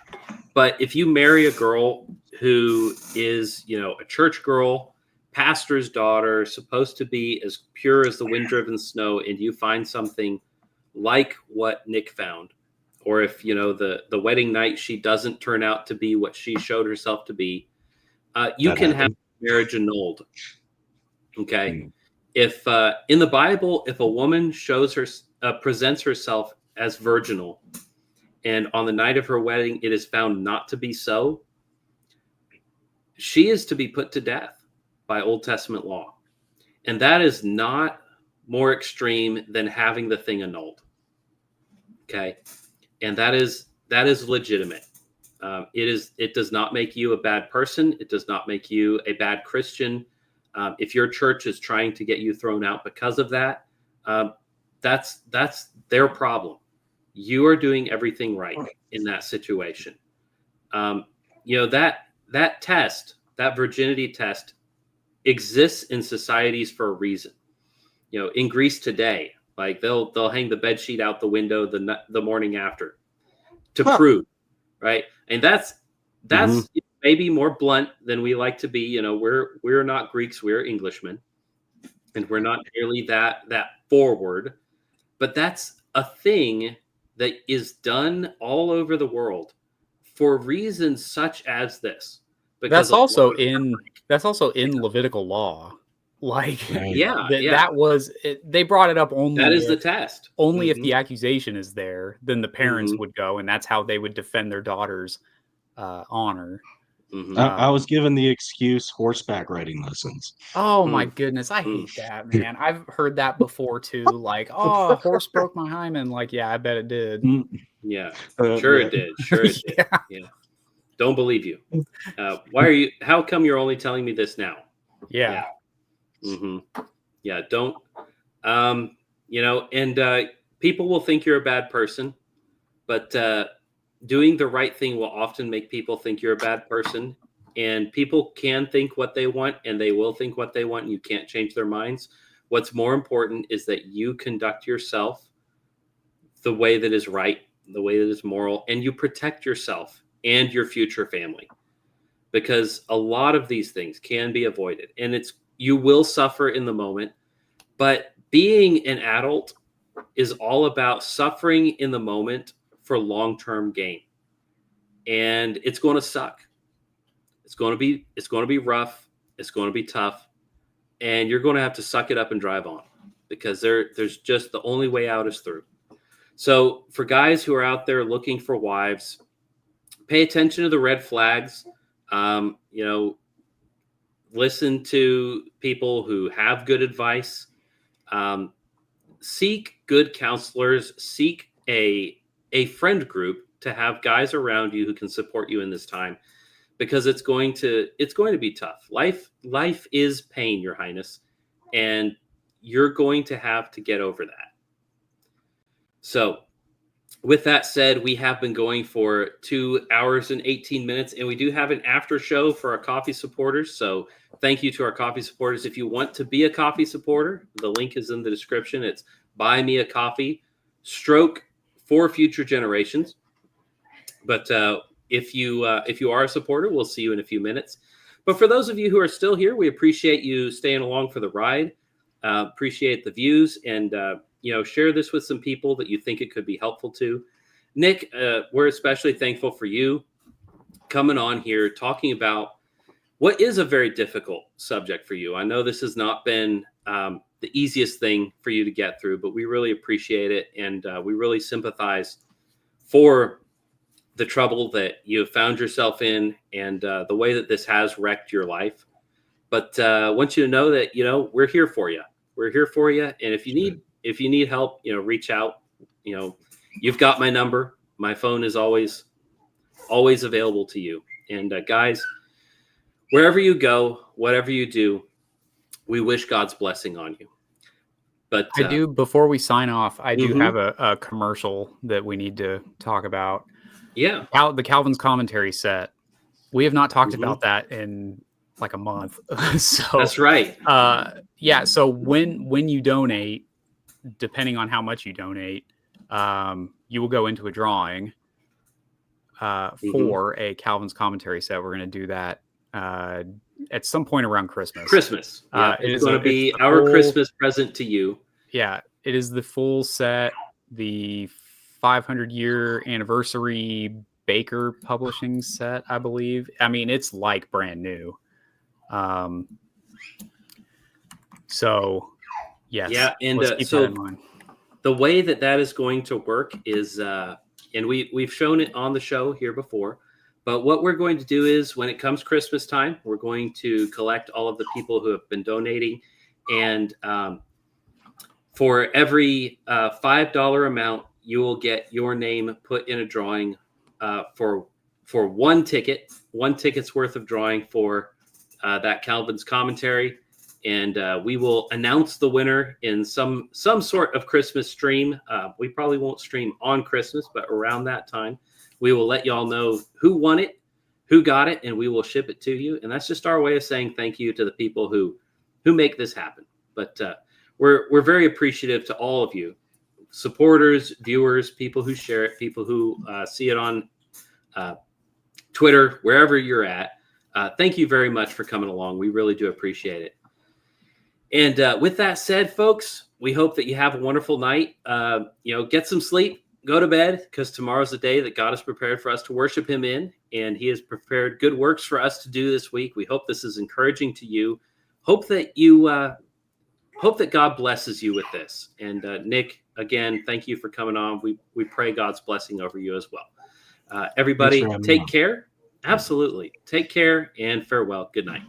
but if you marry a girl who is, a church girl, pastor's daughter, supposed to be as pure as the wind-driven snow, and you find something like what Nick found, or if the wedding night she doesn't turn out to be what she showed herself to be, you That can have happened. marriage annulled. Okay. Mm. If in the Bible, if a woman presents herself as virginal, and on the night of her wedding it is found not to be so, she is to be put to death by Old Testament law. And that is not more extreme than having the thing annulled. Okay. And that is legitimate. It does not make you a bad person. It does not make you a bad Christian. If your church is trying to get you thrown out because of that, that's their problem. You are doing everything right in that situation. That test, that virginity test, exists in societies for a reason. In Greece today, like they'll hang the bed sheet out the window the morning after to prove, right? And that's maybe more blunt than we like to be. We're not Greeks, we're Englishmen, and we're not nearly that forward. But that's a thing that is done all over the world for reasons such as this. Because that's also in Levitical law. Like, Right. that was it, they brought it up only that is the test. Only if the accusation is there, then the parents Mhm. would go, and that's how they would defend their daughter's honor. Mhm. I was given the excuse horseback riding lessons. Oh my goodness, I hate that, man. I've heard that before too. Like, oh, a horse broke my hymen. Like, yeah, I bet it did. Yeah, sure it did. Sure it did. Yeah. Don't believe you. How come you're only telling me this now? Yeah. Yeah, don't. And people will think you're a bad person, but doing the right thing will often make people think you're a bad person. And people can think what they want, and they will think what they want, and you can't change their minds. What's more important is that you conduct yourself the way that is right, the way that is moral, and you protect yourself and your future family. Because a lot of these things can be avoided, and you will suffer in the moment, but being an adult is all about suffering in the moment for long-term gain. And it's going to suck. It's going to be rough. It's going to be tough. And you're going to have to suck it up and drive on, because there's just the only way out is through. So for guys who are out there looking for wives, pay attention to the red flags. Listen to people who have good advice. Seek good counselors. Seek a friend group to have guys around you who can support you in this time, because it's going to be tough. Life is pain, Your Highness, and you're going to have to get over that. So, with that said, we have been going for 2 hours and 18 minutes, and we do have an after show for our coffee supporters. So thank you to our coffee supporters. If you want to be a coffee supporter, the link is in the description. It's Buy Me a Coffee, stroke for future generations. But if you are a supporter, we'll see you in a few minutes. But for those of you who are still here, we appreciate you staying along for the ride. Appreciate the views, and share this with some people that you think it could be helpful to. Nick, we're especially thankful for you coming on here talking about what is a very difficult subject for you. I know this has not been the easiest thing for you to get through, but we really appreciate it, and we really sympathize for the trouble that you have found yourself in, and the way that this has wrecked your life. But I want you to know that we're here for you. We're here for you, and if you need help, reach out. You've got my number. My phone is always available to you. And guys, wherever you go, whatever you do, we wish God's blessing on you. But I do, before we sign off, I do Mhm. have a commercial that we need to talk about. yeah, The Calvin's commentary set. We have not talked Mhm. about that in like a month. So that's right. yeah. So when you donate, depending on how much you donate, you will go into a drawing for a Calvin's commentary set. We're going to do that at some point around Christmas. Christmas. Yeah, It it's is going to be it's the our full- Christmas present to you. Yeah, it is the full set, the 500-year anniversary Baker publishing set, I believe. I mean, it's like brand new. So, yes. Yeah, and let's keep so that in mind. the way that is going to work is, and we've shown it on the show here before, but what we're going to do is when it comes Christmas time, we're going to collect all of the people who have been donating, and for every $5 amount, you will get your name put in a drawing for one ticket's worth of drawing for that Calvin's commentary. And we will announce the winner in some sort of Christmas stream. We probably won't stream on Christmas, but around that time, we will let y'all know who won it, who got it, and we will ship it to you. And that's just our way of saying thank you to the people who make this happen. But we're very appreciative to all of you, supporters, viewers, people who share it, people who see it on Twitter, wherever you're at. Thank you very much for coming along. We really do appreciate it. And with that said, folks, we hope that you have a wonderful night. Get some sleep, go to bed, because tomorrow's the day that God has prepared for us to worship him in, and he has prepared good works for us to do this week. We hope this is encouraging to you. Hope that God blesses you with this. And Nick, again, thank you for coming on. We pray God's blessing over you as well. Everybody, take care. Absolutely. Take care and farewell. Good night.